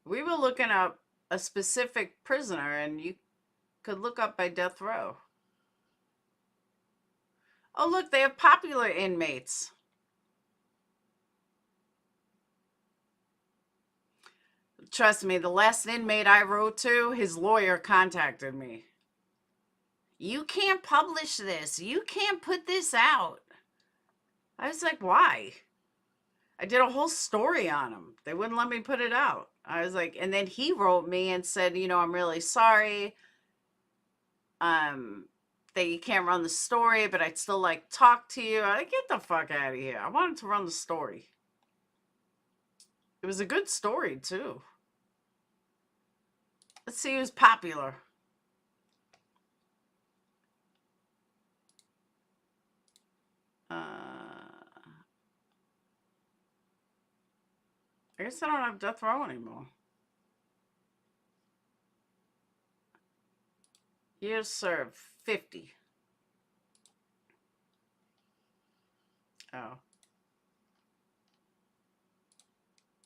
We were looking up a specific prisoner, and you could look up by death row. Oh, look, they have popular inmates. Trust me, the last inmate I wrote to, his lawyer contacted me. You can't publish this. You can't put this out. I was like, why? I did a whole story on him. They wouldn't let me put it out. I was like, and then he wrote me and said, you know, I'm really sorry. That you can't run the story, but I'd still like to talk to you. I get the fuck out of here. I wanted to run the story. It was a good story too. Let's see who's popular. I guess I don't have death row anymore. Years served, 50. Oh.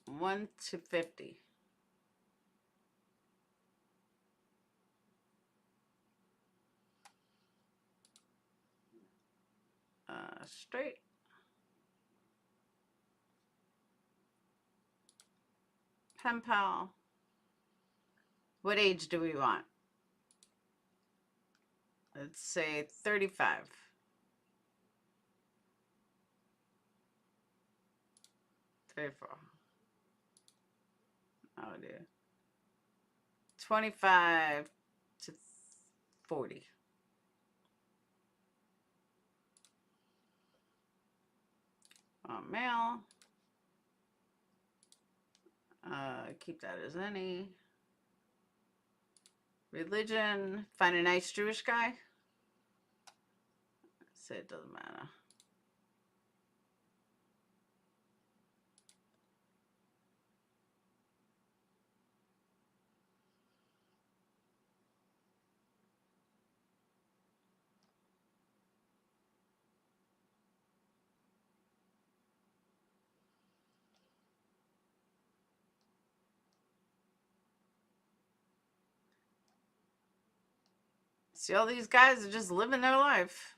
1 to 50. Straight. Pen pal. What age do we want? Let's say 35. 34. Oh dear. 25 to 40. Male. Keep that as any. Religion. Find a nice Jewish guy. Say it doesn't matter. See, all these guys are just living their life.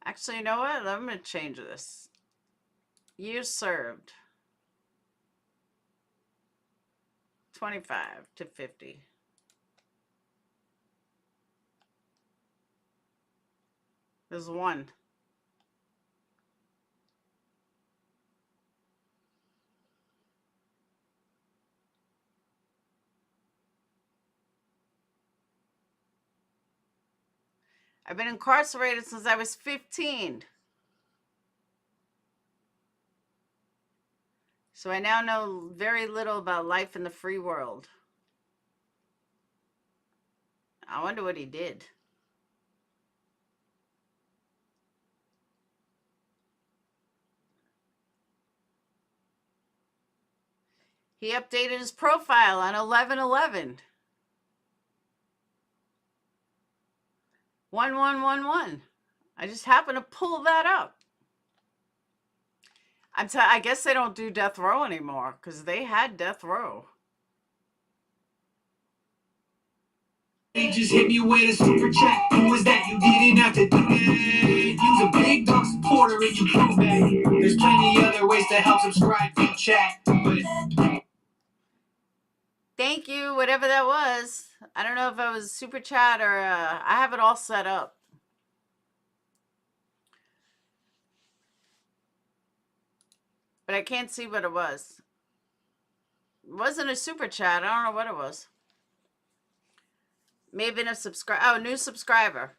Actually, you know what? I'm going to change this. Years served. 25 to 50. There's one. I've been incarcerated since I was 15. So I now know very little about life in the free world. I wonder what he did. He updated his profile on 11/11. 1111. I just happened to pull that up. I guess they don't do death row anymore because they had death row. They just hit me with a super chat. Who was that? You didn't have to do that. Use a big dog supporter and you prove that. There's plenty other ways to help subscribe to chat. But Thank you, whatever that was. I don't know if it was super chat or I have it all set up. But I can't see what it was. It wasn't a super chat. I don't know what it was. Maybe a subscribe. Oh, new subscriber.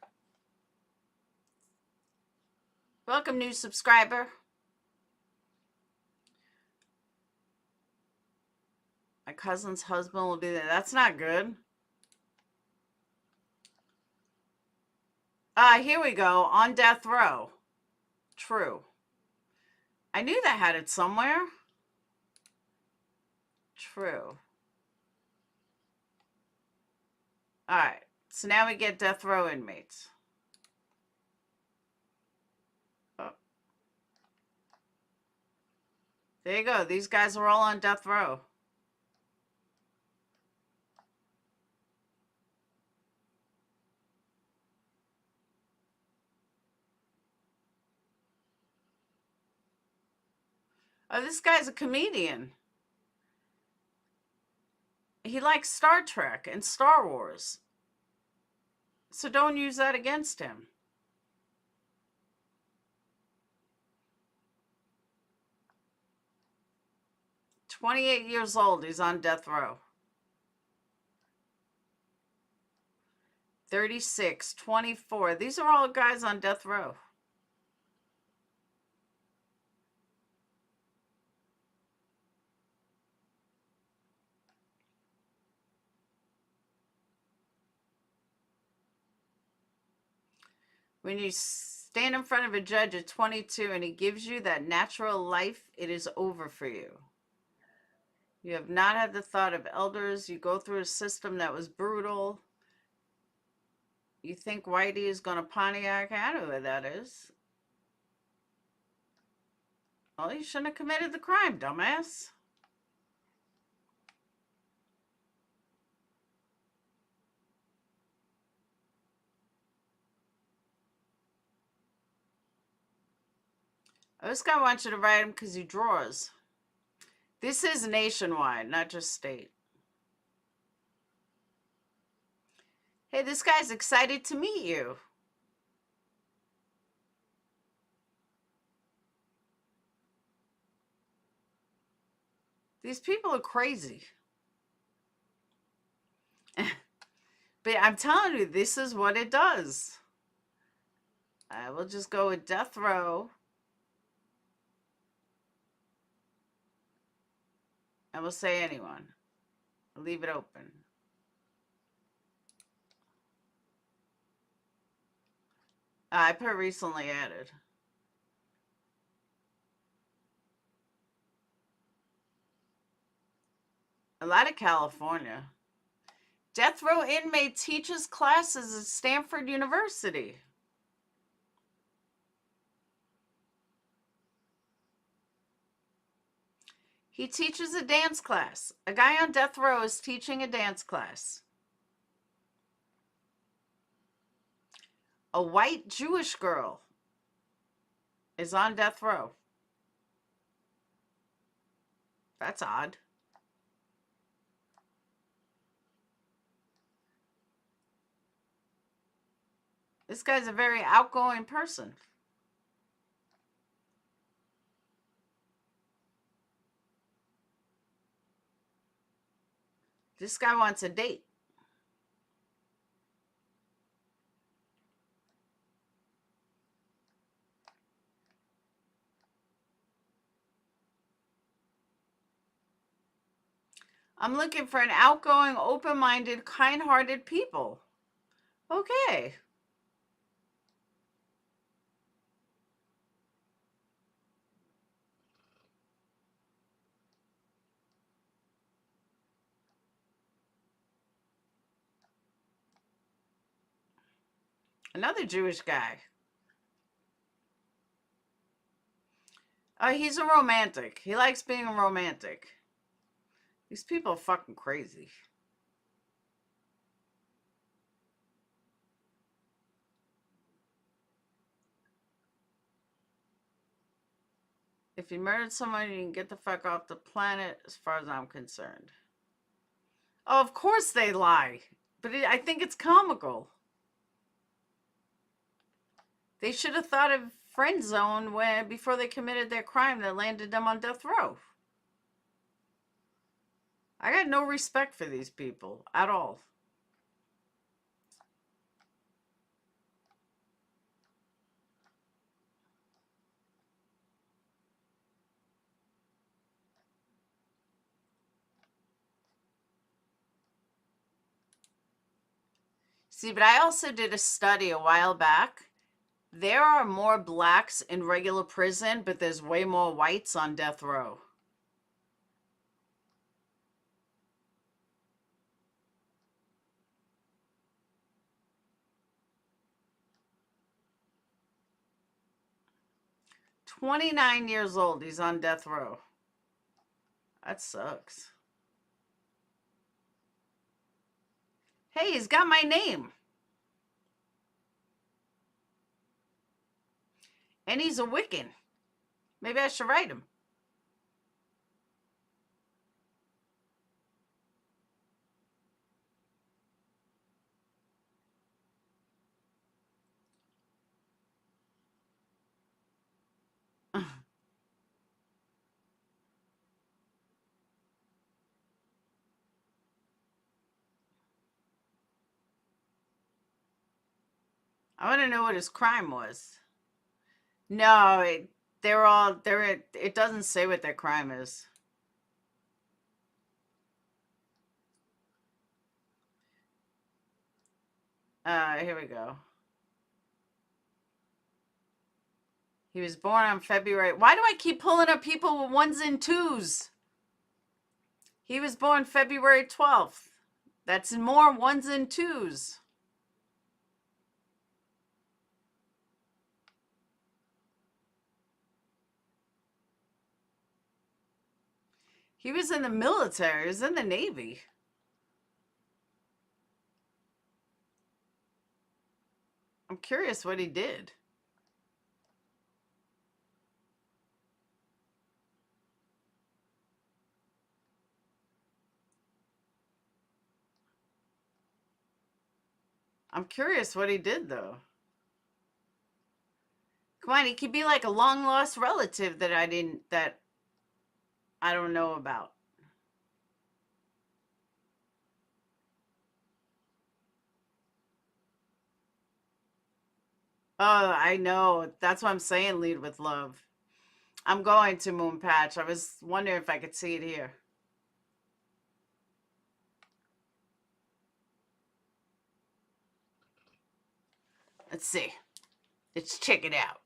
Welcome, new subscriber. My cousin's husband will be there. That's not good. Here we go. On death row. True. I knew they had it somewhere. True. All right. So now we get death row inmates. Oh. There you go. These guys are all on death row. Oh, this guy's a comedian. He likes Star Trek and Star Wars. So don't use that against him. "28 years old. He's on death row. 36, 24. These are all guys on death row. When you stand in front of a judge at 22 and he gives you that natural life, it is over for you. You have not had the thought of elders. You go through a system that was brutal. You think Whitey is going to Pontiac? I know where that is. Well, you shouldn't have committed the crime, dumbass. Oh, this guy wants you to write him because he draws. This is nationwide, not just state. Hey, this guy's excited to meet you. These people are crazy. But I'm telling you, this is what it does. I will just go with death row. And we'll say anyone. I'll leave it open. I put recently added. A lot of California. Death row inmate teaches classes at Stanford University. He teaches a dance class. A guy on death row is teaching a dance class. A white Jewish girl is on death row. That's odd. This guy's a very outgoing person. This guy wants a date. I'm looking for an outgoing, open-minded, kind-hearted people. Okay. Another Jewish guy. He's a romantic. He likes being a romantic. These people are fucking crazy. If you murdered someone, you can get the fuck off the planet, as far as I'm concerned. Oh, of course they lie. But I think it's comical. They should have thought of friend zone before they committed their crime that landed them on death row. I got no respect for these people at all. See, but I also did a study a while back. There are more blacks in regular prison, but there's way more whites on death row. "29 years old, he's on death row. That sucks. Hey, he's got my name. And he's a Wiccan. Maybe I should write him. I want to know what his crime was. No, it doesn't say what their crime is. Here we go. He was born on February. Why do I keep pulling up people with 1s and 2s? He was born February 12th. That's more 1s and 2s. He was in the military. He was in the Navy. I'm curious what he did. I'm curious what he did, though. Come on, he could be like a long-lost relative that I don't know about. Oh, I know. That's what I'm saying, lead with love. I'm going to Moon Patch. I was wondering if I could see it here. Let's see. Let's check it out.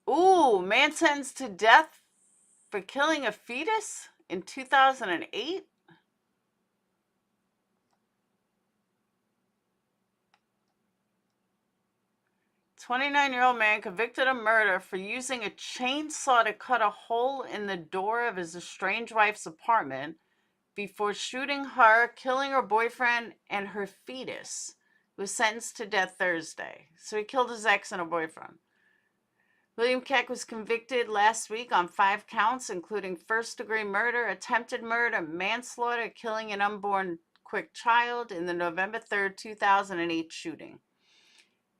Ooh, man sentenced to death for killing a fetus in 2008? "29-year-old man convicted of murder for using a chainsaw to cut a hole in the door of his estranged wife's apartment before shooting her, killing her boyfriend and her fetus. He was sentenced to death Thursday." So he killed his ex and her boyfriend. William Keck was convicted last week on 5 counts, including first-degree murder, attempted murder, manslaughter, killing an unborn quick child in the November 3rd, 2008 shooting.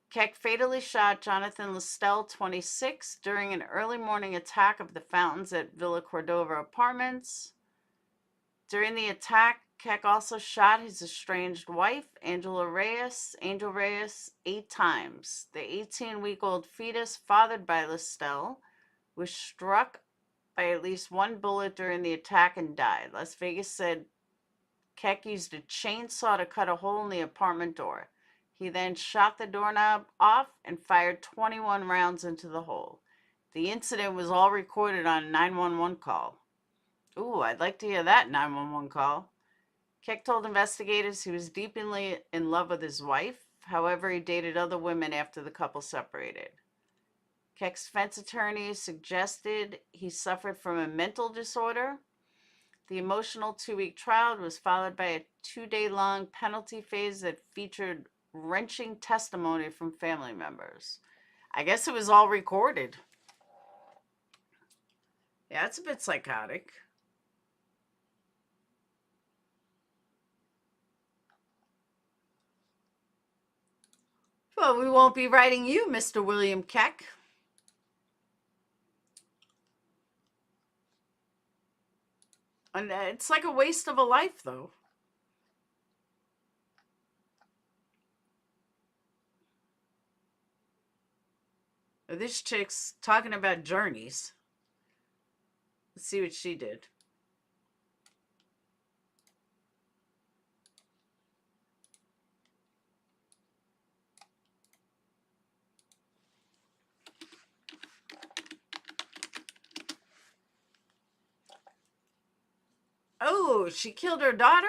Keck fatally shot Jonathan Lestelle, 26, during an early morning attack of the fountains at Villa Cordova Apartments. During the attack, Keck also shot his estranged wife, Angel Reyes, 8 times. The 18-week-old fetus fathered by Listell was struck by at least one bullet during the attack and died. Las Vegas said Keck used a chainsaw to cut a hole in the apartment door. He then shot the doorknob off and fired 21 rounds into the hole. The incident was all recorded on a 911 call. Ooh, I'd like to hear that 911 call. Keck told investigators he was deeply in love with his wife. However, he dated other women after the couple separated. Keck's defense attorney suggested he suffered from a mental disorder. The emotional 2-week trial was followed by a 2-day-long penalty phase that featured wrenching testimony from family members. I guess it was all recorded. Yeah, it's a bit psychotic. Well, we won't be writing you, Mr. William Keck. And it's like a waste of a life, though. This chick's talking about journeys. Let's see what she did. Oh, she killed her daughter?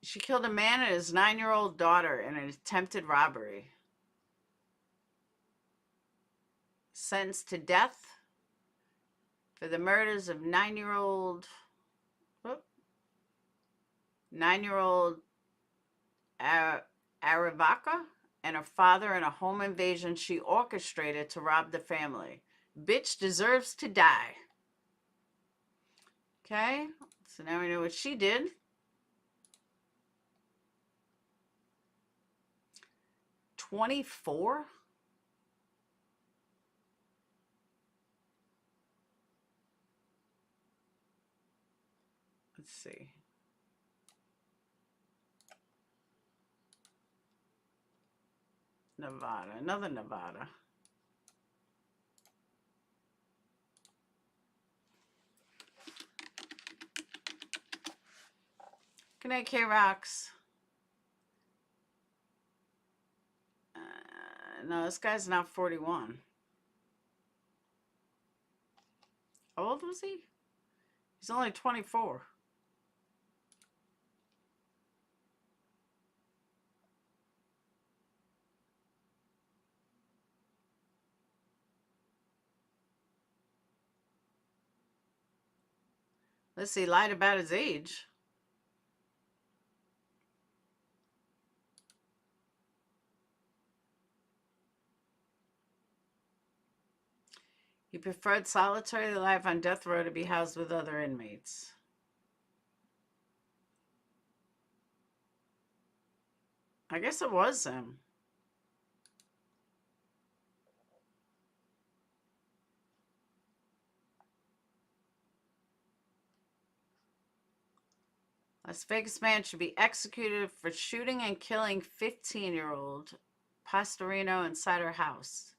She killed a man and his 9-year-old daughter in an attempted robbery. Sentenced to death for the murders of 9-year-old Aravaca and her father in a home invasion she orchestrated to rob the family. Bitch deserves to die. Okay, so now we know what she did. $24? Let's see. Nevada, another Nevada. Good night, K-Rocks. No, this guy's not 41. How old was he? He's only 24. Let's see, lied about his age. He preferred solitary life on death row to be housed with other inmates. I guess it was him. Las Vegas man should be executed for shooting and killing 15-year-old Pastorino inside her house.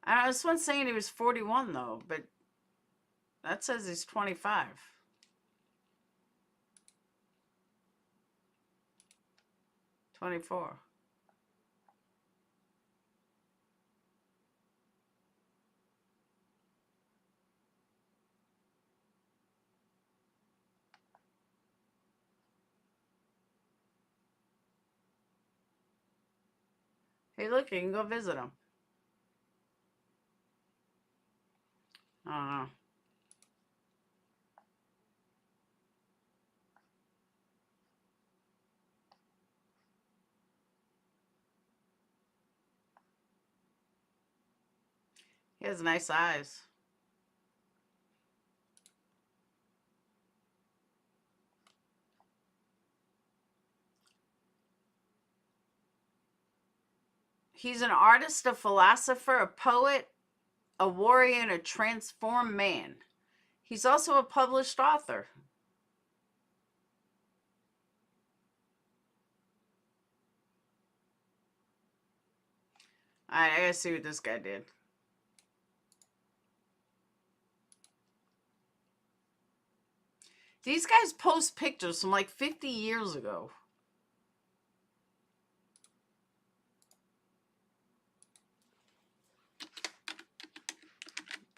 I don't know, this one's saying he was 41, though, but that says he's 25. $24. Hey, look, you can go visit him. I don't know. He has nice eyes. He's an artist, a philosopher, a poet, a warrior, and a transformed man. He's also a published author. All right, I gotta see what this guy did. These guys post pictures from like 50 years ago.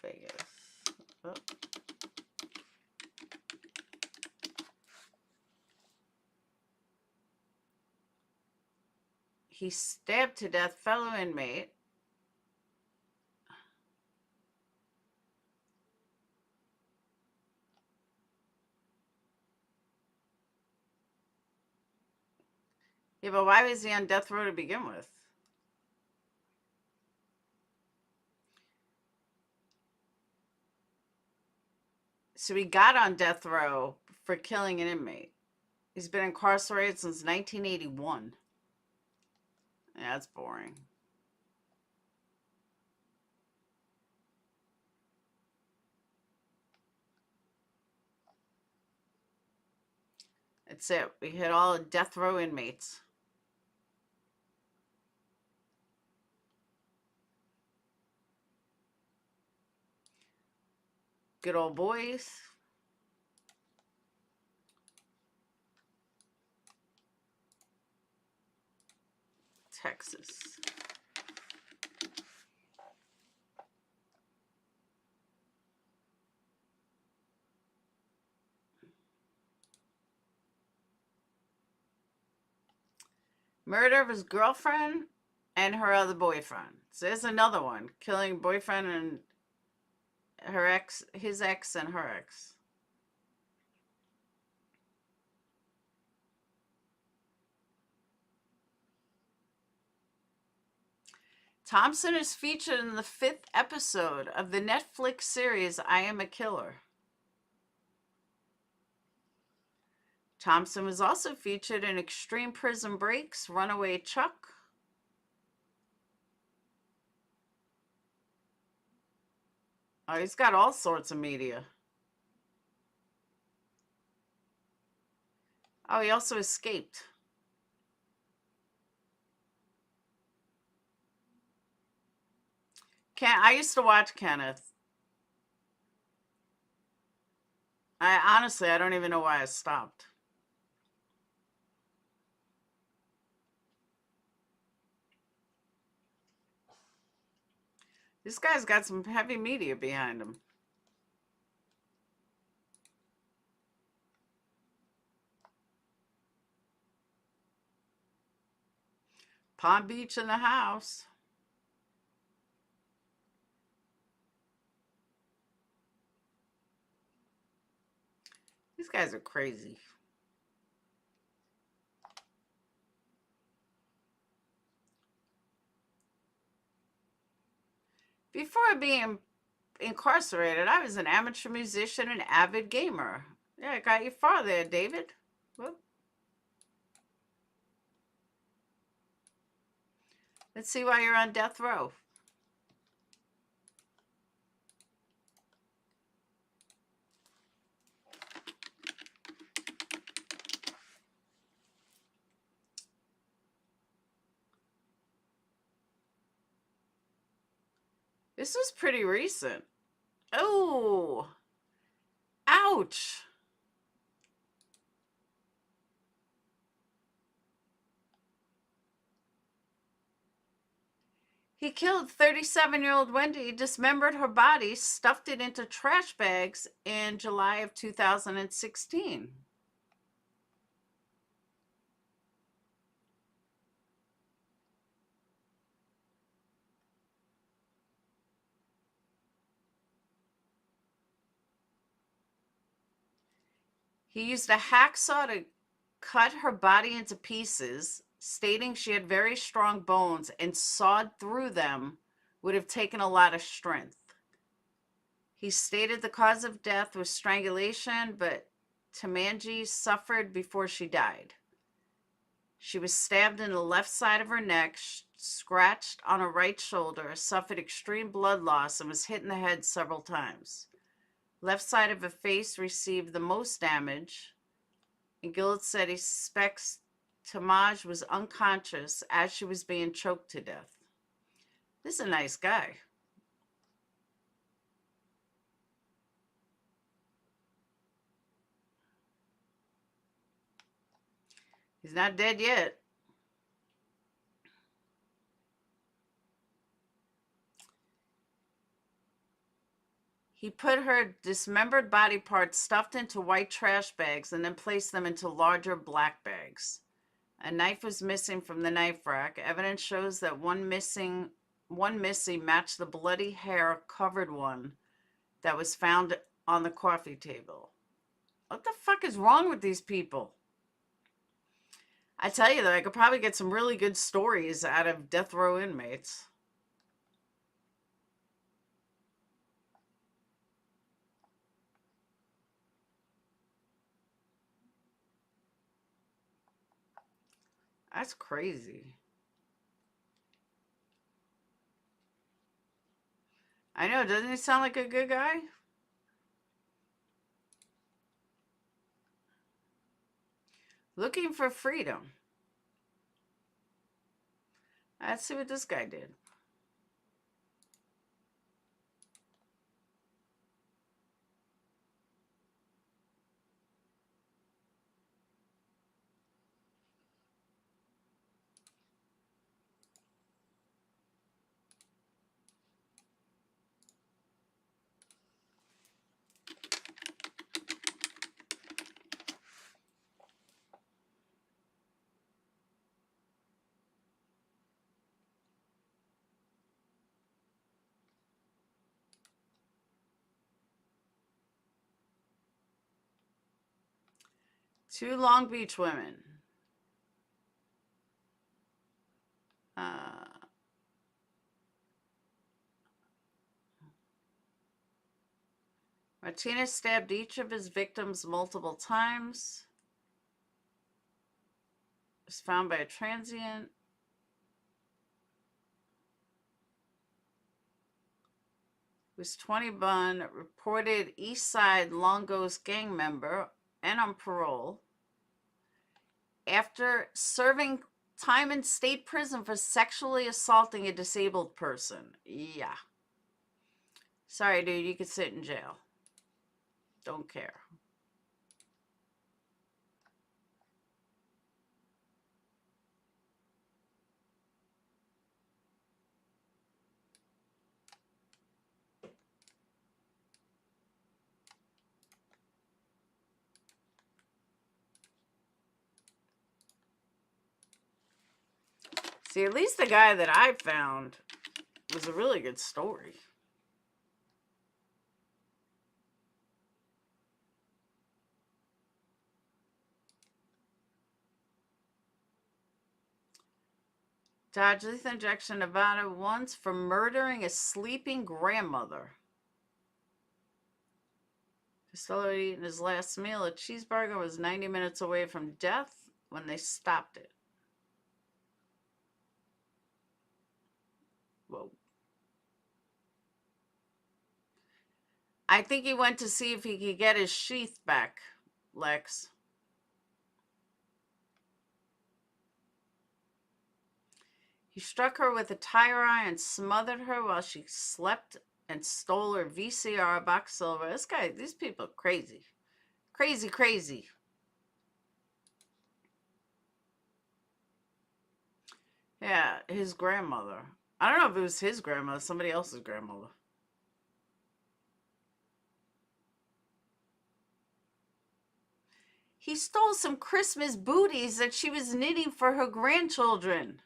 Vegas. Oh. He stabbed to death fellow inmate. Yeah, but why was he on death row to begin with? So he got on death row for killing an inmate. He's been incarcerated since 1981. Yeah, that's boring. That's it. We hit all death row inmates. Good old boys. Texas. Murder of his girlfriend and her other boyfriend. So there's another one. Killing boyfriend and her ex, his ex and her ex. Thompson is featured in the 5th episode of the Netflix series I Am a Killer. Thompson was also featured in Extreme Prison Breaks, Runaway Chuck. Oh, he's got all sorts of media. Oh, he also escaped. I used to watch Kenneth. I don't even know why I stopped. This guy's got some heavy media behind him. Palm Beach in the house. These guys are crazy. Before being incarcerated, I was an amateur musician and avid gamer. Yeah, I got you far there, David. Whoop. Let's see why you're on death row. This was pretty recent. Oh, ouch. He killed 37-year-old Wendy, dismembered her body, stuffed it into trash bags in July of 2016. He used a hacksaw to cut her body into pieces, stating she had very strong bones and sawed through them would have taken a lot of strength. He stated the cause of death was strangulation, but Tamanji suffered before she died. She was stabbed in the left side of her neck, scratched on her right shoulder, suffered extreme blood loss, and was hit in the head several times. Left side of her face received the most damage, and Gillett said he suspects Tamaj was unconscious as she was being choked to death. This is a nice guy. He's not dead yet. He put her dismembered body parts stuffed into white trash bags and then placed them into larger black bags. A knife was missing from the knife rack. Evidence shows that one missing matched the bloody hair covered one that was found on the coffee table. What the fuck is wrong with these people? I tell you, though, I could probably get some really good stories out of death row inmates. That's crazy. I know, doesn't he sound like a good guy? Looking for freedom. Let's see what this guy did. Two Long Beach women. Martinez stabbed each of his victims multiple times. Was found by a transient. Was 20 bun, reported East Side Longos gang member and on parole. After serving time in state prison for sexually assaulting a disabled person. Yeah. Sorry, dude, you could sit in jail. Don't care. See, at least the guy that I found was a really good story. Dodge lethal injection, Nevada, once for murdering a sleeping grandmother. Costello had eaten his last meal. A cheeseburger was 90 minutes away from death when they stopped it. Whoa. I think he went to see if he could get his sheath back, Lex. He struck her with a tire iron and smothered her while she slept and stole her VCR box silver. This guy, these people are crazy. Crazy, crazy. Yeah, his grandmother. I don't know if it was his grandmother, somebody else's grandmother. He stole some Christmas booties that she was knitting for her grandchildren.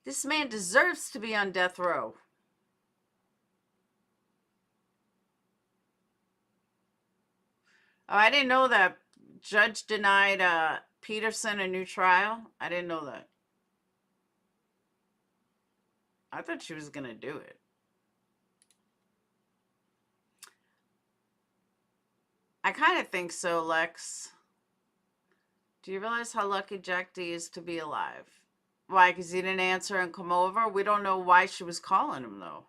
This man deserves to be on death row. Oh, I didn't know that judge denied Peterson a new trial. I didn't know that. I thought she was going to do it. I kind of think so, Lex. Do you realize how lucky Jack D is to be alive? Why? Because he didn't answer and come over? We don't know why she was calling him, though.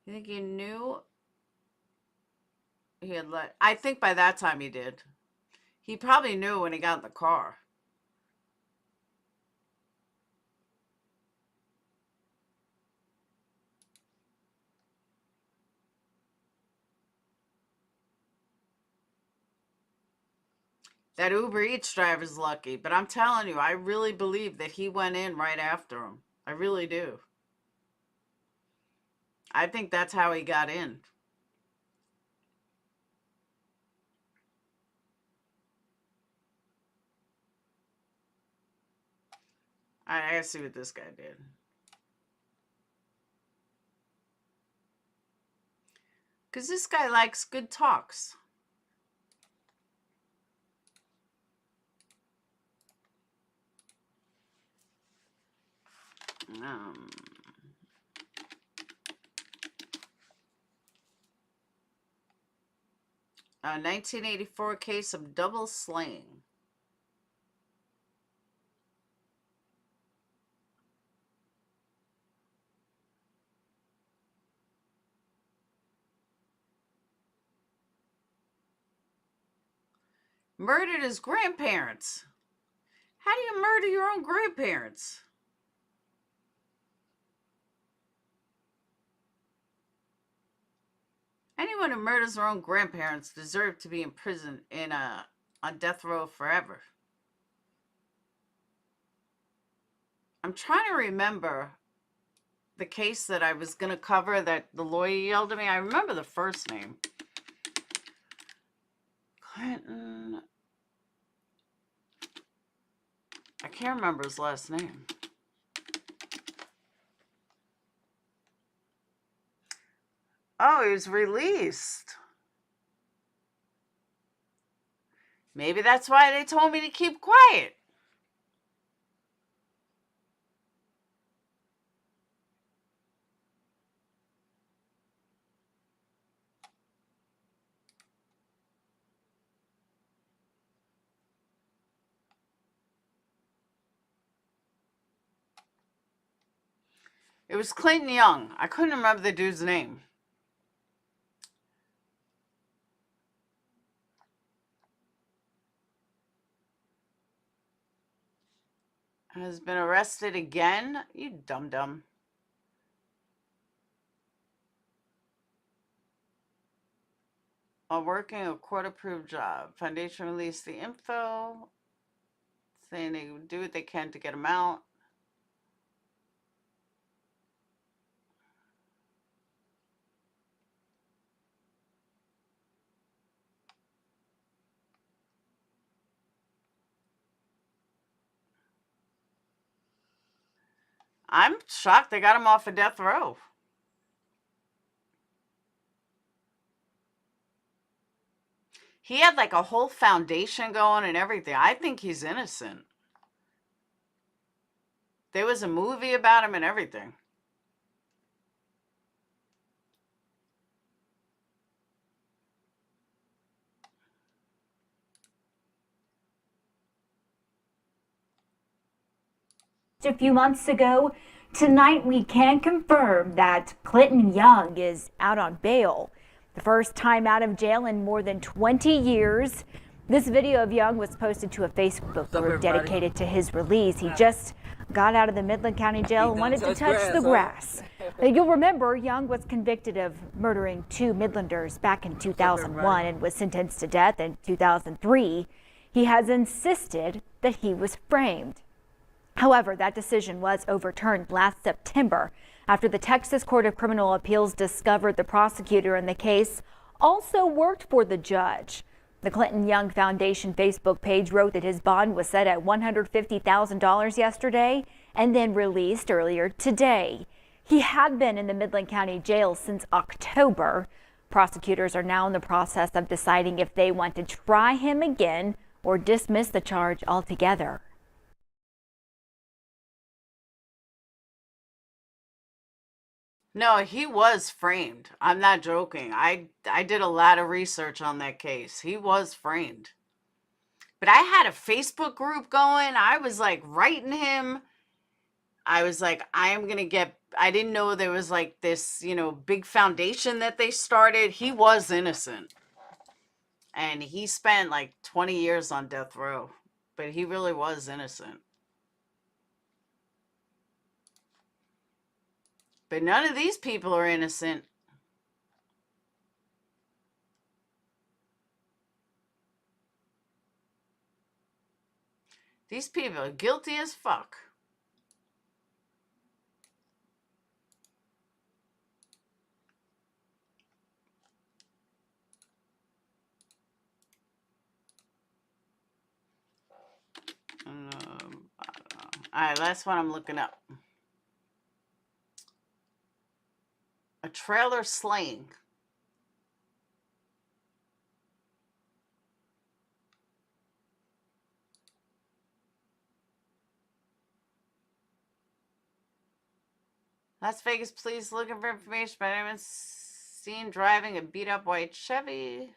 You think he knew he had let... I think by that time he did. He probably knew when he got in the car. That Uber Eats driver's lucky, but I'm telling you, I really believe that he went in right after him. I really do. I think that's how he got in. I gotta see what this guy did. Because this guy likes good talks. A 1984 case of double slaying. Murdered his grandparents. How do you murder your own grandparents? Anyone who murders their own grandparents deserves to be in prison on death row forever. I'm trying to remember the case that I was going to cover that the lawyer yelled at me. I remember the first name. Clinton. I can't remember his last name. Oh, he was released. Maybe that's why they told me to keep quiet. It was Clinton Young. I couldn't remember the dude's name. Has been arrested again? You dum-dum. While working a court-approved job. Foundation released the info, saying they would do what they can to get him out. I'm shocked they got him off of death row. He had like a whole foundation going and everything. I think he's innocent. There was a movie about him and everything. A few months ago. Tonight, we can confirm that Clinton Young is out on bail. The first time out of jail in more than 20 years. This video of Young was posted to a Facebook group dedicated to his release. He just got out of the Midland County Jail and wanted to touch the grass. You'll remember Young was convicted of murdering 2 Midlanders back in 2001 and was sentenced to death in 2003. He has insisted that he was framed. However, that decision was overturned last September after the Texas Court of Criminal Appeals discovered the prosecutor in the case also worked for the judge. The Clinton Young Foundation Facebook page wrote that his bond was set at $150,000 yesterday and then released earlier today. He had been in the Midland County Jail since October. Prosecutors are now in the process of deciding if they want to try him again or dismiss the charge altogether. No, he was framed. I'm not joking. I did a lot of research on that case. He was framed. But I had a Facebook group going. I was like writing him. I was like, I am going to get, I didn't know there was like this, you know, big foundation that they started. He was innocent. And he spent like 20 years on death row. But he really was innocent. But none of these people are innocent. These people are guilty as fuck. All right, last one I'm looking up. A trailer slaying. Las Vegas police looking for information about anyone seen driving a beat-up white Chevy.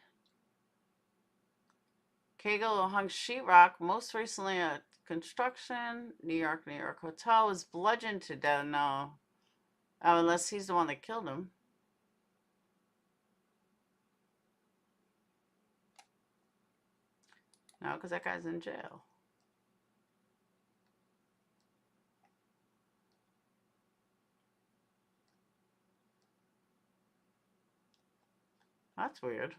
Kegel hung sheetrock, most recently at construction. New York hotel was bludgeoned to death. No. Oh, unless he's the one that killed him. No, because that guy's in jail. That's weird.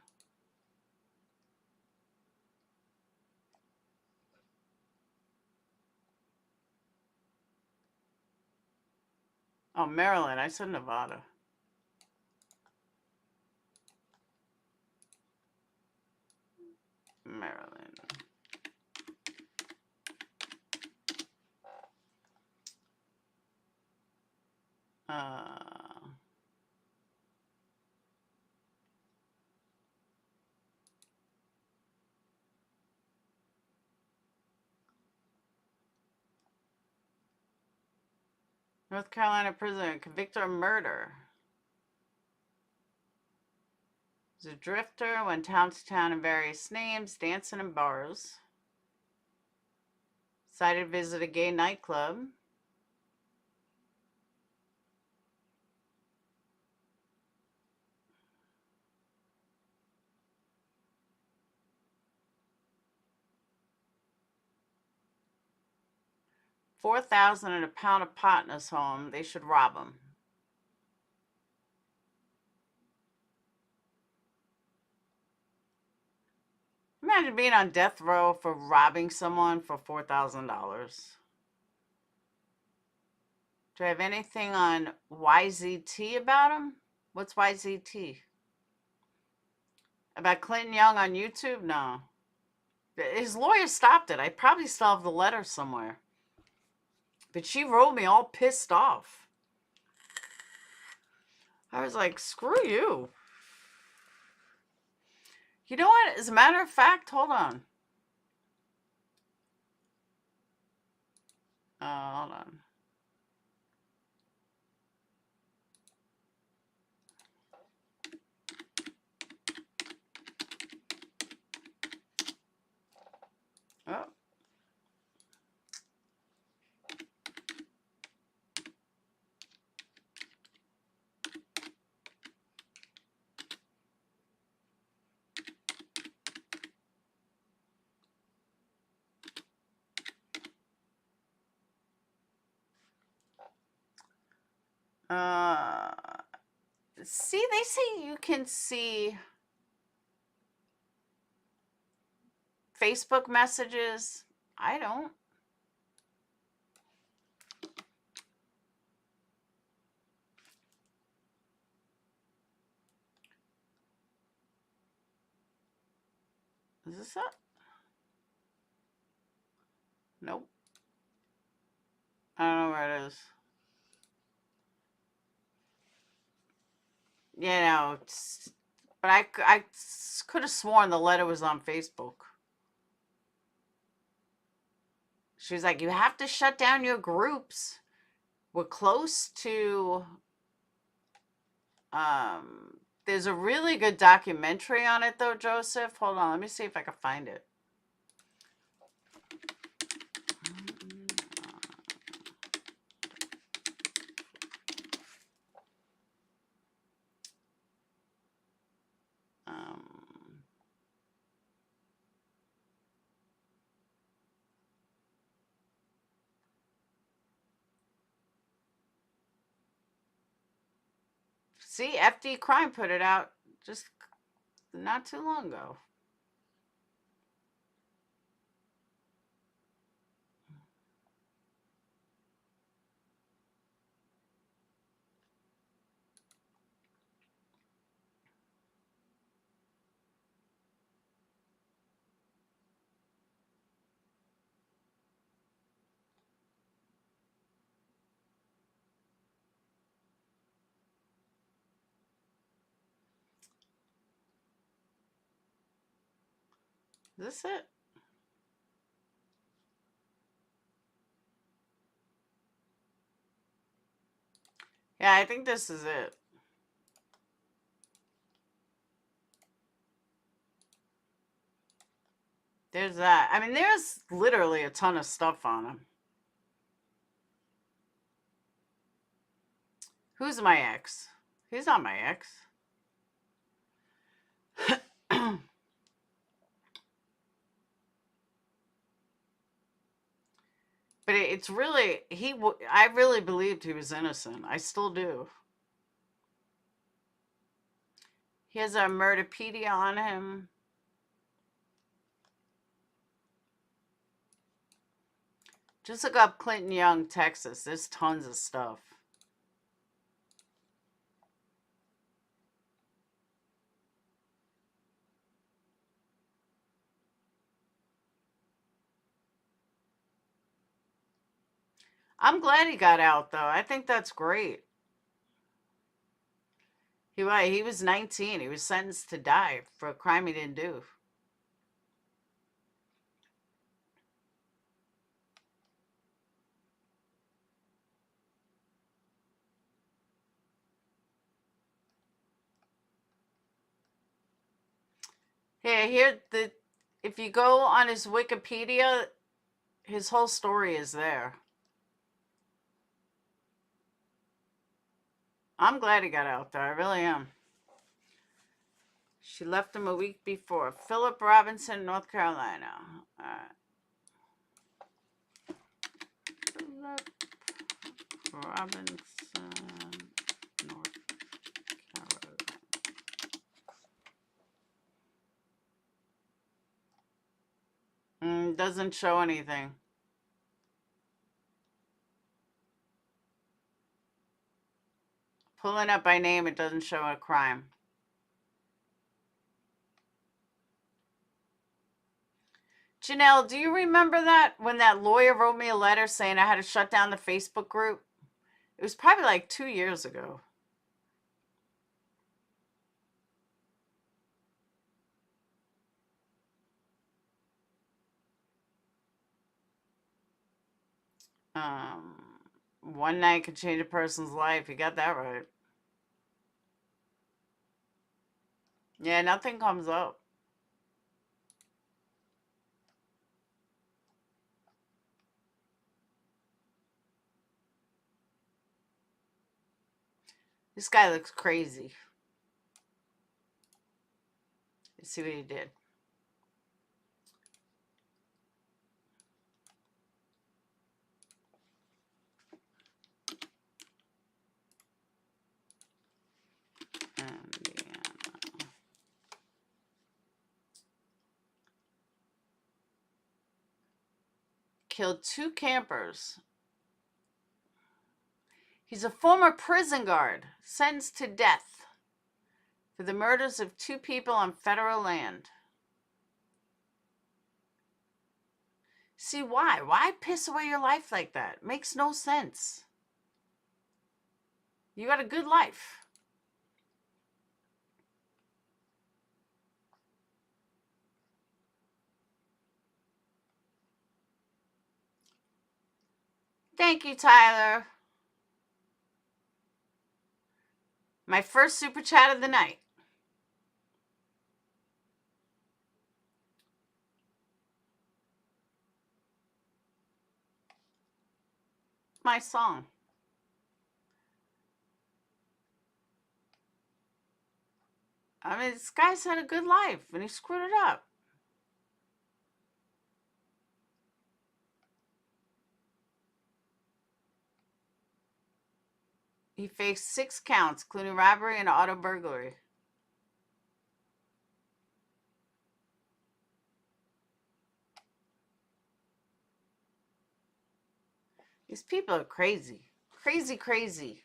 Oh, Maryland. I said Nevada. Maryland. North Carolina prisoner convicted of murder. He's a drifter, went town to town in various names, dancing in bars. Decided to visit a gay nightclub. $4,000 and a pound of pot in his home. They should rob him. Imagine being on death row for robbing someone for $4,000. Do I have anything on YZT about him? What's YZT? About Clinton Young on YouTube? No. His lawyer stopped it. I probably still have the letter somewhere. But she wrote me all pissed off. I was like, screw you. You know what? As a matter of fact, hold on. Hold on. Oh. See, they say you can see Facebook messages. I don't. Is this it? Nope. I don't know where it is. You know, but I could have sworn the letter was on Facebook. She was like, you have to shut down your groups. We're close to There's a really good documentary on it, though, Joseph. Hold on, let me see if I can find it. See, FD Crime put it out just not too long ago. Is this it? Yeah, I think this is it. There's that. I mean, there's literally a ton of stuff on him. Who's my ex? He's not my ex. But it's really, I really believed he was innocent. I still do. He has a Murderpedia on him. Just look up Clinton Young, Texas. There's tons of stuff. I'm glad he got out, though. I think that's great. He was 19. He was sentenced to die for a crime he didn't do. If you go on his Wikipedia, his whole story is there. I'm glad he got out there. I really am. She left him a week before. Philip Robinson, North Carolina. All right. Philip Robinson, North Carolina. Doesn't show anything. Pulling up by name, it doesn't show a crime. Janelle, do you remember that when that lawyer wrote me a letter saying I had to shut down the Facebook group? It was probably like 2 years ago. One night can change a person's life. You got that right. Yeah, nothing comes up. This guy looks crazy. Let's see what he did. Killed 2 campers. He's a former prison guard, sentenced to death for the murders of 2 people on federal land. See, why? Why piss away your life like that? Makes no sense. You got a good life. Thank you, Tyler. My first super chat of the night. My song. I mean, this guy's had a good life, and he screwed it up. He faced 6 counts, including robbery and auto burglary. These people are crazy. Crazy, crazy.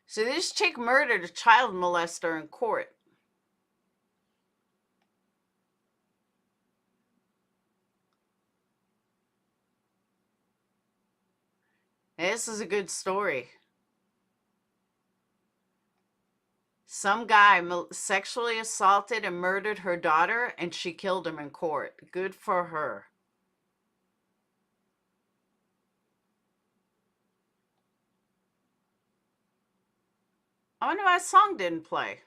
So this chick murdered a child molester in court. This is a good story. Some guy sexually assaulted and murdered her daughter, and she killed him in court. Good for her. I wonder why a song didn't play.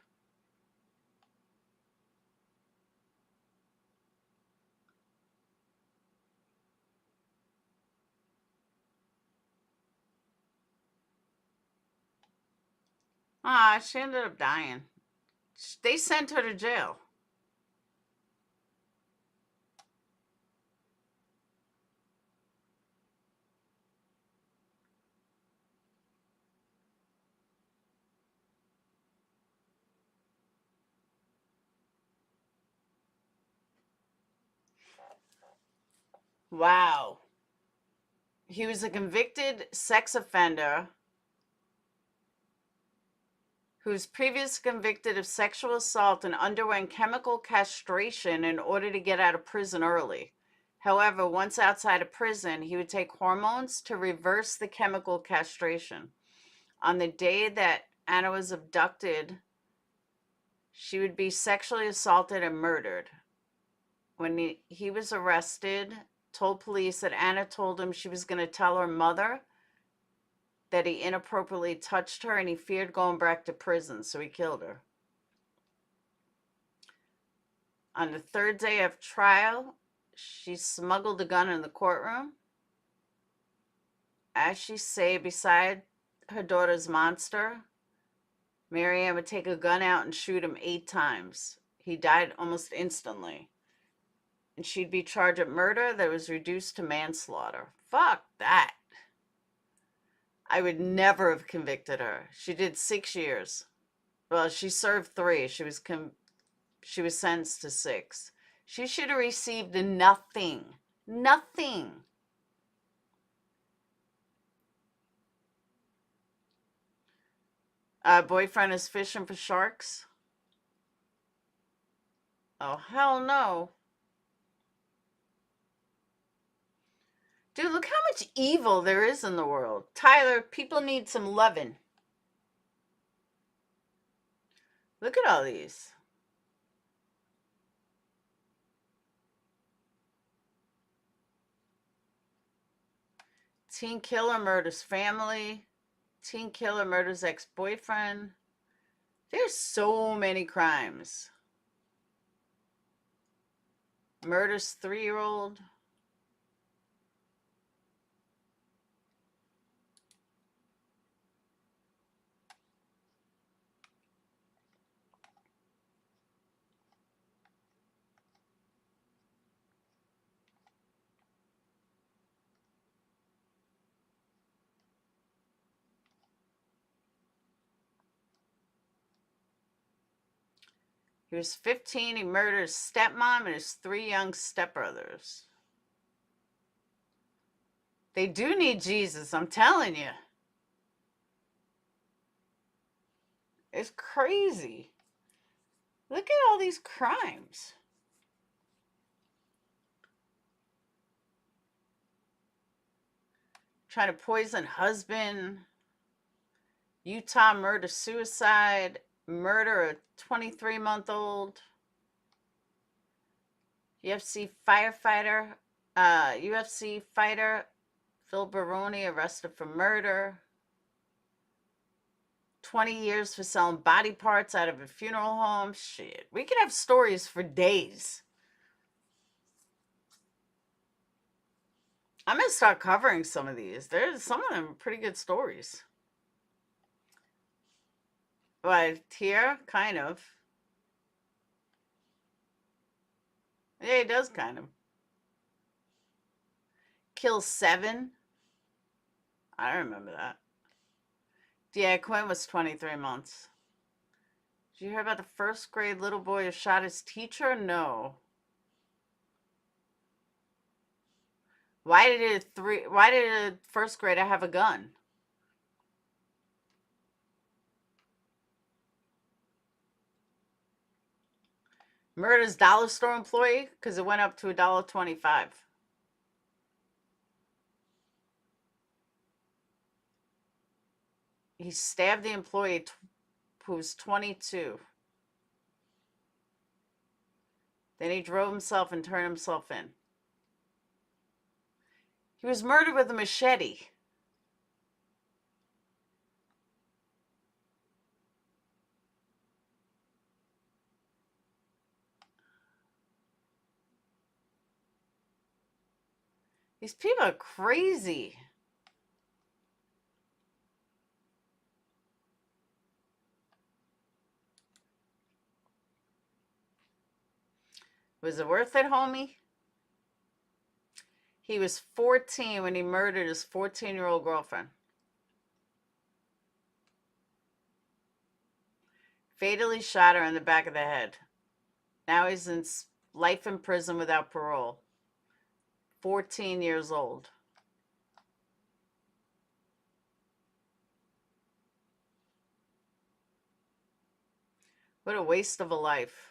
Ah, she ended up dying. They sent her to jail. Wow. He was a convicted sex offender who was previously convicted of sexual assault and underwent chemical castration in order to get out of prison early. However, once outside of prison, he would take hormones to reverse the chemical castration. On the day that Anna was abducted, she would be sexually assaulted and murdered. When he was arrested, told police that Anna told him she was going to tell her mother that he inappropriately touched her and he feared going back to prison, so he killed her. On the 3rd day of trial, she smuggled a gun in the courtroom. As she sat beside her daughter's monster, Marianne would take a gun out and shoot him 8 times. He died almost instantly. And she'd be charged with murder that was reduced to manslaughter. Fuck that. I would never have convicted her. She did 6 years. Well, she served 3. She was sentenced to 6. She should have received nothing. Nothing. Boyfriend is fishing for sharks. Oh, hell no. Dude, look how much evil there is in the world. Tyler, people need some loving. Look at all these. Teen killer murders family. Teen killer murders ex-boyfriend. There's so many crimes. Murders 3-year-old. He was 15. He murdered his stepmom and his 3 young stepbrothers. They do need Jesus, I'm telling you. It's crazy. Look at all these crimes. Trying to poison husband. Utah murder-suicide. Murder a 23-month-old. UFC fighter Phil Baroni arrested for murder. 20 years for selling body parts out of a funeral home. Shit, we could have stories for days. I'm gonna start covering some of these. There's some of them pretty good stories. But here, kind of. Yeah, he does kind of. Kills 7. I don't remember that. Yeah, Quinn was 23 months. Did you hear about the first grade little boy who shot his teacher? No. Why did a first grader have a gun? Murders dollar store employee because it went up to $1.25. He stabbed the employee who was 22. Then he drove himself and turned himself in. He was murdered with a machete. These people are crazy. Was it worth it, homie? He was 14 when he murdered his 14-year-old girlfriend. Fatally shot her in the back of the head. Now he's in life in prison without parole. 14 years old. What a waste of a life.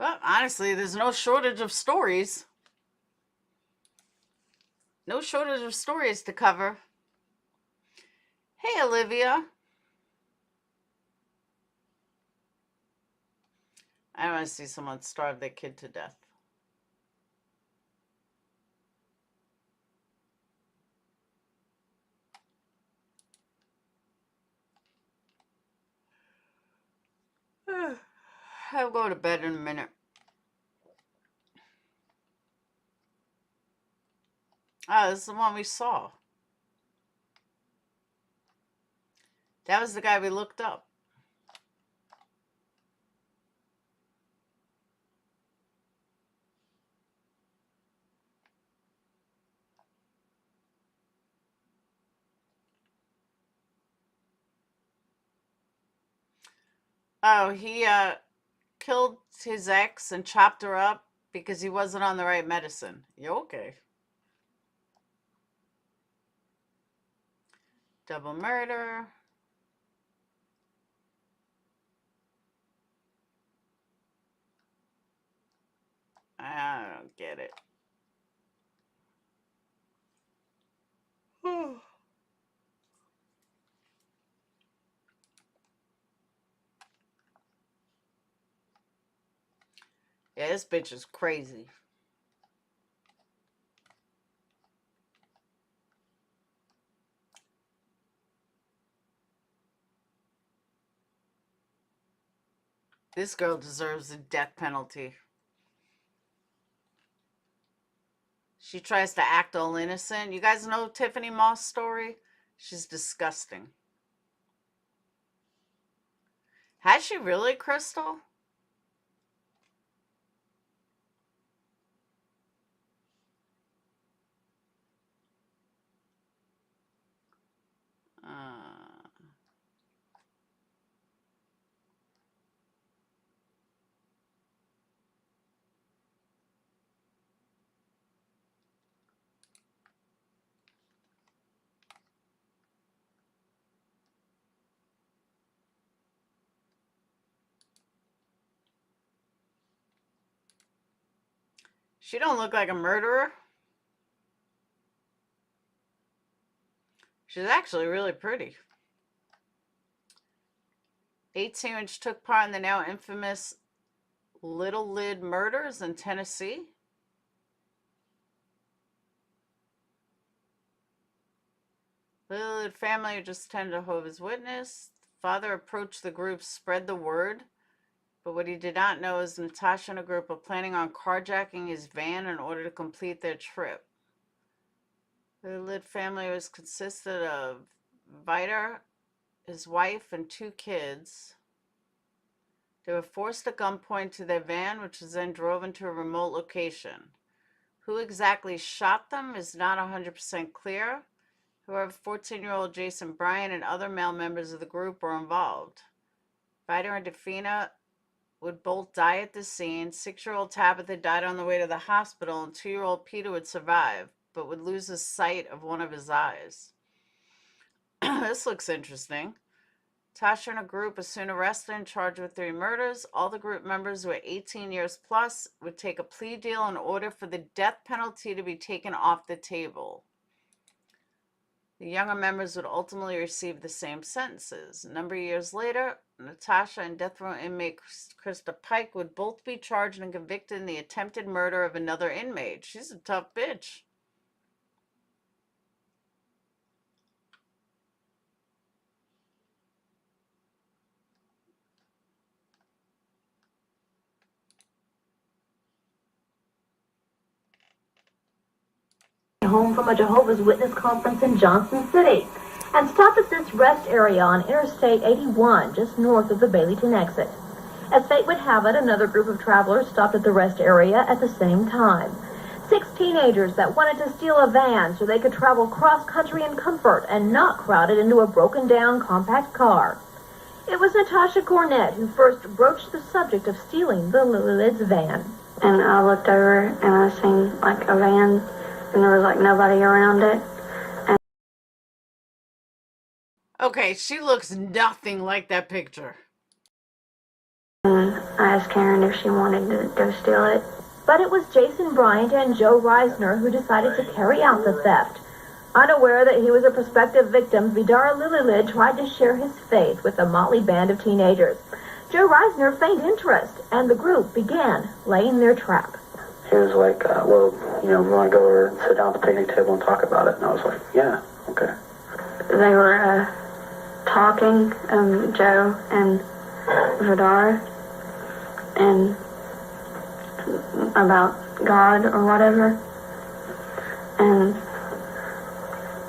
Well, honestly, there's no shortage of stories. No shortage of stories to cover. Hey, Olivia. I don't want to see someone starve their kid to death. I'll go to bed in a minute. Oh, this is the one we saw. That was the guy we looked up. Oh, he killed his ex and chopped her up because he wasn't on the right medicine. You okay? Double murder. I don't get it. Yeah, this bitch is crazy. This girl deserves a death penalty. She tries to act all innocent. You guys know Tiffany Moss' story? She's disgusting. Has she really, Crystal? She don't look like a murderer. She's actually really pretty. 18 when she took part in the now infamous Little Lid murders in Tennessee. Little Lid family just attended Jehovah's Witness. The father approached the group, spread the word, but what he did not know is Natasha and a group were planning on carjacking his van in order to complete their trip. The Lid family was consisted of Viter, his wife, and 2 kids. They were forced at gunpoint to their van, which was then drove into a remote location. Who exactly shot them is not 100% clear. However, 14-year-old Jason Bryan and other male members of the group were involved. Viter and Defina would both die at the scene. 6-year-old Tabitha died on the way to the hospital, and 2-year-old Peter would survive, but would lose the sight of one of his eyes. This looks interesting. Tasha and a group was soon arrested and charged with 3 murders. All the group members who were 18 years plus would take a plea deal in order for the death penalty to be taken off the table. The younger members would ultimately receive the same sentences. A number of years later, Natasha and death row inmate Krista Pike would both be charged and convicted in the attempted murder of another inmate. She's a tough bitch. Home from a Jehovah's Witness conference in Johnson City and stopped at this rest area on Interstate 81 just north of the Baileyton exit. As fate would have it, another group of travelers stopped at the rest area at the same time. 6 teenagers that wanted to steal a van so they could travel cross-country in comfort and not crowded into a broken-down compact car. It was Natasha Cornett who first broached the subject of stealing the Lid's van. And I looked over and I seen like a van, and there was like nobody around it. Okay, she looks nothing like that picture. And I asked Karen if she wanted to go steal it. But it was Jason Bryant and Joe Reisner who decided to carry out the theft. Unaware that he was a prospective victim, Vidar Lililid tried to share his faith with a motley band of teenagers. Joe Reisner feigned interest, and the group began laying their trap. He was like, well, you know, we want to go over and sit down at the picnic table and talk about it. And I was like, yeah, okay. They were talking, Joe and Vidar, and about God or whatever. And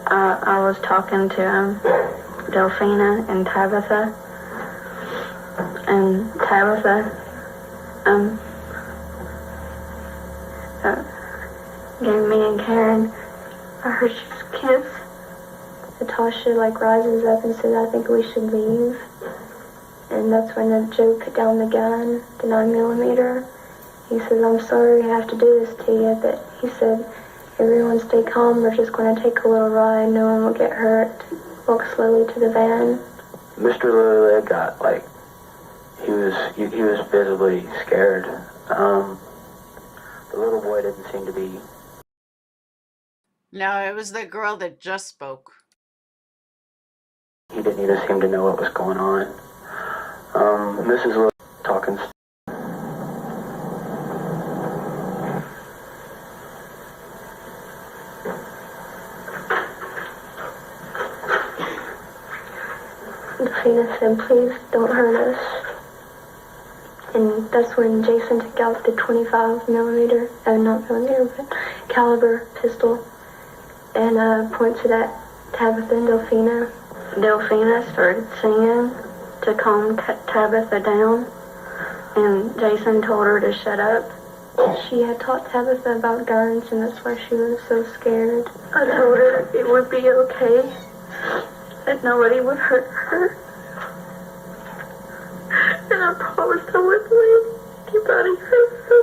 I was talking to Delphina and Tabitha. And Tabitha gave me and Karen a Hershey's kiss. Natasha rises up and says, I think we should leave. And that's when Joe put down the gun, the 9mm. He says, I'm sorry I have to do this to you, but he said, everyone stay calm, we're just going to take a little ride, no one will get hurt. Walk slowly to the van. Mr. Lilly got, he was visibly scared. The little boy didn't seem to be. No, it was the girl that just spoke. He didn't even seem to know what was going on. Mrs. Lilly talking. Delphina said, please don't hurt us. And that's when Jason took out the 25mm, not millimeter, but caliber pistol, and pointed at Tabitha and Delphina. Delphina started singing to calm Tabitha down, and Jason told her to shut up. She had taught Tabitha about guns, and that's why she was so scared. I told her it would be okay, that nobody would hurt her. And I promised I wouldn't let anybody hurt her.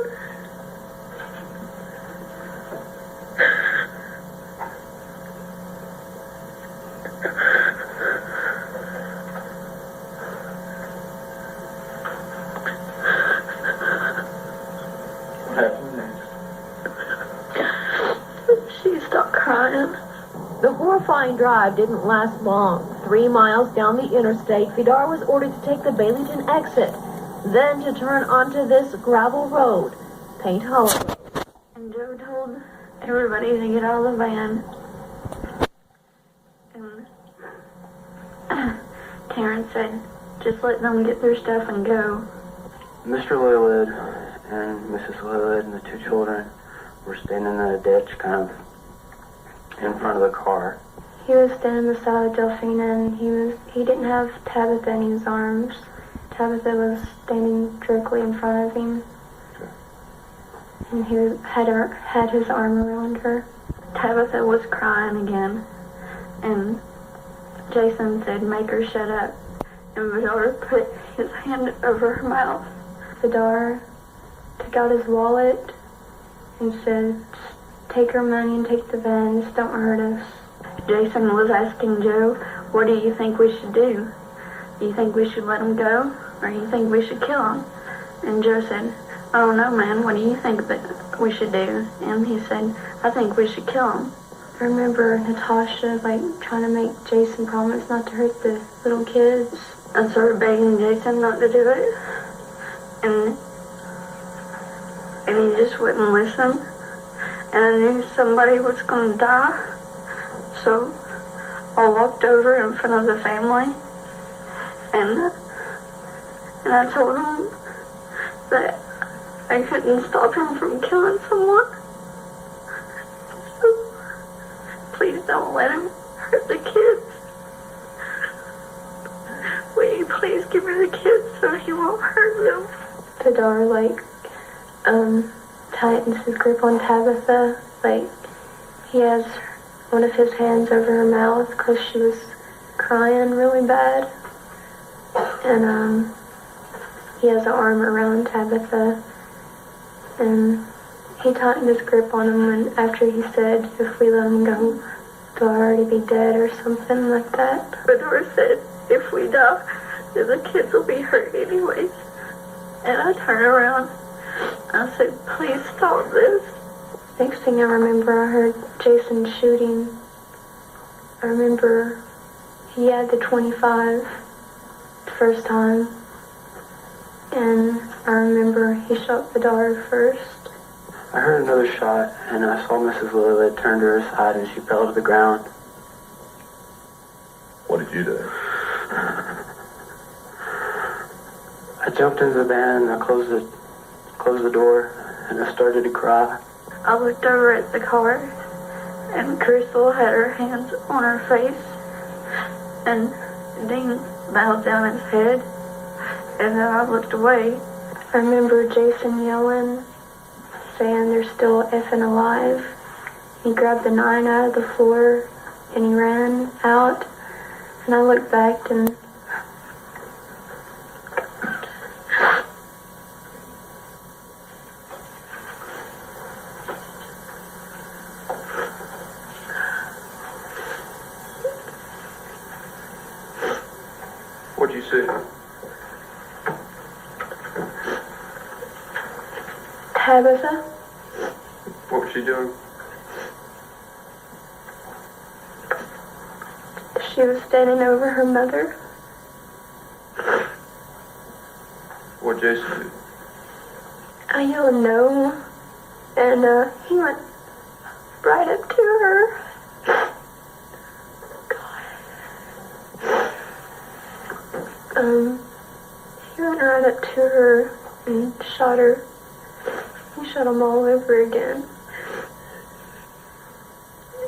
What happened next? The horrifying drive didn't last long. 3 miles down the interstate, Vidar was ordered to take the Baileyton exit, then to turn onto this gravel road, Paint Hollow Road. And Joe told everybody to get out of the van. And Terrence said, just let them get their stuff and go. Mr. Lillard and Mrs. Lillard and the 2 children were standing in a ditch kind of in front of the car. He was standing beside Delphina, and he didn't have Tabitha in his arms. Tabitha was standing directly in front of him. And he had his arm around her. Tabitha was crying again, and Jason said, make her shut up. And Vidar put his hand over her mouth. Vidar took out his wallet and said, take her money and take the van, just don't hurt us. Jason was asking Joe, what do you think we should do? Do you think we should let him go, or do you think we should kill him? And Joe said, I don't know, man, what do you think that we should do? And he said, I think we should kill him. I remember Natasha, trying to make Jason promise not to hurt the little kids. I started begging Jason not to do it. And he just wouldn't listen. And I knew somebody was going to die. So I walked over in front of the family. And I told him that I couldn't stop him from killing someone. So please don't let him hurt the kids. Will you please give me the kids so he won't hurt them? Vidar, tightens his grip on Tabitha. He has one of his hands over her mouth because she was crying really bad. And he has an arm around Tabitha. And he tightened his grip on him, and after he said, if we let him go, they'll already be dead or something like that. Vidar said, if we die, then the kids will be hurt anyways. And I turned around. I said, please stop this. Next thing I remember, I heard Jason shooting. I remember he had the 25 the first time. And I remember he shot Vidar first. I heard another shot, and I saw Mrs. Lillard turn to her side, and she fell to the ground. What did you do? I jumped into the van, and I closed the door, and I started to cry. I looked over at the car, and Crystal had her hands on her face, and Dean bowed down his head, and then I looked away. I remember Jason yelling, saying they're still effing alive. He grabbed the 9 out of the floor, and he ran out, and I looked back, and What'd you see? Tabitha, What was she doing? she was standing over her mother. What'd Jason do? I yelled no, and he went right up to her. He went right up to her and shot her. He shot him all over again.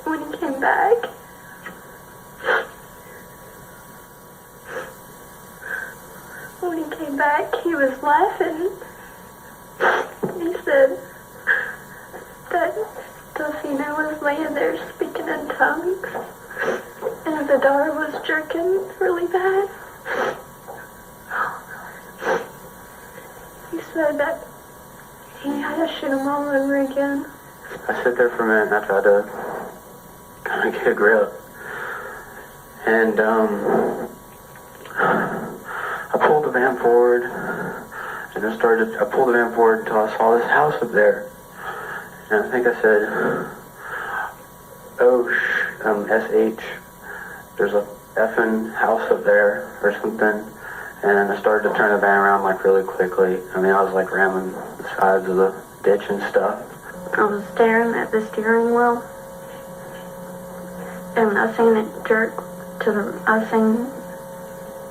When he came back, he was laughing. He said that Delphina was laying there speaking in tongues, and Vidar was jerking really bad. He said that he had to shoot him all over again. I sat there for a minute, and I tried to kind of get a grip. And I pulled the van forward, and I pulled the van forward until I saw this house up there. And I think I said, oh, SH. There's a effing house up there or something. And I started to turn the van around like really quickly. I mean, I was like ramming the sides of the ditch and stuff. I was staring at the steering wheel, and I seen it jerk to the. I seen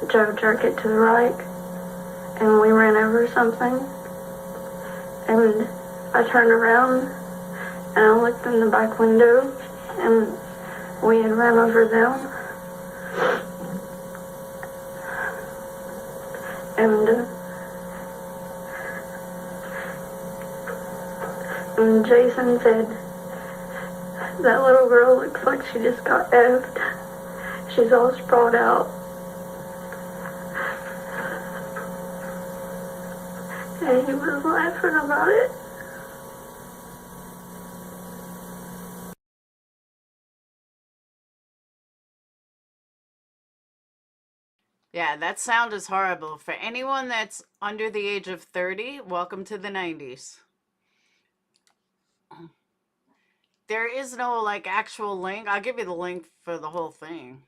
Joe jerk it to the right, and we ran over something. And I turned around, and I looked in the back window, and we had ran over them. And Jason said, that little girl looks like she just got effed. She's all sprawled out. And he was laughing about it. Yeah, that sound is horrible. For anyone that's under the age of 30, welcome to the 90s. There is no, like, actual link. I'll give you the link for the whole thing.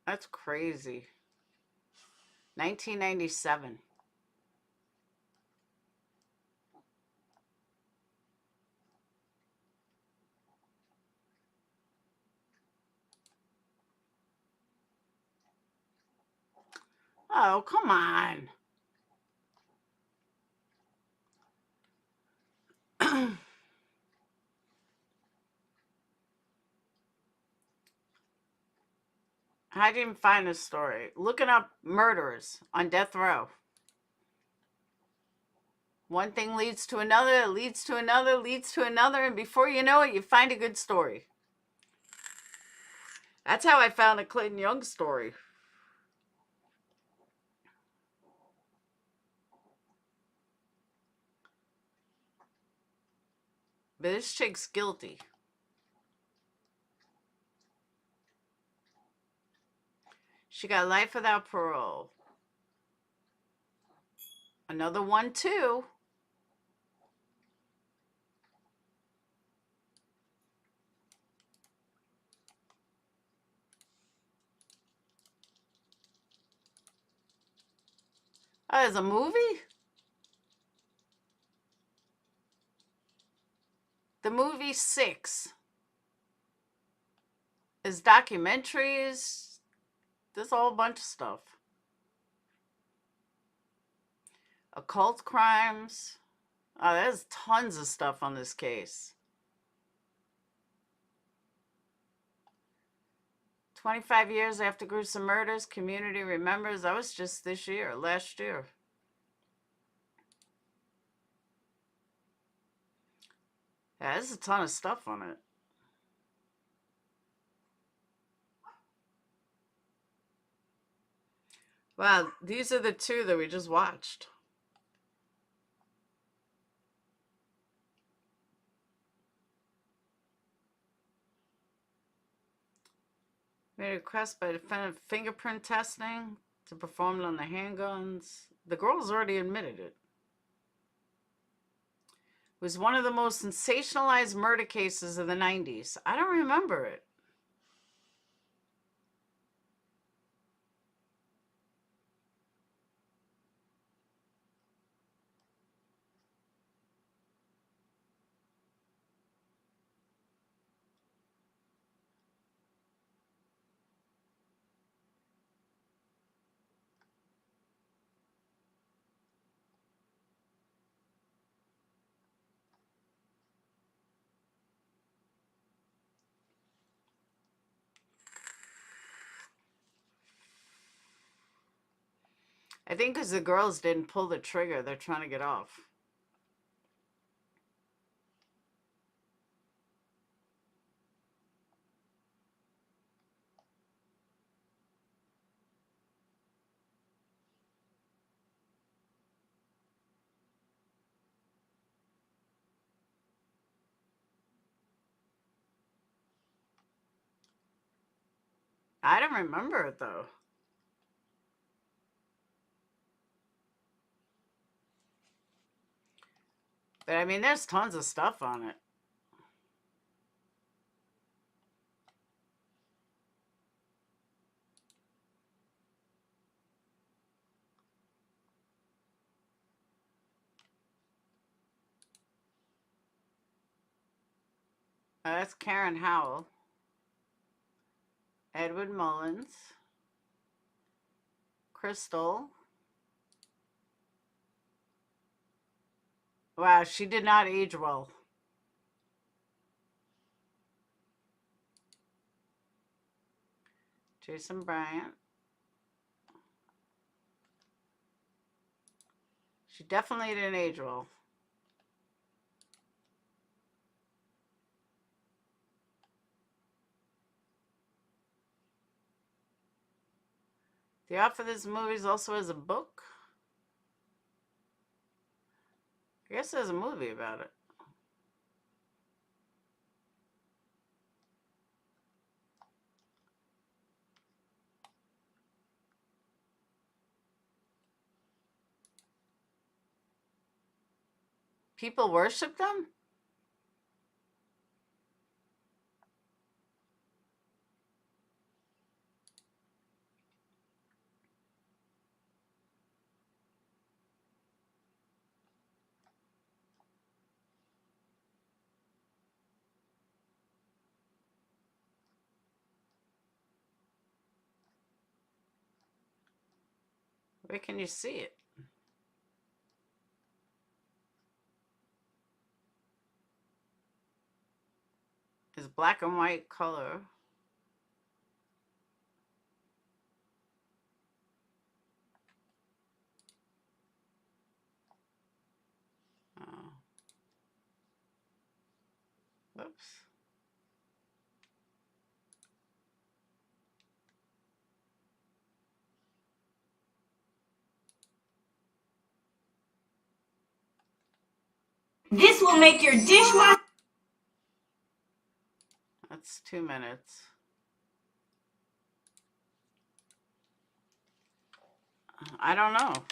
That's crazy. 1997. Oh, come on. I didn't find this story. Looking up murderers on death row. One thing leads to another, leads to another, leads to another, and before you know it, you find a good story. That's how I found a Clinton Young story. But this chick's guilty. She got life without parole. Another one, too. Oh, there's a movie? The movie 6. There's documentaries. There's a whole bunch of stuff. Occult crimes. Oh, there's tons of stuff on this case. 25 years after gruesome murders, community remembers. That was just this year, last year. Yeah, there's a ton of stuff on it. Wow, these are the two that we just watched. Made a request by defendant fingerprint testing to perform on the handguns. The girls already admitted it. It was one of the most sensationalized murder cases of the 90s. I don't remember it. I think because the girls didn't pull the trigger, they're trying to get off. I don't remember it, though. But I mean, there's tons of stuff on it. That's Karen Howell. Edward Mullins. Crystal. Wow, she did not age well. Jason Bryant. She definitely didn't age well. The author of this movie is also has a book. I guess there's a movie about it. People worship them? Where can you see it? It's black and white color. Oh. Oops. This will make your dishwasher. That's 2 minutes. I don't know.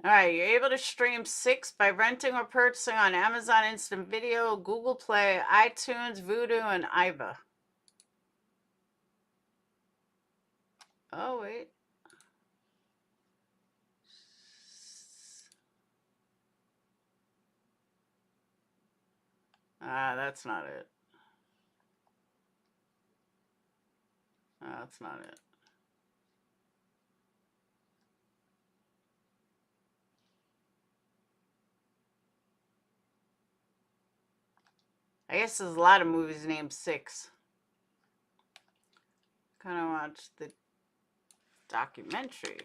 All right, you're able to stream 6 by renting or purchasing on Amazon Instant Video, Google Play, iTunes, Vudu, and Iva. Oh, wait. Ah, that's not it. That's not it. I guess there's a lot of movies named 6. Kind of watch the documentary.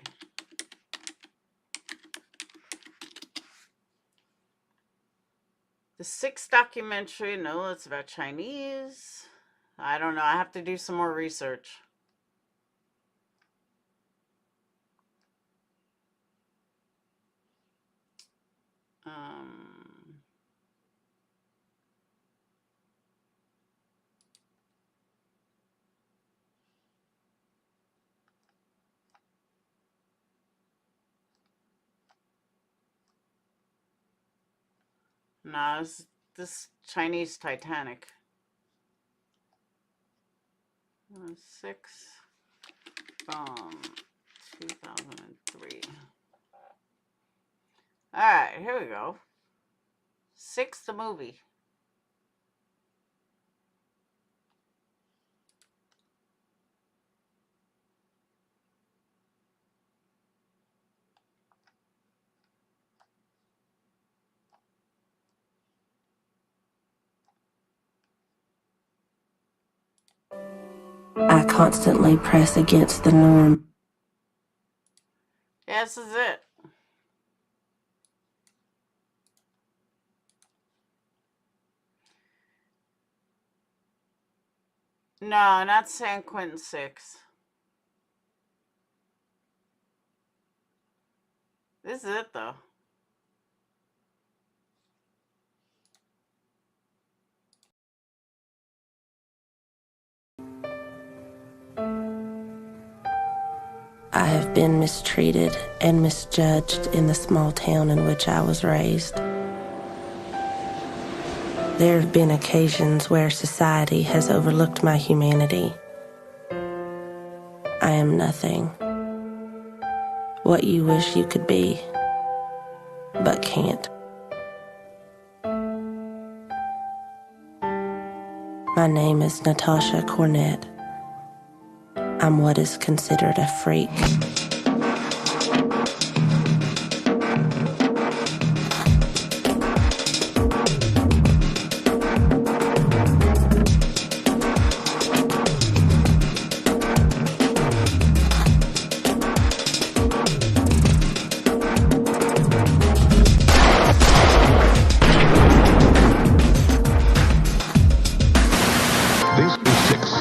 The 6 documentary, no, it's about Chinese. I don't know. I have to do some more research. No, it's this Chinese Titanic. 6 from 2003. All right, here we go. 6 the movie. I constantly press against the norm. Yeah, this is it. No, not San Quentin 6. This is it, though. I have been mistreated and misjudged in the small town in which I was raised. There have been occasions where society has overlooked my humanity. I am nothing. What you wish you could be, but can't. My name is Natasha Cornett. I'm what is considered a freak.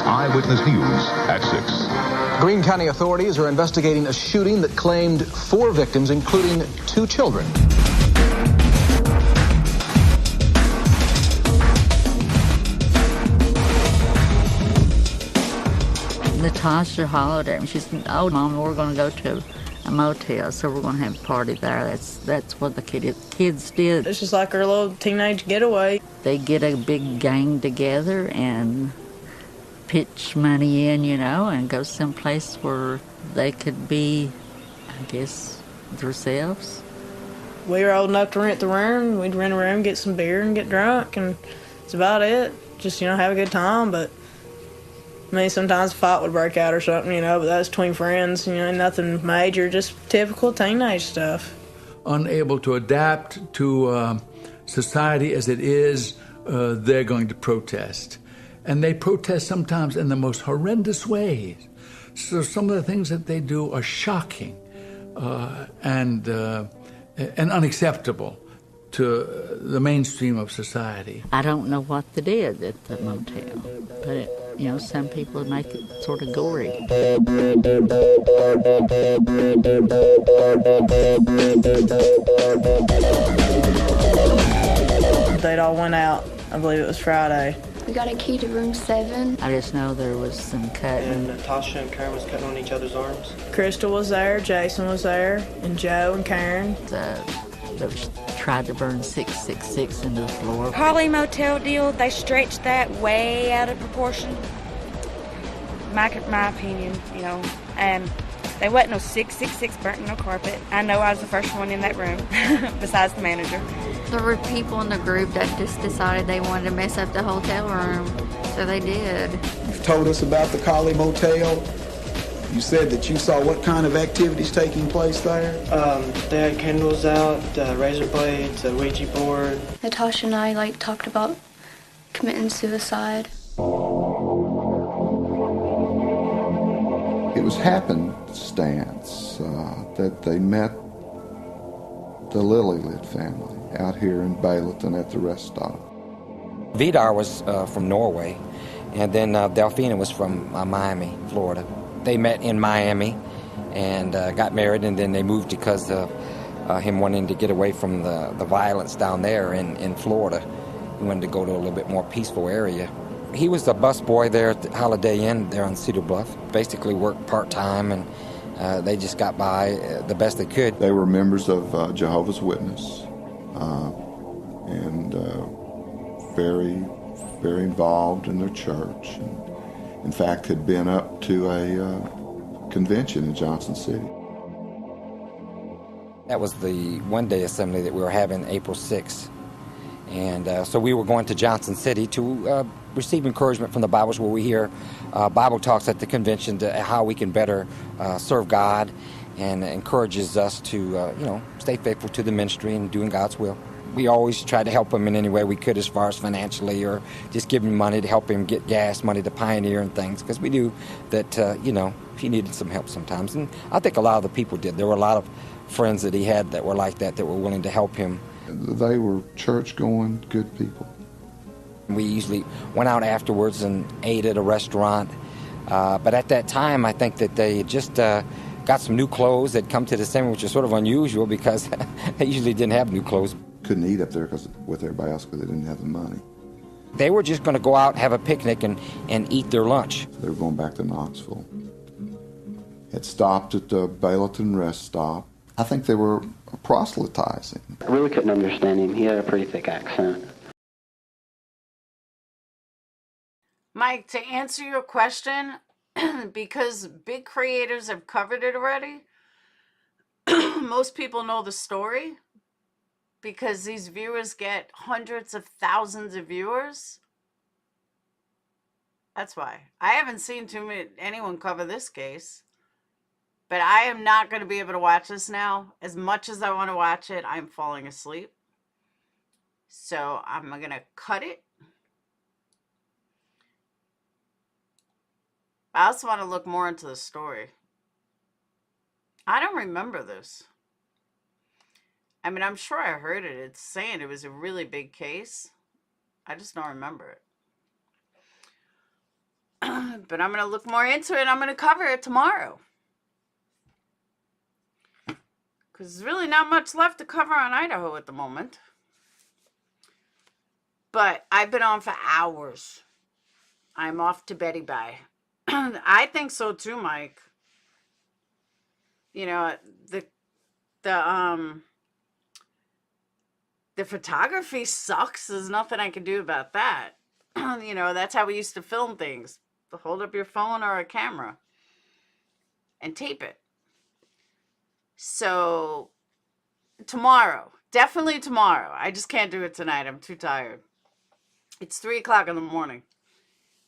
Eyewitness News at 6. Greene County authorities are investigating a shooting that claimed 4 victims, including 2 children. Natasha hollered at me. She said, "Oh, Mom, we're going to go to a motel, so we're going to have a party there." That's what the kids did. It's just like our little teenage getaway. They get a big gang together and pitch money in, and go someplace where they could be, I guess, themselves. We were old enough to rent the room. We'd rent a room, get some beer, and get drunk, and that's about it. Just, have a good time, but sometimes a fight would break out or something, but that was between friends, nothing major, just typical teenage stuff. Unable to adapt to society as it is, they're going to protest. And they protest sometimes in the most horrendous ways. So some of the things that they do are shocking and unacceptable to the mainstream of society. I don't know what they did at the motel, but some people make it sort of gory. They'd all went out. I believe it was Friday. We got a key to room 7. I just know there was some cutting. And Natasha and Karen was cutting on each other's arms. Crystal was there, Jason was there, and Joe and Karen. They tried to burn 666 into the floor. Holly Motel deal, they stretched that way out of proportion. My opinion, and there wasn't no 666 burnt in no carpet. I know I was the first one in that room, besides the manager. There were people in the group that just decided they wanted to mess up the hotel room, so they did. You've told us about the Collie Motel. You said that you saw what kind of activities taking place there? They had candles out, razor blades, a Ouija board. Natasha and I talked about committing suicide. It was happenstance that they met the Lilylid family out here in Bayleton at the rest stop. Vidar was from Norway, and then Delphina was from Miami, Florida. They met in Miami and got married, and then they moved because of him wanting to get away from the violence down there in Florida. He wanted to go to a little bit more peaceful area. He was the bus boy there at the Holiday Inn there on Cedar Bluff. Basically worked part-time, and they just got by the best they could. They were members of Jehovah's Witness and very, very involved in their church. And in fact, had been up to a convention in Johnson City. That was the one-day assembly that we were having April 6th. And so we were going to Johnson City to receive encouragement from the Bibles, where we hear Bible talks at the convention to how we can better serve God, and encourages us to, stay faithful to the ministry and doing God's will. We always try to help him in any way we could, as far as financially, or just give him money to help him get gas money to Pioneer and things, because we knew that, he needed some help sometimes. And I think a lot of the people did. There were a lot of friends that he had that were like that were willing to help him. They were church-going, good people. We usually went out afterwards and ate at a restaurant. But at that time, I think that they just got some new clothes that come to the same, which is sort of unusual because they usually didn't have new clothes. Couldn't eat up there with everybody else because they didn't have the money. They were just going to go out, have a picnic, and eat their lunch. They were going back to Knoxville. had stopped at the Bayleton rest stop. I think they were proselytizing. I really couldn't understand him. He had a pretty thick accent. Mike, to answer your question, because big creators have covered it already, most people know the story because these viewers get hundreds of thousands of viewers. That's why. I haven't seen anyone cover this case. But I am not going to be able to watch this now. As much as I want to watch it, I'm falling asleep. So I'm going to cut it. I also want to look more into the story. I don't remember this. I mean, I'm sure I heard it. It's saying it was a really big case. I just don't remember it. But I'm going to look more into it. I'm going to cover it tomorrow. Because there's really not much left to cover on Idaho at the moment. But I've been on for hours. I'm off to Betty bye. I think so too, Mike. You know, the photography sucks. There's nothing I can do about that. You know, that's how we used to film things. Hold up your phone or a camera and tape it. So tomorrow, definitely tomorrow. I just can't do it tonight. I'm too tired. It's 3 o'clock in the morning.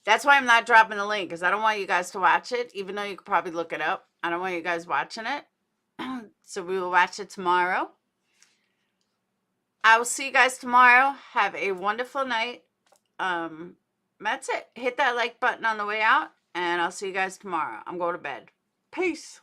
That's why I'm not dropping the link, because I don't want you guys to watch it, even though you could probably look it up. I don't want you guys watching it. So we will watch it tomorrow. I will see you guys tomorrow. Have a wonderful night. That's it. Hit that like button on the way out, and I'll see you guys tomorrow. I'm going to bed. Peace.